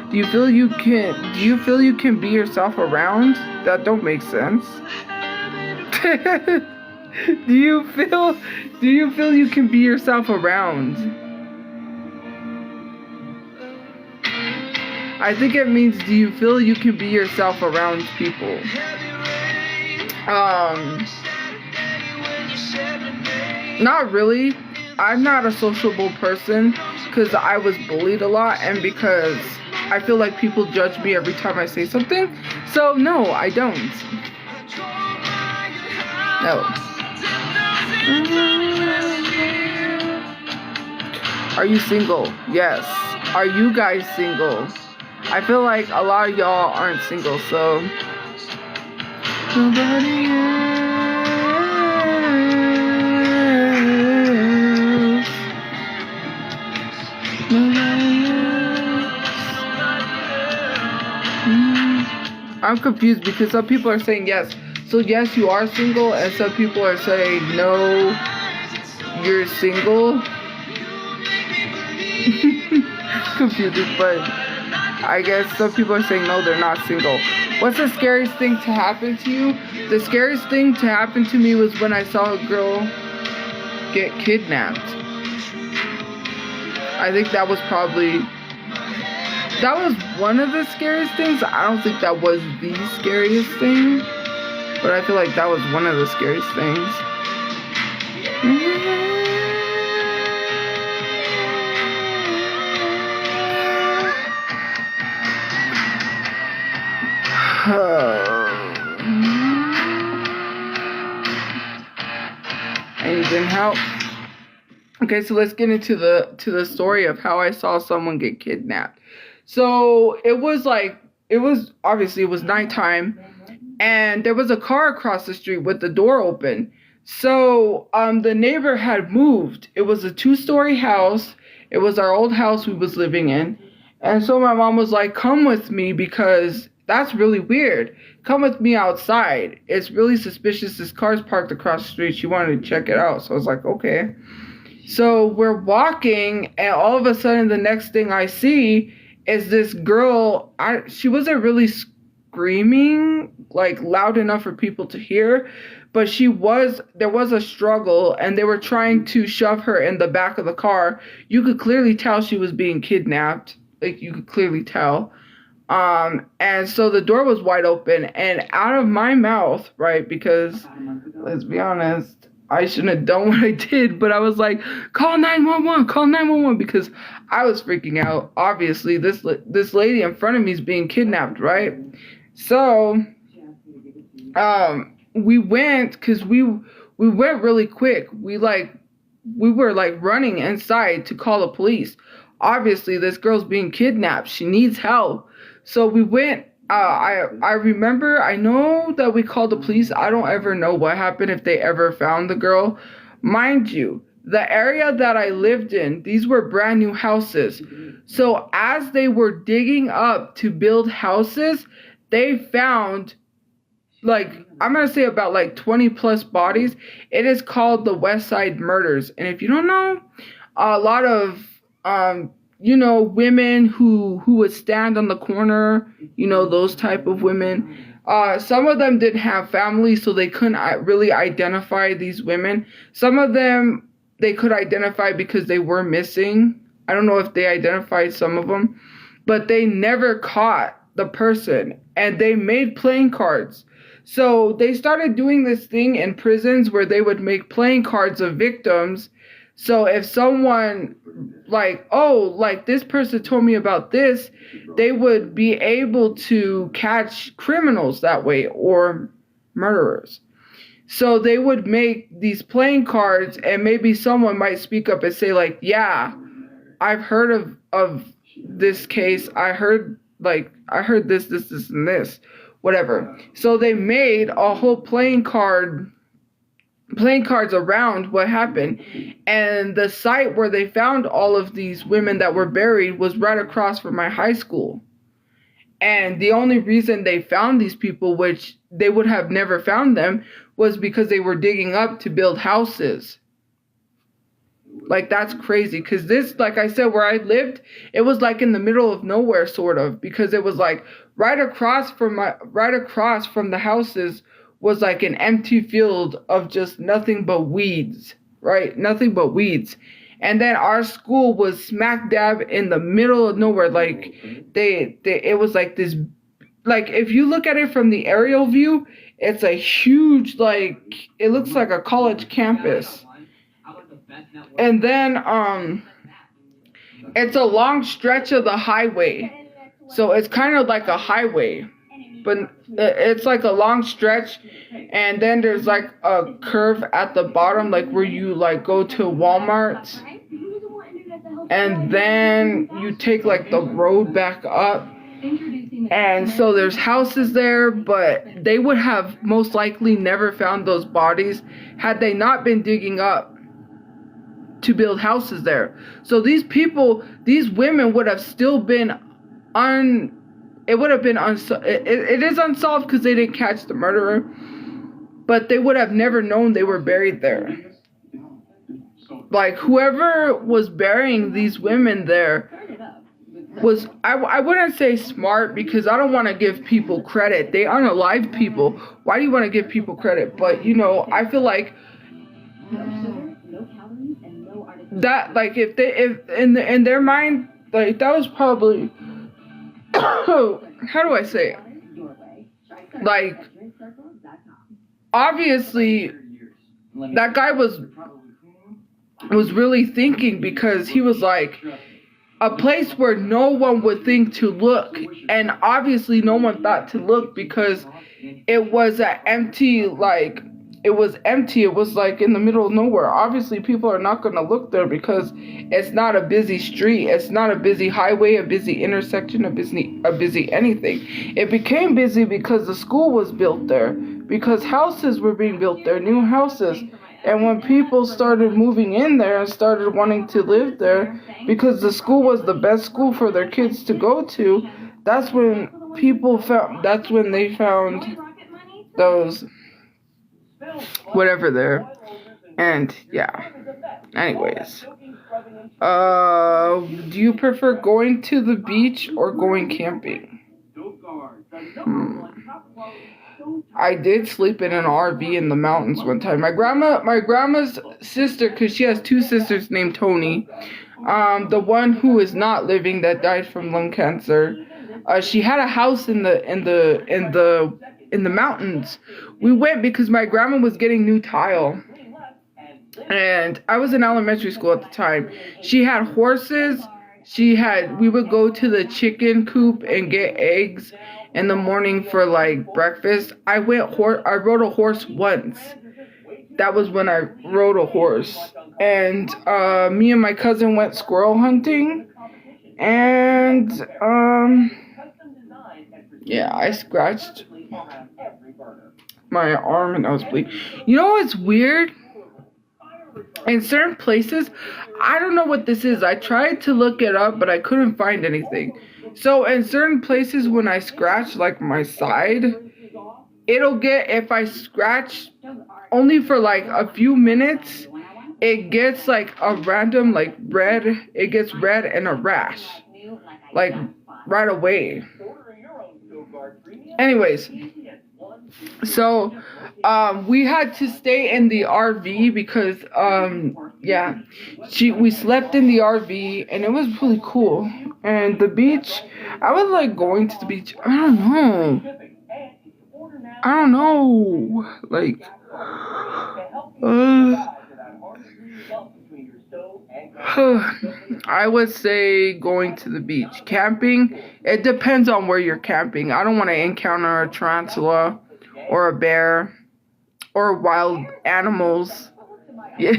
Do you feel you can be yourself around? That don't make sense. Do you feel you can be yourself around? I think it means, do you feel you can be yourself around people? Not really. I'm not a sociable person because I was bullied a lot and because I feel like people judge me every time I say something. So no, I don't. No. Are you single? Yes. Are you guys single? I feel like a lot of y'all aren't single, so nobody else. I'm confused because some people are saying yes. So yes, you are single, and some people are saying no, you're single. Confused, but I guess some people are saying no, they're not single. What's the scariest thing to happen to you? The scariest thing to happen to me was when I saw a girl get kidnapped. I think that was one of the scariest things. I don't think that was the scariest thing, but I feel like that was one of the scariest things. And it didn't help. Okay, so let's get into the story of how I saw someone get kidnapped. So it was nighttime, and there was a car across the street with the door open. So the neighbor had moved. It was a 2-story house. It was our old house we was living in. And so my mom was like, come with me because that's really weird. Come with me outside. It's really suspicious. This car's parked across the street. She wanted to check it out. So I was like, okay. So we're walking, and all of a sudden the next thing I see is this girl. She wasn't really screaming like loud enough for people to hear, but there was a struggle, and they were trying to shove her in the back of the car. You could clearly tell she was being kidnapped. Like, you could clearly tell. And so the door was wide open, and out of my mouth, right, because let's be honest, I shouldn't have done what I did, but I was like, call 911, because I was freaking out. Obviously, this lady in front of me is being kidnapped, right? So, we went, because we went really quick. We were like running inside to call the police. Obviously, this girl's being kidnapped. She needs help. So we went. I remember, I know that we called the police. I don't ever know what happened, if they ever found the girl. Mind you, the area that I lived in, these were brand new houses. So as they were digging up to build houses, they found, like, I'm going to say about like 20 plus bodies. It is called the West Side Murders. And if you don't know, a lot of, women who would stand on the corner, those type of women. Some of them didn't have families, so they couldn't really identify these women. Some of them they could identify because they were missing. I don't know if they identified some of them, but they never caught the person, and they made playing cards. So they started doing this thing in prisons where they would make playing cards of victims. So if someone this person told me about this, they would be able to catch criminals that way, or murderers. So they would make these playing cards, and maybe someone might speak up and say, like, yeah, I've heard of this case. I heard this, and this, whatever. So they made a whole playing cards around what happened, and the site where they found all of these women that were buried was right across from my high school. And the only reason they found these people, which they would have never found them, was because they were digging up to build houses. Like, that's crazy, because this, like I said, where I lived, it was like in the middle of nowhere, sort of, because it was like right across from the houses was like an empty field of just nothing but weeds, right? Nothing but weeds. And then our school was smack dab in the middle of nowhere. Like it was like this, like if you look at it from the aerial view, it's a huge, like, it looks like a college campus. And then it's a long stretch of the highway. So it's kind of like a highway, but it's like a long stretch. And then there's like a curve at the bottom, like where you like go to Walmart. And then you take like the road back up. And so there's houses there, but they would have most likely never found those bodies had they not been digging up to build houses there. So these people, these women would have still been it would have been it is unsolved because they didn't catch the murderer, but they would have never known they were buried there. Like whoever was burying these women there was, I wouldn't say smart, because I don't want to give people credit. They unalive people. Why do you want to give people credit? But you know, I feel like that, like if in their mind, like that was probably how do I say it? Like obviously that guy was really thinking, because he was like, a place where no one would think to look, and obviously no one thought to look because it was empty, like it was empty. It was like in the middle of nowhere. Obviously people are not going to look there because it's not a busy street, it's not a busy highway, a busy intersection, a busy anything. It became busy because the school was built there, because houses were being built there, new houses. And when people started moving in there and started wanting to live there because the school was the best school for their kids to go to, that's when they found those whatever there. And yeah. Anyways. Do you prefer going to the beach or going camping? I did sleep in an RV in the mountains one time. My grandma's sister, because she has two sisters named Tony. The one who is not living, that died from lung cancer. She had a house in the mountains. We went because my grandma was getting new tile. And I was in elementary school at the time. She had horses. We would go to the chicken coop and get eggs in the morning for like breakfast. I rode a horse once. That was when I rode a horse. And me and my cousin went squirrel hunting. And yeah, I scratched my arm and I was bleeding. You know what's weird? In certain places, I don't know what this is. I tried to look it up, but I couldn't find anything. So in certain places, when I scratch like my side, it'll get, if I scratch only for like a few minutes, it gets like a random like red, it gets red and a rash, like right away. Anyways, so we had to stay in the RV because we slept in the RV and it was really cool. And the beach, I was like going to the beach. I don't know, like I would say going to the beach. Camping, it depends on where you're camping. I don't want to encounter a tarantula or a bear or wild animals. Yeah.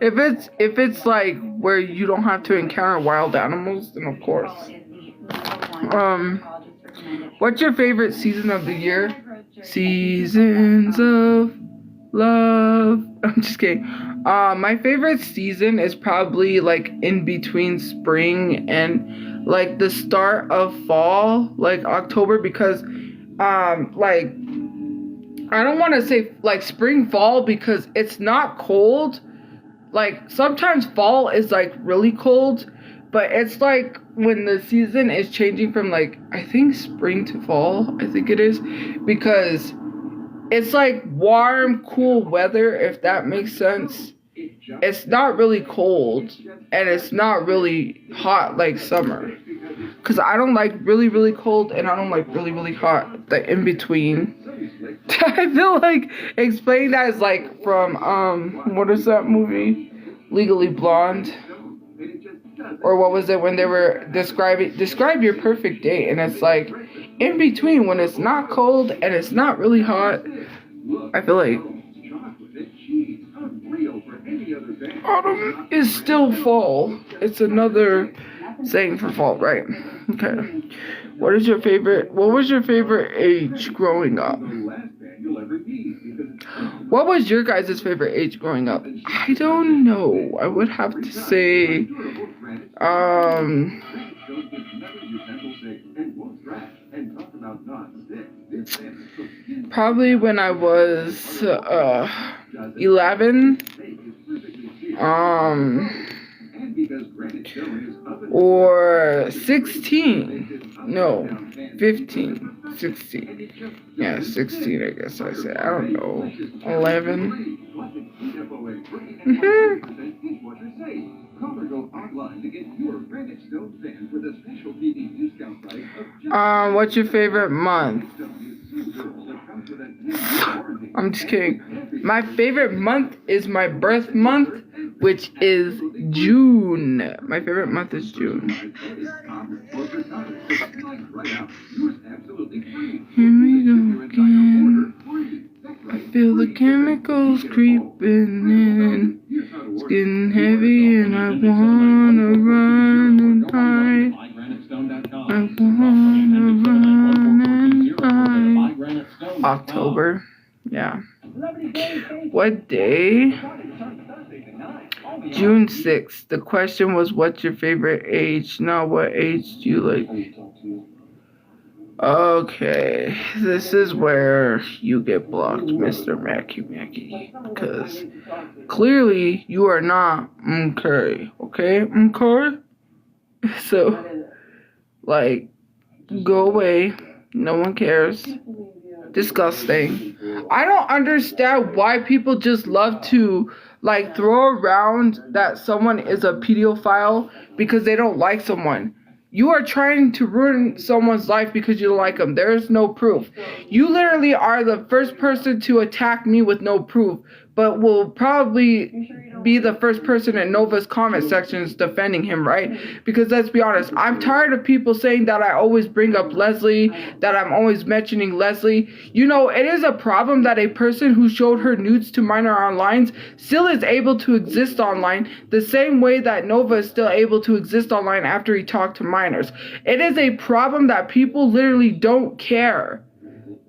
If it's like where you don't have to encounter wild animals, then of course. What's your favorite season of the year? Seasons of love. I'm just kidding. My favorite season is probably like in between spring and like the start of fall, like October, because like I don't want to say like spring fall because it's not cold. Like sometimes fall is like really cold, but it's like when the season is changing from like I think spring to fall, I think it is, because it's like warm, cool weather, if that makes sense. It's not really cold, and it's not really hot like summer. Because I don't like really, really cold, and I don't like really, really hot. The in between. I feel like explaining that is like from, what is that movie? Legally Blonde. Or what was it when they were describe your perfect date, and it's like in between when it's not cold and it's not really hot. I feel like autumn is still fall. It's another saying for fall, right? Okay. What was your favorite age growing up? What was your guys' favorite age growing up? I don't know. I would have to say probably when I was 11 or 16. No, 15, 16. Yeah, 16, I guess I said. I don't know. 11. What's your favorite month? I'm just kidding. My favorite month is my birth month, which is June. My favorite month is June. Here we go again. I feel the chemicals creeping in. It's getting heavy and I wanna run and hide. I wanna run and hide. October. Yeah. What day? June 6th. The question was, what's your favorite age? Not what age do you like? Okay. This is where you get blocked, Mr. Mackie. Because clearly you are not okay. Okay? Okay? So, like, go away. No one cares. Disgusting. I don't understand why people just love to like throw around that someone is a pedophile because they don't like someone. You are trying to ruin someone's life because you don't like them. There is no proof. You literally are the first person to attack me with no proof, but will probably be the first person in Nova's comment sections defending him, right? Because let's be honest, I'm tired of people saying that I always bring up Leslie, that I'm always mentioning Leslie. You know, it is a problem that a person who showed her nudes to minor online still is able to exist online the same way that Nova is still able to exist online after he talked to minors. It is a problem that people literally don't care.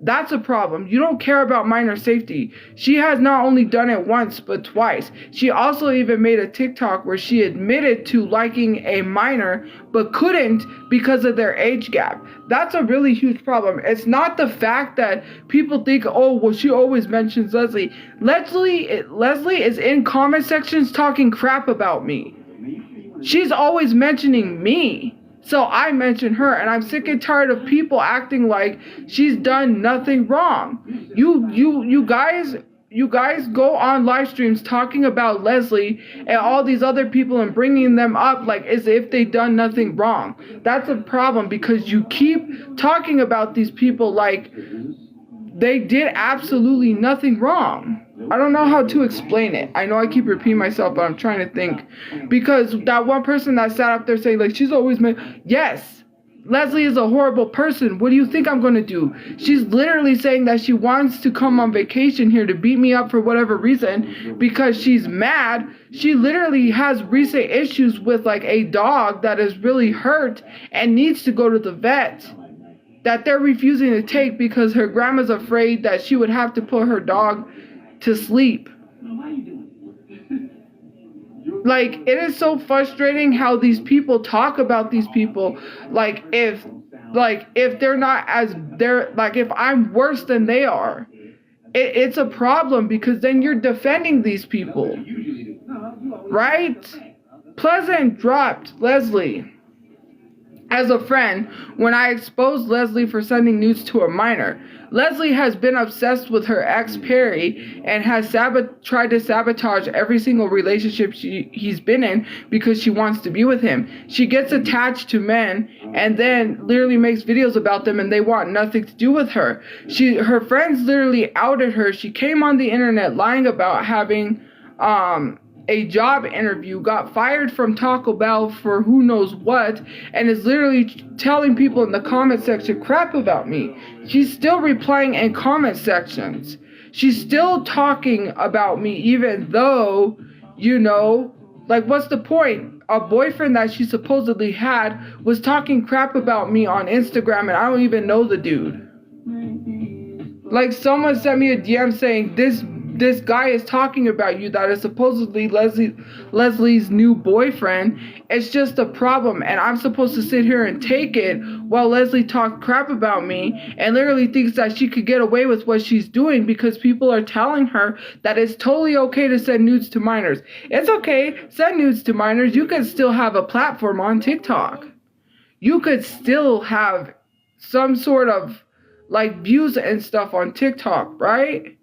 That's a problem. You don't care about minor safety. She has not only done it once, but twice. She also even made a TikTok where she admitted to liking a minor, but couldn't because of their age gap. That's a really huge problem. It's not the fact that people think, oh, well, she always mentions Leslie. Leslie is in comment sections talking crap about me. She's always mentioning me. So I mention her, and I'm sick and tired of people acting like she's done nothing wrong. You guys go on live streams talking about Leslie and all these other people and bringing them up like as if they've done nothing wrong. That's a problem because you keep talking about these people like they did absolutely nothing wrong. I don't know how to explain it. I know I keep repeating myself, but I'm trying to think. Because that one person that sat up there saying, like, she's always yes, Leslie is a horrible person. What do you think I'm going to do? She's literally saying that she wants to come on vacation here to beat me up for whatever reason because she's mad. She literally has recent issues with, like, a dog that is really hurt and needs to go to the vet that they're refusing to take because her grandma's afraid that she would have to put her dog to sleep. Like, it is so frustrating how these people talk about these people like if they're not as they're like if I'm worse than they are. It's a problem because then you're defending these people, right? Pleasant dropped Leslie. as a friend when I exposed Leslie for sending nudes to a minor. Leslie has been obsessed with her ex Perry and has tried to sabotage every single relationship he's been in because she wants to be with him. She gets attached to men and then literally makes videos about them and they want nothing to do with her. Her friends literally outed her. She came on the internet lying about having a job interview, got fired from Taco Bell for who knows what, and is literally telling people in the comment section crap about me. She's still replying in comment sections. She's still talking about me even though, you know, like what's the point? A boyfriend that she supposedly had was talking crap about me on Instagram and I don't even know the dude. Like someone sent me a DM saying this guy is talking about you that is supposedly Leslie's new boyfriend. It's just a problem and I'm supposed to sit here and take it while Leslie talks crap about me and literally thinks that she could get away with what she's doing because people are telling her that it's totally okay to send nudes to minors. It's okay, send nudes to minors. You could still have a platform on TikTok. You could still have some sort of like views and stuff on TikTok, right?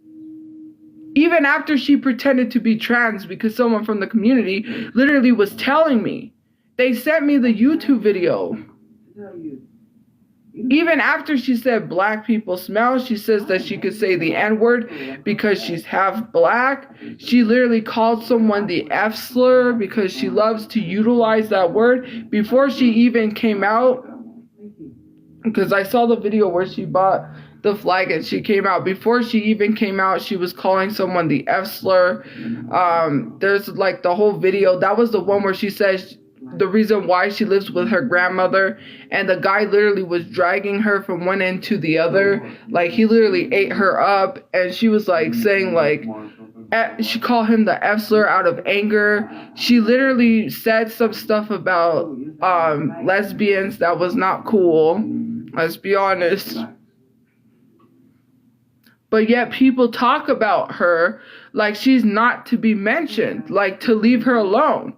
Even after she pretended to be trans because someone from the community literally was telling me. They sent me the YouTube video. Even after she said black people smell, she says that she could say the N-word because she's half black. She literally called someone the F slur because she loves to utilize that word. Before she even came out, because I saw the video where she bought the flag and she came out. Before she even came out, she was calling someone the F slur. There's like the whole video. That was the one where she says the reason why she lives with her grandmother, and the guy literally was dragging her from one end to the other. Like he literally ate her up, and she was like saying like she called him the F slur out of anger. She literally said some stuff about lesbians that was not cool. Let's be honest. But yet people talk about her like she's not to be mentioned, like to leave her alone.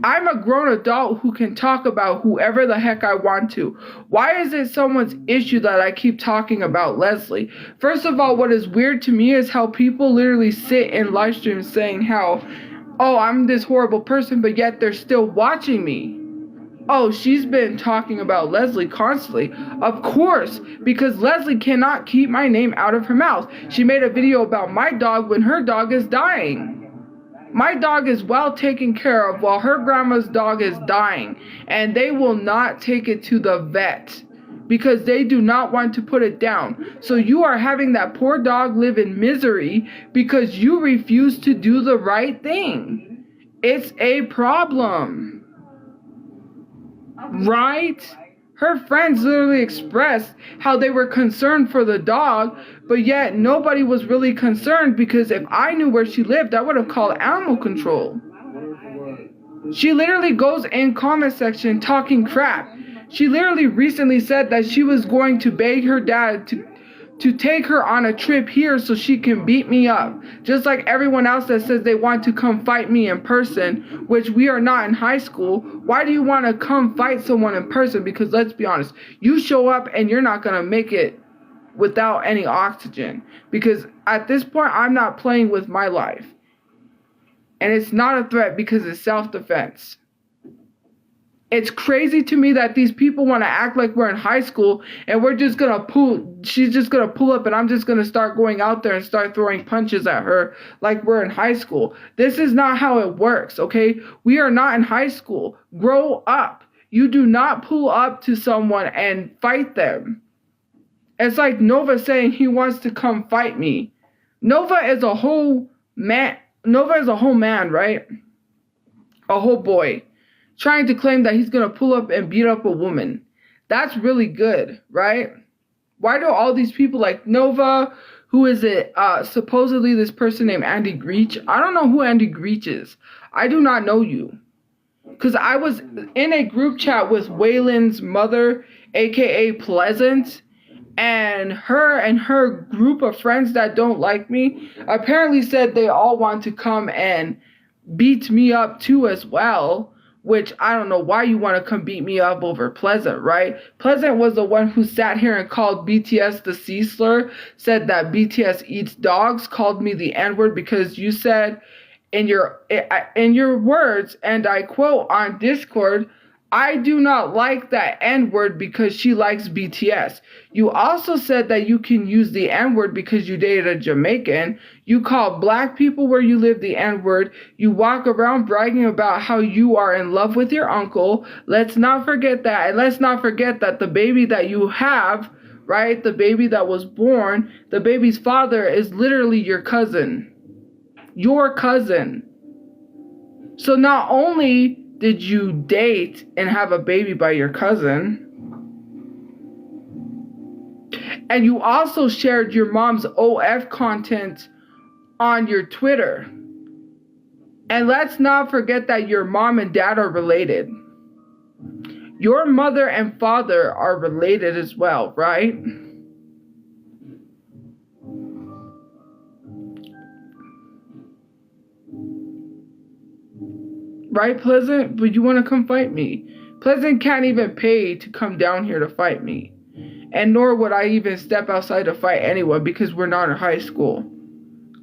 I'm a grown adult who can talk about whoever the heck I want to. Why is it someone's issue that I keep talking about Leslie? First of all, what is weird to me is how people literally sit in live streams saying how, oh, I'm this horrible person, but yet they're still watching me. Oh, she's been talking about Leslie constantly. Of course, because Leslie cannot keep my name out of her mouth. She made a video about my dog when her dog is dying. My dog is well taken care of while her grandma's dog is dying. And they will not take it to the vet because they do not want to put it down. So you are having that poor dog live in misery because you refuse to do the right thing. It's a problem. Right? Her friends literally expressed how they were concerned for the dog, but yet nobody was really concerned because if I knew where she lived, I would have called animal control. She literally goes in comment section talking crap. She literally recently said that she was going to beg her dad to take her on a trip here so she can beat me up. Just like everyone else that says they want to come fight me in person, which we are not in high school. Why do you want to come fight someone in person? Because let's be honest, you show up and you're not going to make it without any oxygen. Because at this point, I'm not playing with my life. And it's not a threat because it's self-defense. It's crazy to me that these people want to act like we're in high school and we're just going to she's just going to pull up and I'm just going to start going out there and start throwing punches at her like we're in high school. This is not how it works, okay? We are not in high school. Grow up. You do not pull up to someone and fight them. It's like Nova saying he wants to come fight me. Nova is a whole man, right? A whole boy. Trying to claim that he's going to pull up and beat up a woman. That's really good, right? Why do all these people like Nova, who is it, supposedly this person named Andy Greach? I don't know who Andy Greach is. I do not know you. Because I was in a group chat with Waylon's mother, a.k.a. Pleasant, and her group of friends that don't like me apparently said they all want to come and beat me up too as well. which I don't know why you want to come beat me up over Pleasant, right? Pleasant was the one who sat here and called BTS the C slur, said that BTS eats dogs, called me the N-word because you said in your words, and I quote on Discord, I do not like that N-word because she likes BTS. You also said that you can use the N-word because you dated a Jamaican. You call black people where you live the N-word. You walk around bragging about how you are in love with your uncle. Let's not forget that. And let's not forget that the baby that you have, right, the baby that was born, the baby's father is literally your cousin. Your cousin. So not only did you date and have a baby by your cousin, and you also shared your mom's OF content on your Twitter. And let's not forget that your mom and dad are related. Your mother and father are related as well, right? Right, Pleasant? But you want to come fight me. Pleasant can't even pay to come down here to fight me. And nor would I even step outside to fight anyone because we're not in high school.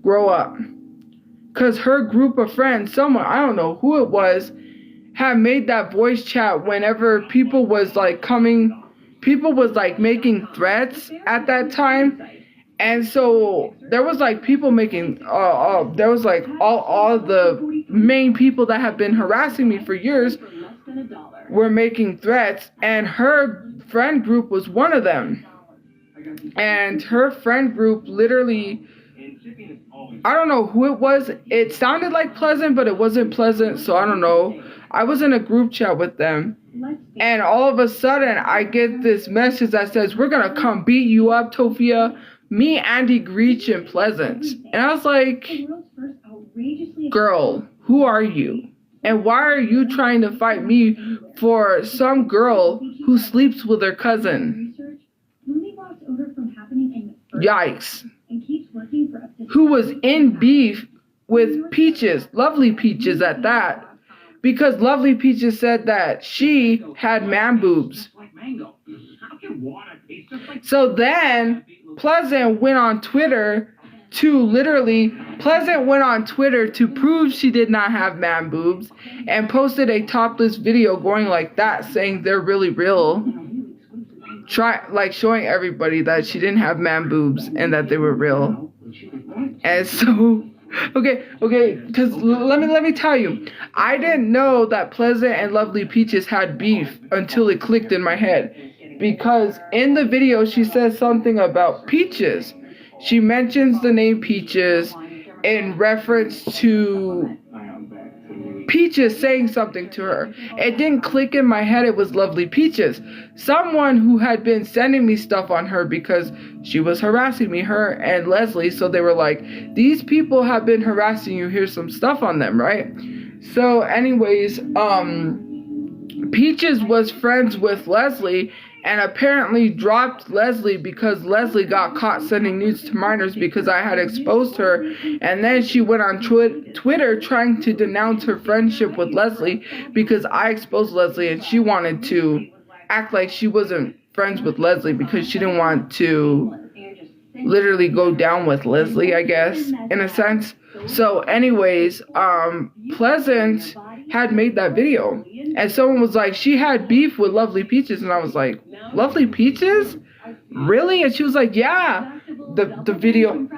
Grow up. Because her group of friends, someone, I don't know who it was, had made that voice chat whenever people was like making threats at that time. And so there was like people making, there was like all the main people that have been harassing me for years were making threats, and her friend group was one of them. And her friend group literally, I don't know who it was. It sounded like Pleasant, but it wasn't Pleasant, so I don't know. I was in a group chat with them, and all of a sudden I get this message that says, we're gonna come beat you up, Tophia. Me, Andy Greach, and Pleasant. And I was like, girl, who are you? And why are you trying to fight me for some girl who sleeps with her cousin? Yikes. Who was in beef with Peaches, Lovely Peaches at that, because Lovely Peaches said that she had man boobs. So then Pleasant went on Twitter to prove she did not have man boobs and posted a topless video going like that, saying they're really real. Showing everybody that she didn't have man boobs and that they were real. And so, okay, because let me tell you, I didn't know that Pleasant and Lovely Peaches had beef until it clicked in my head. Because in the video, she says something about Peaches. She mentions the name Peaches in reference to Peaches saying something to her. It didn't click in my head it was Lovely Peaches. Someone who had been sending me stuff on her because she was harassing me, her and Leslie. So they were like, these people have been harassing you. Here's some stuff on them, right? So anyways, Peaches was friends with Leslie and apparently dropped Leslie because Leslie got caught sending nudes to minors because I had exposed her. And then she went on Twitter trying to denounce her friendship with Leslie because I exposed Leslie, and she wanted to act like she wasn't friends with Leslie because she didn't want to literally go down with Leslie, I guess, in a sense. So anyways, Pleasant had made that video, and someone was like, she had beef with Lovely Peaches, and I was like, Lovely Peaches? Really? And she was like, yeah, the video.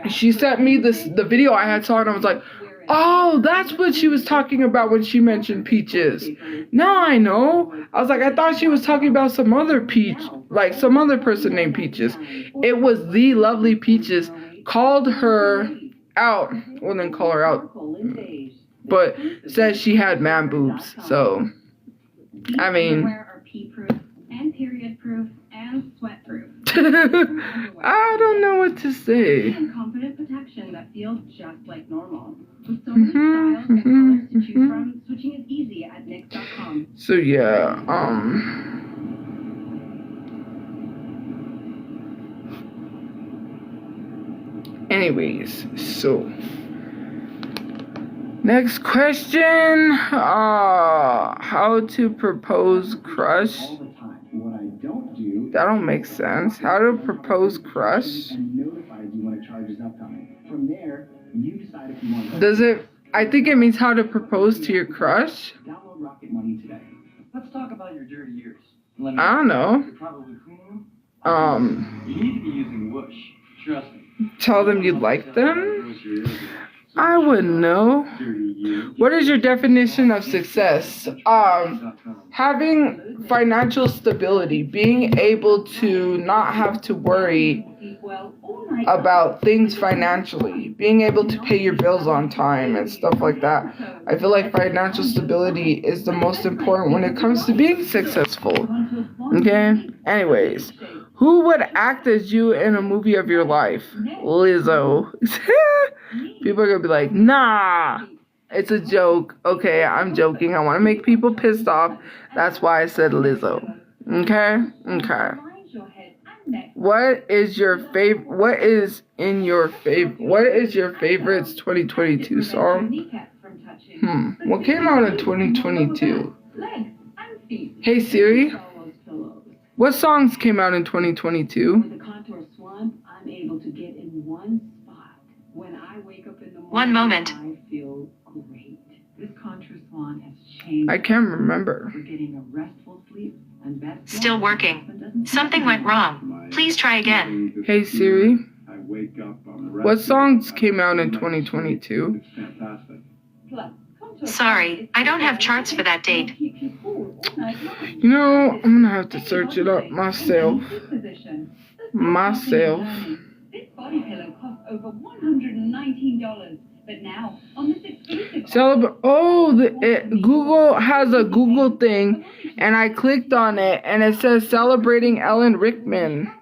She sent me the video I had saw, and I was like, oh, that's what she was talking about when she mentioned Peaches. Now I know. I was like, I thought she was talking about some other Peach, like some other person named Peaches. It was the Lovely Peaches. Called her out. Well, didn't call her out, but said she had man boobs. So, I mean, and period proof and sweat proof. I don't know what to say. And confident protection that feels just like normal. With so many styles and colors to choose from, switching is easy at nix.com. So yeah, anyways, so next question. How to propose crush. All the time. What I don't do. That don't make sense. How to propose crush. And notifies you when a charge is upcoming. From there, you decide if you want. Does it? I think it means how to propose to your crush. Download Rocket Money today. Let's talk about your dirty years. I don't know. You're probably cleaning them. You need to be using Whoosh. Trust me. Tell them you like them? I wouldn't know. What is your definition of success? Having financial stability, being able to not have to worry about things financially, being able to pay your bills on time and stuff like that. I feel like financial stability is the most important when it comes to being successful. Okay? Anyways, who would act as you in a movie of your life? Lizzo. People are gonna be like, nah, it's a joke. Okay, I'm joking. I want to make people pissed off. That's why I said Lizzo. Okay? Okay. What is your favorite? What is your favorite 2022 song? What came out in 2022? Hey Siri, what songs came out in 2022? With the contour swamp, I'm able to get in one spot. When I wake up in the morning, One moment. I feel great. This contour swan has changed. I can't remember. We're getting a restful sleep, and that's Still working. Something went wrong. Please try again. Hey Siri, I wake up, I'm what songs came out in 2022? It's fantastic. Sorry, I don't have charts for that date. You know, I'm gonna have to search it up myself. This body pillow costs over $119, but now on this exclusive Google has a Google thing, and I clicked on it, and it says celebrating Alan Rickman.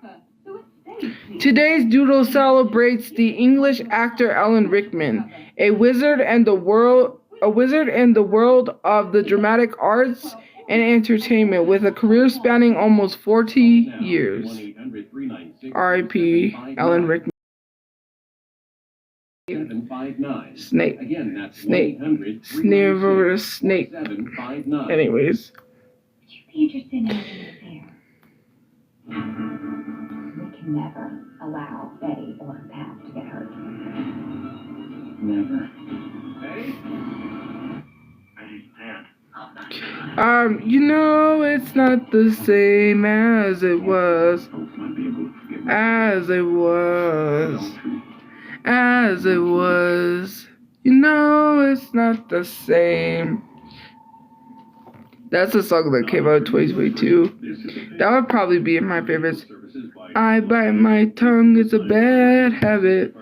Today's doodle celebrates the English actor Alan Rickman, a wizard in the world of the dramatic arts and entertainment with a career spanning almost 40 years. R.I.P. Alan Rickman. Snake. Snake. Anyways. Would you be interested in having an affair? We can never allow Betty or her path to get hurt. Never. You know, it's not the same as it was. You know, it's not the same. That's a song that came out in 2022. That would probably be in my favorites. I bite my tongue, it's a bad habit.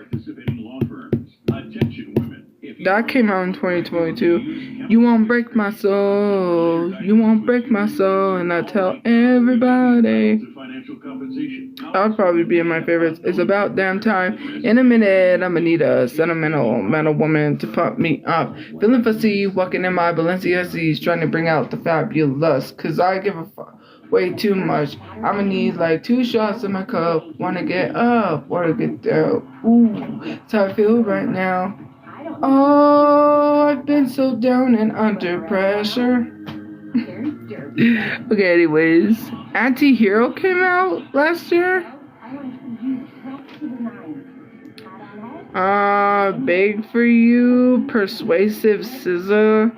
That came out in 2022. You won't break my soul. And I tell everybody. That would probably be in my favorites. It's about damn time. In a minute, I'ma need a sentimental metal woman to pump me up. Feeling fussy, walking in my Balenciennes, trying to bring out the fabulous. Cause I give a fuck way too much. I'ma need like 2 shots in my cup. Wanna get up, wanna get down. Ooh, that's how I feel right now. Oh, I've been so down and under pressure. Okay, anyways. Anti-Hero came out last year. Beg for You, Persuasive SZA,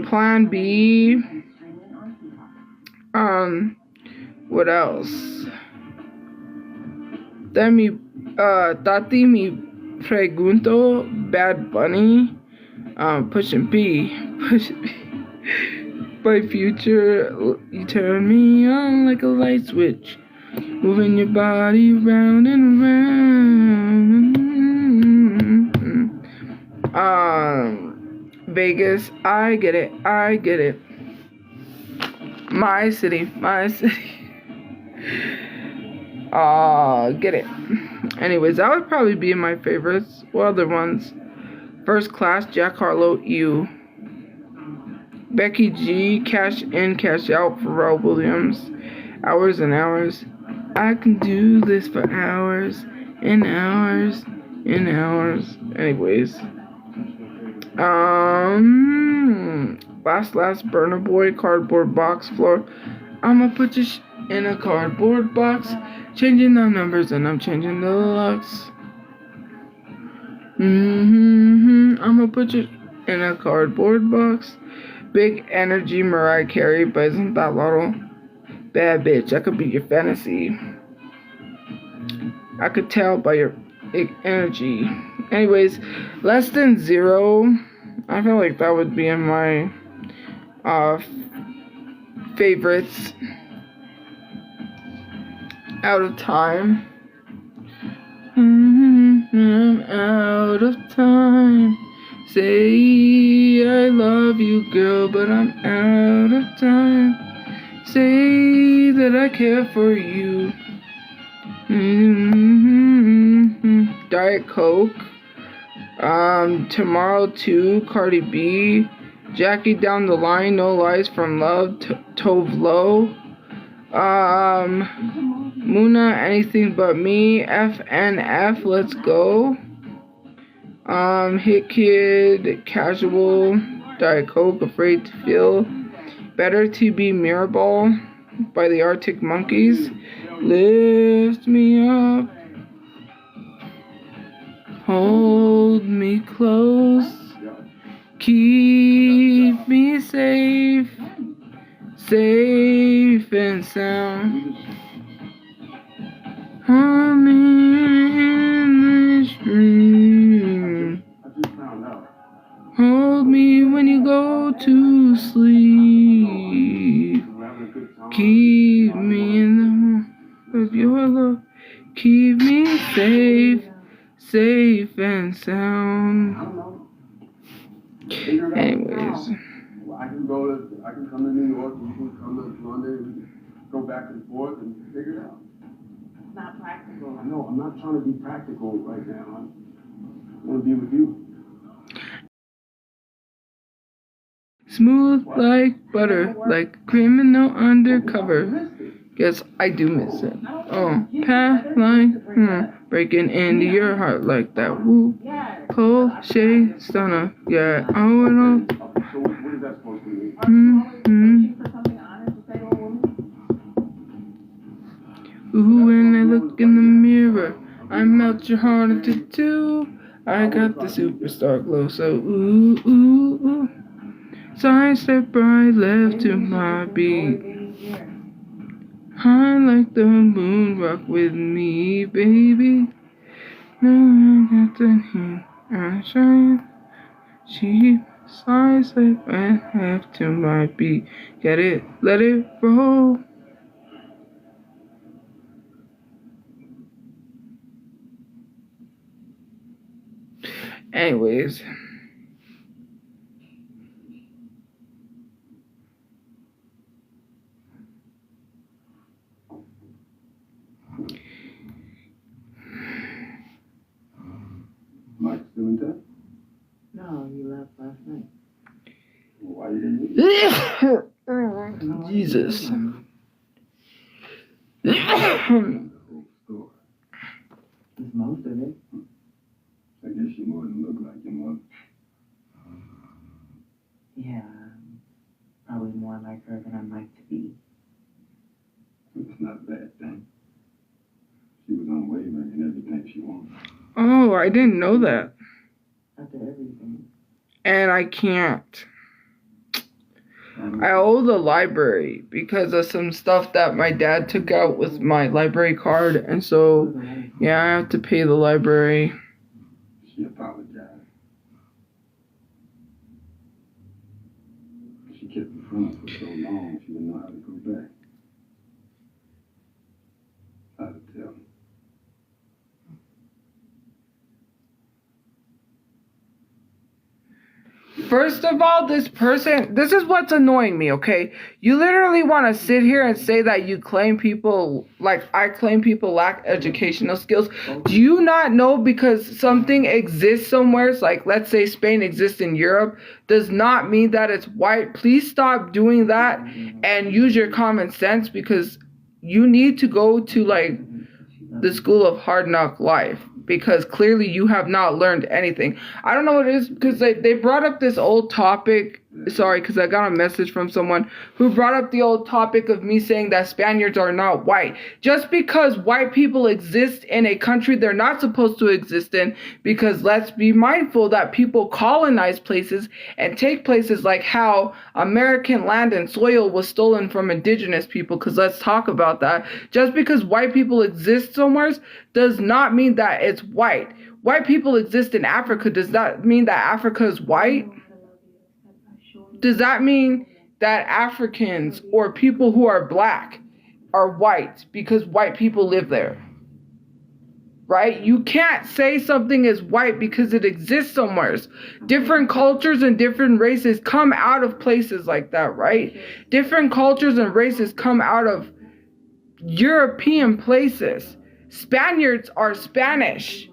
Plan B. What else? Tati Mi Pregunto, Bad Bunny, Pushing P. My Future, you turn me on like a light switch, moving your body round and round. Vegas, I get it. My city. Get it. Anyways, that would probably be in my favorites. What other ones? First Class, Jack Harlow, You. Becky G, Cash In, Cash Out, Pharrell Williams. Hours and Hours. I can do this for hours and hours and hours. Anyways. last burner boy, cardboard box floor. I'ma put you in a cardboard box, changing the numbers and I'm changing the locks. I'ma put you in a cardboard box. Big energy, Mariah Carey, but isn't that Lotto? Bad bitch, I could be your fantasy. I could tell by your big energy. Anyways, less than zero. I feel like that would be in my favorites. Out of time. I'm out of time. Say I love you, girl, but I'm out of time. Say that I care for you. Diet Coke. Tomorrow 2, Cardi B. Jackie Down the Line, No Lies from Love, Tove Lo. Muna, Anything But Me. FNF, Let's Go. Hit Kid, Casual. Diet Coke, Afraid to Feel. Better to Be Mirrorball by the Arctic Monkeys. Lift me up. Hold me close. Keep me safe. Safe and sound. Hold me in this dream. Hold me when you go to sleep. Keep me in the warmth of your love. Keep me safe, safe and sound. Anyways. I can come to New York, you can come to London, we can go back and forth and figure it out. It's not practical. I know, I'm not trying to be practical right now. I want to be with you. Smooth like butter, like criminal undercover. Guess I do miss it. Oh, path line, breaking into your heart like that. Woo, cold shade stunner. Yeah, oh no. So what is that supposed to mean? Ooh, when I look in the mirror, I melt your heart into two. I got the superstar glow, so ooh, ooh, ooh. Side step right, left to my beat. High like the moon, rock with me, baby. No, I got the heat, I shine. She side step and left to my beat. Get it, let it roll. Anyways. Mike still in touch? No, you left last night. Well, why you didn't leave? Jesus. It's most of it. I guess you more than look like your mother. Yeah, probably more like her than I'd like to be. It's not a bad thing. She was unwavering in everything she wanted. Oh, I didn't know that. After everything. And I can't. I owe the library because of some stuff that my dad took out with my library card. And so, yeah, I have to pay the library. She apologized. She kept it from us for so long, she didn't know how to go back. How to tell him. First of all, this is what's annoying me, okay? You literally want to sit here and say that you claim people, like I claim people lack educational skills. Do you not know because something exists somewhere, it's like let's say Spain exists in Europe, does not mean that it's white. Please stop doing that and use your common sense because you need to go to like the school of hard knock life. Because clearly you have not learned anything. I don't know what it is because they brought up this old topic sorry, because I got a message from someone who brought up the old topic of me saying that Spaniards are not white. Just because white people exist in a country they're not supposed to exist in, because let's be mindful that people colonize places and take places, like how American land and soil was stolen from indigenous people, because let's talk about that. Just because white people exist somewhere does not mean that it's white. White people exist in Africa. Does that mean that Africa is white? Does that mean that Africans or people who are black are white because white people live there? Right? You can't say something is white because it exists somewhere. Different cultures and different races come out of places like that, right? Different cultures and races come out of European places. Spaniards are Spanish.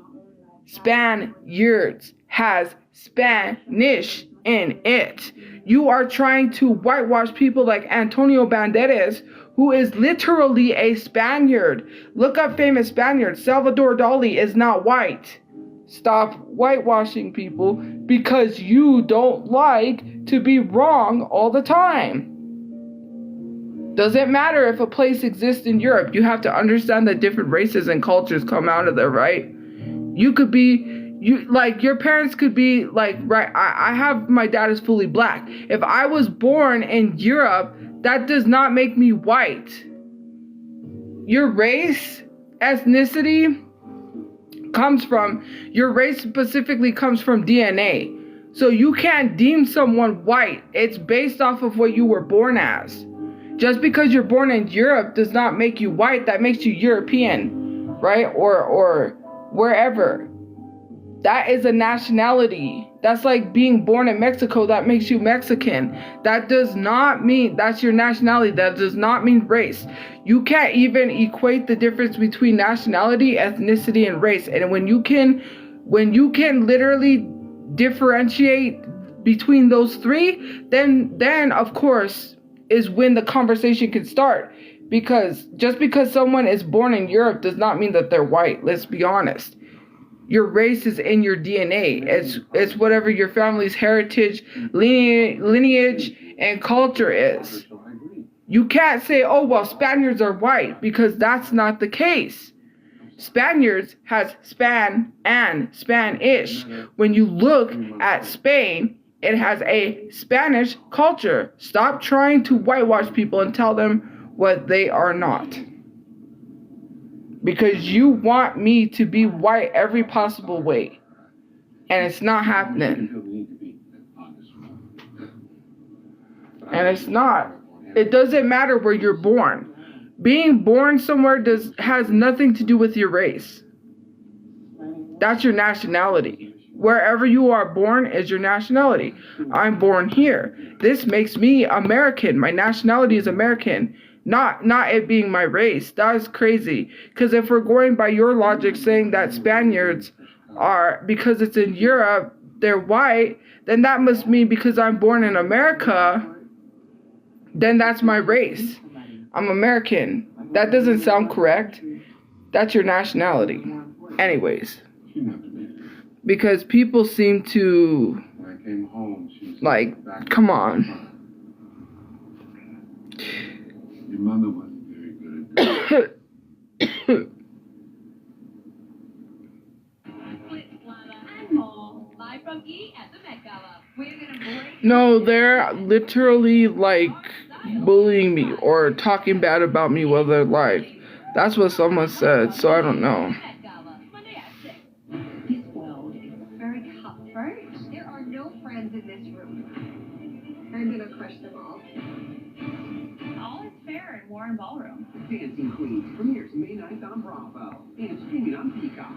Spaniards has Spanish in it. You are trying to whitewash people like Antonio Banderas, who is literally a Spaniard. Look up famous Spaniards. Salvador Dali is not white. Stop whitewashing people because you don't like to be wrong all the time. Doesn't matter if a place exists in Europe. You have to understand that different races and cultures come out of there, right? You could be, your parents could be like, right, I have, my dad is fully black. If I was born in Europe, that does not make me white. Your race, ethnicity your race specifically comes from DNA. So you can't deem someone white. It's based off of what you were born as. Just because you're born in Europe does not make you white. That makes you European, right? Or wherever. That is a nationality. That's like being born in Mexico. That makes you Mexican. That does not mean that's your nationality. That does not mean race. You can't even equate the difference between nationality, ethnicity, and race. And when you can literally differentiate between those three, then of course is when the conversation can start. Because just because someone is born in Europe does not mean that they're white. Let's be honest. Your race is in your DNA. It's whatever your family's heritage, lineage, and culture is. You can't say, oh, well, Spaniards are white, because that's not the case. Spaniards has Span and Spanish. When you look at Spain, it has a Spanish culture. Stop trying to whitewash people and tell them what they are not. Because you want me to be white every possible way. And it's not happening. And it's not. It doesn't matter where you're born. Being born somewhere has nothing to do with your race. That's your nationality. Wherever you are born is your nationality. I'm born here. This makes me American. My nationality is American. Not it being my race. That is crazy. Because if we're going by your logic saying that Spaniards are, because it's in Europe, they're white, then that must mean because I'm born in America, then that's my race. I'm American. That doesn't sound correct. That's your nationality. Anyways. Because people seem to, like, come on. Your mother wasn't very good at that. No, they're literally, like, bullying me or talking bad about me while they're live. That's what someone said, so I don't know. This world is very cutthroat. There are no friends in this room. I'm gonna crush them all. All is fair in Warren Ballroom. Dancing Queens premieres May 9th on Bravo and streaming on Peacock.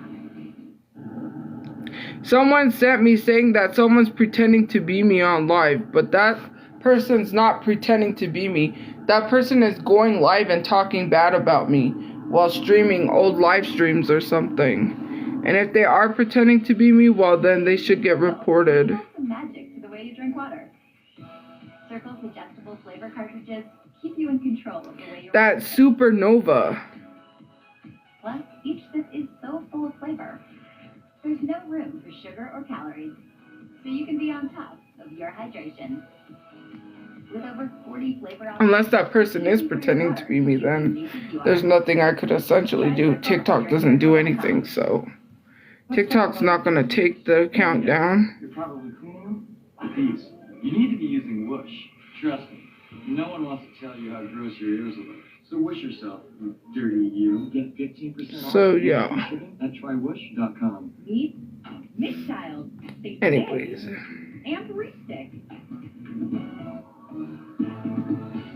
Someone sent me saying that someone's pretending to be me on live, but that person's not pretending to be me. That person is going live and talking bad about me while streaming old live streams or something. And if they are pretending to be me, well, then they should get reported. There's some magic to the way you drink water. Circle's adjustable flavor cartridges keep you in control of the way you. That Supernova. Plus, each sip is so full of flavor. There's no room for sugar or calories, so you can be on top of your hydration. With over 40 flavor options. Unless that person is pretending to be me, then there's nothing I could essentially do. TikTok doesn't do anything, so TikTok's not gonna take the account down. You're probably cleaning them. Peace. You need to be using Whoosh. Trust me. No one wants to tell you how gross your ears look. So wish yourself, you dirty you. Get 15% off. So yeah. At trywhoosh.com. Meet Child. Anyways. And Re-Stick.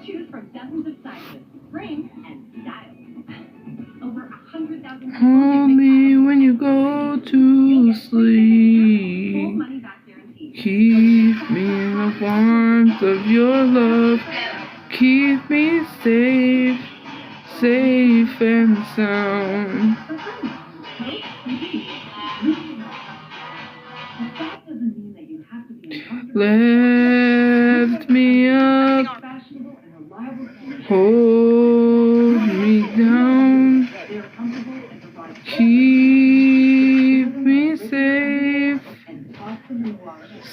Choose from dozens of sizes, frames, and styles. Over 100,000 Hold me when you go to sleep. Keep me in the warmth of your love. Keep me safe, safe and sound. Lift me up, hold me down, keep me safe,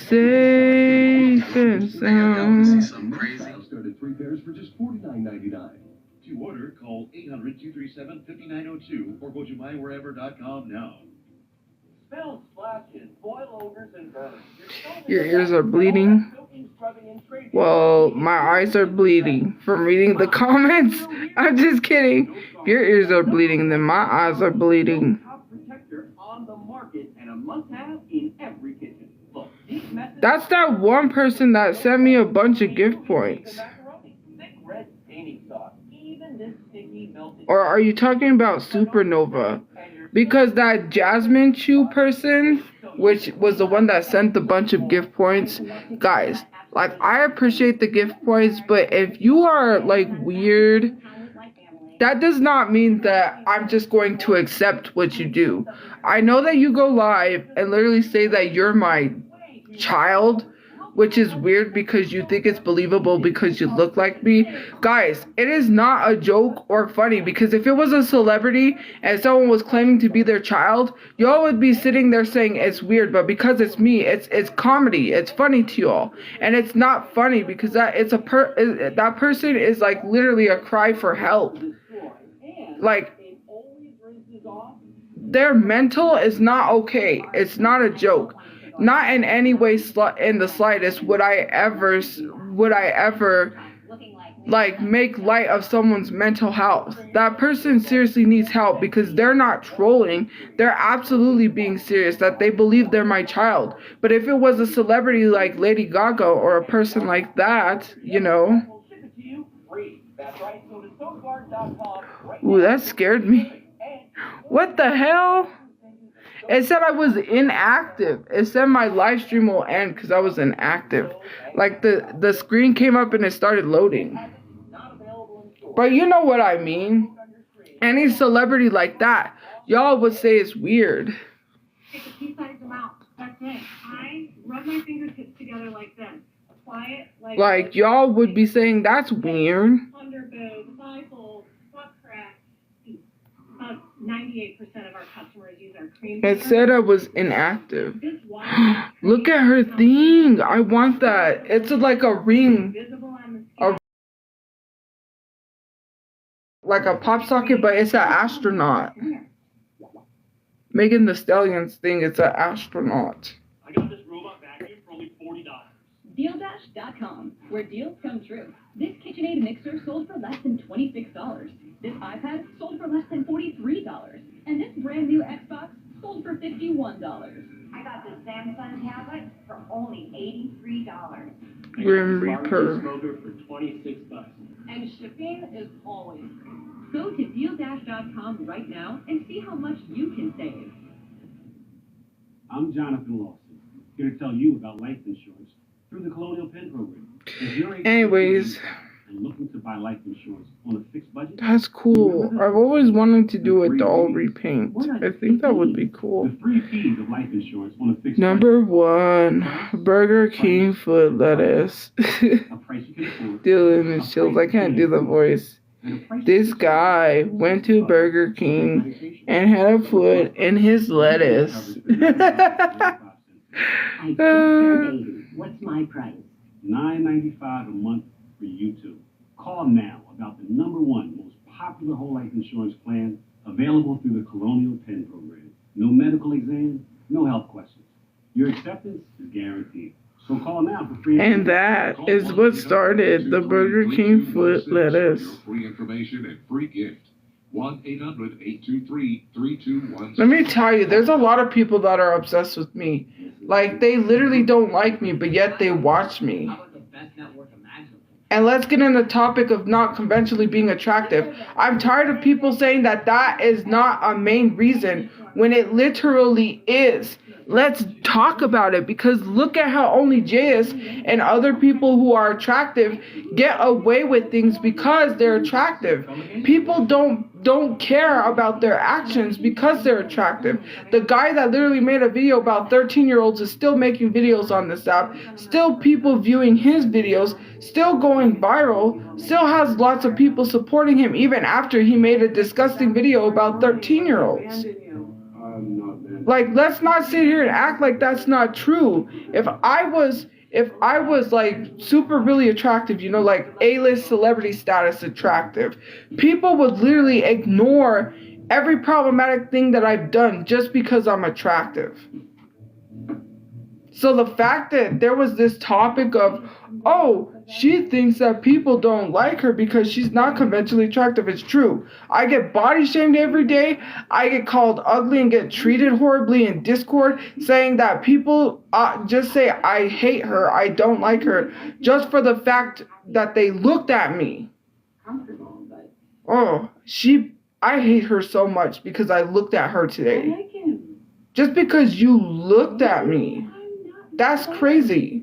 safe and sound. Started 3 pairs for just $49.99. To order, call 800-237-5902 or go to mywherever.com now. Spills, splashes, boil overs, and burns. Your ears are bleeding. Well, my eyes are bleeding from reading the comments. I'm just kidding. If your ears are bleeding, then my eyes are bleeding. Protector on the market and a must-have in every kitchen. Look, these methods. That's that one person that sent me a bunch of gift points. Thick red painting sauce. Even this sticky melted. Or are you talking about Supernova? Because that Jasmine Chew person, which was the one that sent the bunch of gift points, guys, like, I appreciate the gift points, but if you are, like, weird, that does not mean that I'm just going to accept what you do. I know that you go live and literally say that you're my child, which is weird because you think it's believable because you look like me. Guys, it is not a joke or funny, because if it was a celebrity and someone was claiming to be their child, y'all would be sitting there saying it's weird, but because it's me, it's comedy, it's funny to y'all. And it's not funny because that person is like literally a cry for help. Like, their mental is not okay. It's not a joke. Not in any way in the slightest would I ever like make light of someone's mental health. That person seriously needs help because they're not trolling. They're absolutely being serious that they believe they're my child. But if it was a celebrity like Lady Gaga or a person like that, you know. Ooh, that scared me. What the hell? It said I was inactive. It said my live stream will end because I was inactive. Like, the screen came up and it started loading. But you know what I mean. Any celebrity like that, y'all would say it's weird. Take a piece out of your mouth. That's it. I rub my fingertips together like this. Apply it like y'all would be saying that's weird. Underboob, bifold, butt crack. 98% of our customers use our cream. It said I was inactive. Look at her thing. I want that. It's like a ring. Like a pop socket, but it's an astronaut. Megan Thee Stallion's thing, it's an astronaut. I got this robot vacuum for only $40. DealDash.com, where deals come true. This KitchenAid mixer sold for less than $26. This iPad sold for less than $43. And this brand new Xbox sold for $51. I got this Samsung tablet for only $83. Grim Reaper. Smoker for $26. And shipping is always free. Go to DealDash.com right now and see how much you can save. I'm Jonathan Lawson, here to tell you about life insurance through the Colonial Penn program. If you're Anyways, and looking to buy life insurance on a fixed budget, that's cool. I've always wanted to do a doll repaint. I think that would be cool. the 3 P's of life insurance on a fixed Number 1, Burger King foot lettuce. Dylan is chills. I can't do the voice. This guy went to Burger King and had a foot in his lettuce. What's my price? $9.95 a month call now about the #1 most popular whole life insurance plan available through the Colonial Penn program. No medical exam, no health questions. Your acceptance is guaranteed. So call now for free. And that is what started the Burger King foot lettuce. Free information and free gift. 1-800-823-3216. Let me tell you, there's a lot of people that are obsessed with me. Like, they literally don't like me, but yet they watch me. And let's get in the topic of not conventionally being attractive. I'm tired of people saying that that is not a main reason when it literally is. Let's talk about it, because look at how only JS and other people who are attractive get away with things because they're attractive. People don't care about their actions because they're attractive. The guy that literally made a video about 13-year-olds is still making videos on this app, still people viewing his videos, still going viral, still has lots of people supporting him even after he made a disgusting video about 13-year-olds. Like, let's not sit here and act like that's not true. If I was like super really attractive, you know, like A-list celebrity status attractive, people would literally ignore every problematic thing that I've done just because I'm attractive. So the fact that there was this topic of, oh, she thinks that people don't like her because she's not conventionally attractive, it's true. I get body shamed every day. I get called ugly and get treated horribly in Discord, saying that people just say I hate her, I don't like her, just for the fact that they looked at me. Oh, I hate her so much because I looked at her today. Just because you looked at me. That's crazy.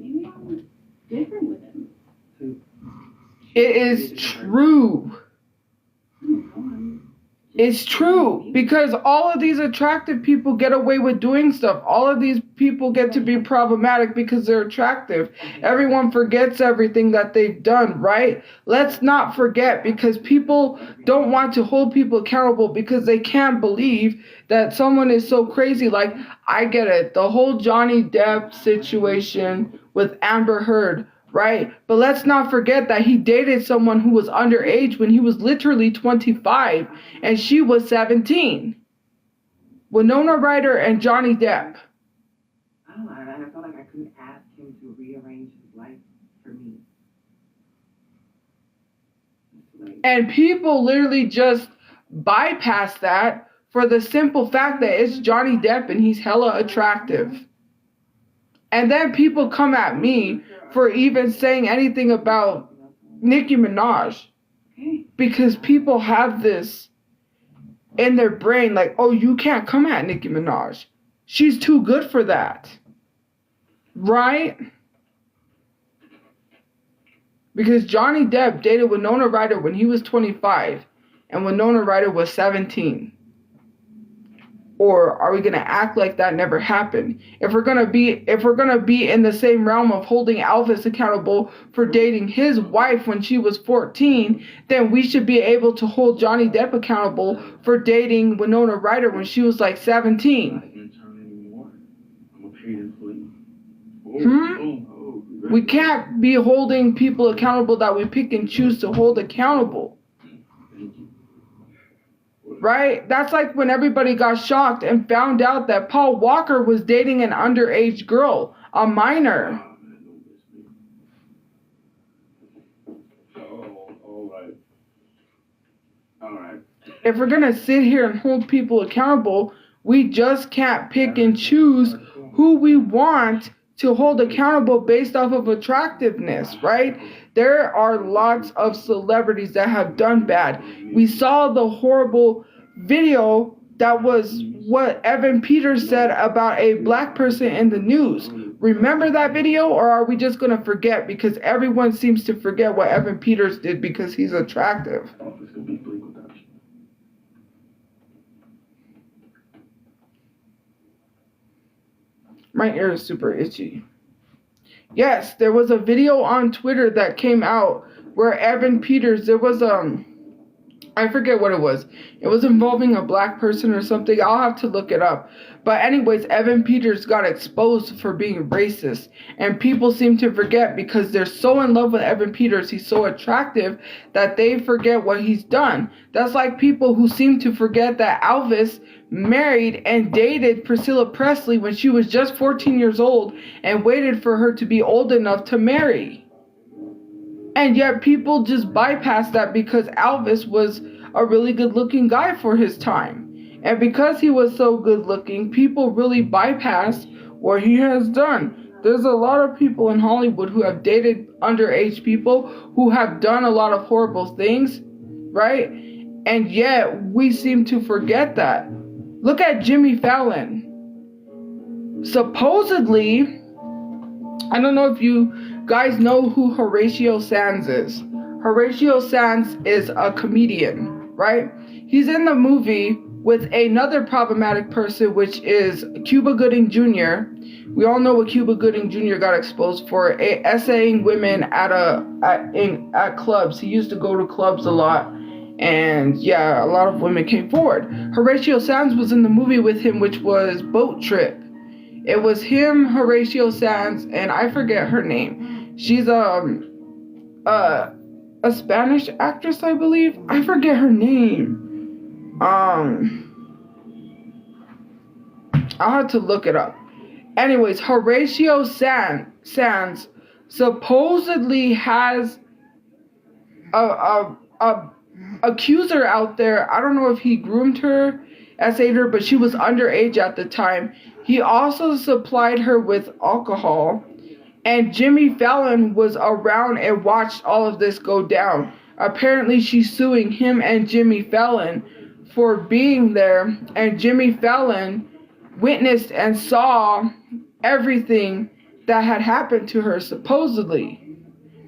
It is true. It's true, because all of these attractive people get away with doing stuff. All of these people get to be problematic because they're attractive. Everyone forgets everything that they've done, right? Let's not forget, because people don't want to hold people accountable because they can't believe that someone is so crazy. Like, I get it. The whole Johnny Depp situation with Amber Heard, right? But let's not forget that he dated someone who was underage when he was literally 25 and she was 17. Winona Ryder and Johnny Depp. I don't know. I felt like I couldn't ask him to rearrange his life for me. And people literally just bypass that for the simple fact that it's Johnny Depp and he's hella attractive. And then people come at me for even saying anything about Nicki Minaj. Because people have this in their brain, like, oh, you can't come at Nicki Minaj. She's too good for that. Right? Because Johnny Depp dated Winona Ryder when he was 25 and Winona Ryder was 17. Or are we gonna act like that never happened? If we're gonna be in the same realm of holding Elvis accountable for dating his wife when she was 14, then we should be able to hold Johnny Depp accountable for dating Winona Ryder when she was like 17. We can't be holding people accountable that we pick and choose to hold accountable. Right? That's like when everybody got shocked and found out that Paul Walker was dating an underage girl, a minor. All right. If we're going to sit here and hold people accountable, we just can't pick and choose who we want to hold accountable based off of attractiveness, right? There are lots of celebrities that have done bad. We saw the horrible video that was what Evan Peters said about a black person in the news. Remember that video, or are we just going to forget because everyone seems to forget what Evan Peters did because he's attractive? My ear is super itchy. Yes, there was a video on Twitter that came out where Evan Peters, there was I forget what it was. It was involving a black person or something. I'll have to look it up. But anyways, Evan Peters got exposed for being racist. And people seem to forget because they're so in love with Evan Peters. He's so attractive that they forget what he's done. That's like people who seem to forget that Elvis married and dated Priscilla Presley when she was just 14 years old and waited for her to be old enough to marry. And yet people just bypass that because Elvis was a really good looking guy for his time. And because he was so good looking, people really bypass what he has done. There's a lot of people in Hollywood who have dated underage people who have done a lot of horrible things, right? And yet we seem to forget that. Look at Jimmy Fallon. Supposedly, I don't know if you guys know who Horatio Sands is. Horatio Sands is a comedian, right? He's in the movie with another problematic person, which is Cuba Gooding Jr. We all know what Cuba Gooding Jr. got exposed for, essaying women at clubs. He used to go to clubs a lot, and yeah, a lot of women came forward. Horatio Sands was in the movie with him, which was Boat Trip. It was him, Horatio Sands, and I forget her name. She's a Spanish actress, I believe. I forget her name. I'll have to look it up. Anyways, Horatio Sands supposedly has a accuser out there. I don't know if he groomed her, essayed her, but she was underage at the time. He also supplied her with alcohol. And Jimmy Fallon was around and watched all of this go down. Apparently, she's suing him and Jimmy Fallon for being there. And Jimmy Fallon witnessed and saw everything that had happened to her, supposedly.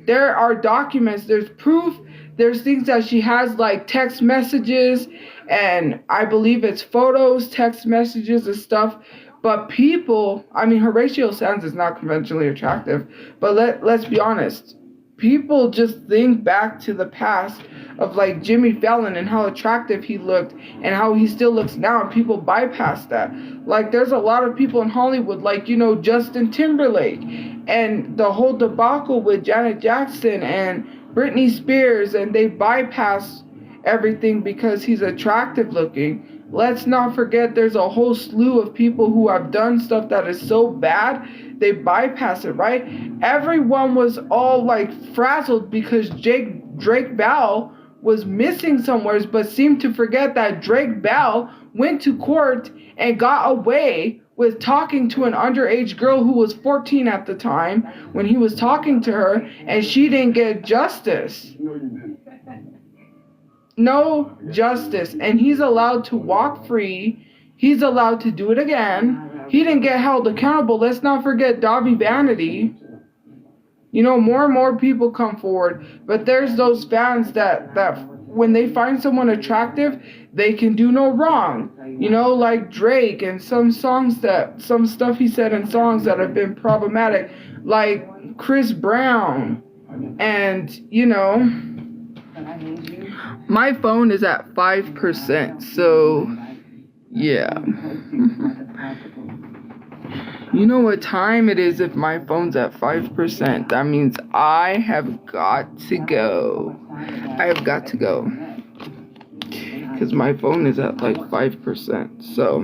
There are documents, there's proof, there's things that she has, like text messages, and I believe it's photos, text messages and stuff. But people, I mean, Horatio Sands is not conventionally attractive, but let's be honest. People just think back to the past of like Jimmy Fallon and how attractive he looked and how he still looks now, and people bypass that. Like, there's a lot of people in Hollywood, like, you know, Justin Timberlake and the whole debacle with Janet Jackson and Britney Spears, and they bypass everything because he's attractive looking. Let's not forget there's a whole slew of people who have done stuff that is so bad, they bypass it, right? Everyone was all like frazzled because Drake Bell was missing somewhere, but seemed to forget that Drake Bell went to court and got away with talking to an underage girl who was 14 at the time when he was talking to her, and she didn't get justice. No justice. And he's allowed to walk free. He's allowed to do it again. He didn't get held accountable. Let's not forget Dobby Vanity. You know, more and more people come forward. But there's those fans that when they find someone attractive, they can do no wrong. You know, like Drake and some stuff he said in songs that have been problematic. Like Chris Brown. And, you know, my phone is at 5%, so yeah. You know what time it is if my phone's at 5%. That means I have got to go. I have got to go. Because my phone is at like 5%. So,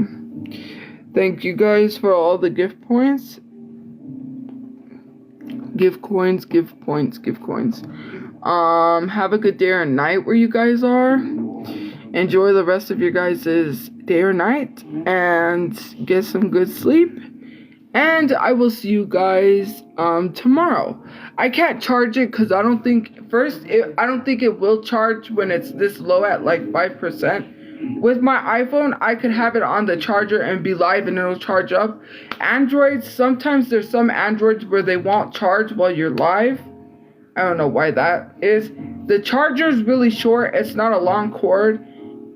thank you guys for all the gift points. Give coins, give points, give coins. Have a good day or night where you guys are. Enjoy the rest of your guys' day or night. And get some good sleep. And I will see you guys tomorrow. I can't charge it because I don't think it will charge when it's this low at like 5%. With my iPhone, I could have it on the charger and be live and it'll charge up. Androids, sometimes there's some Androids where they won't charge while you're live. I don't know why that is. The charger is really short. It's not a long cord.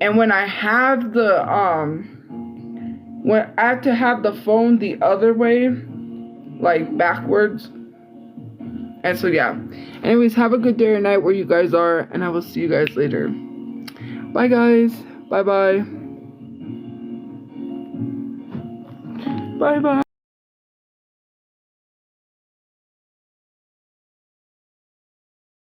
And when I have the when I have to have the phone the other way, like backwards. And so yeah. Anyways, have a good day or night where you guys are, and I will see you guys later. Bye, guys. Bye-bye. Bye-bye.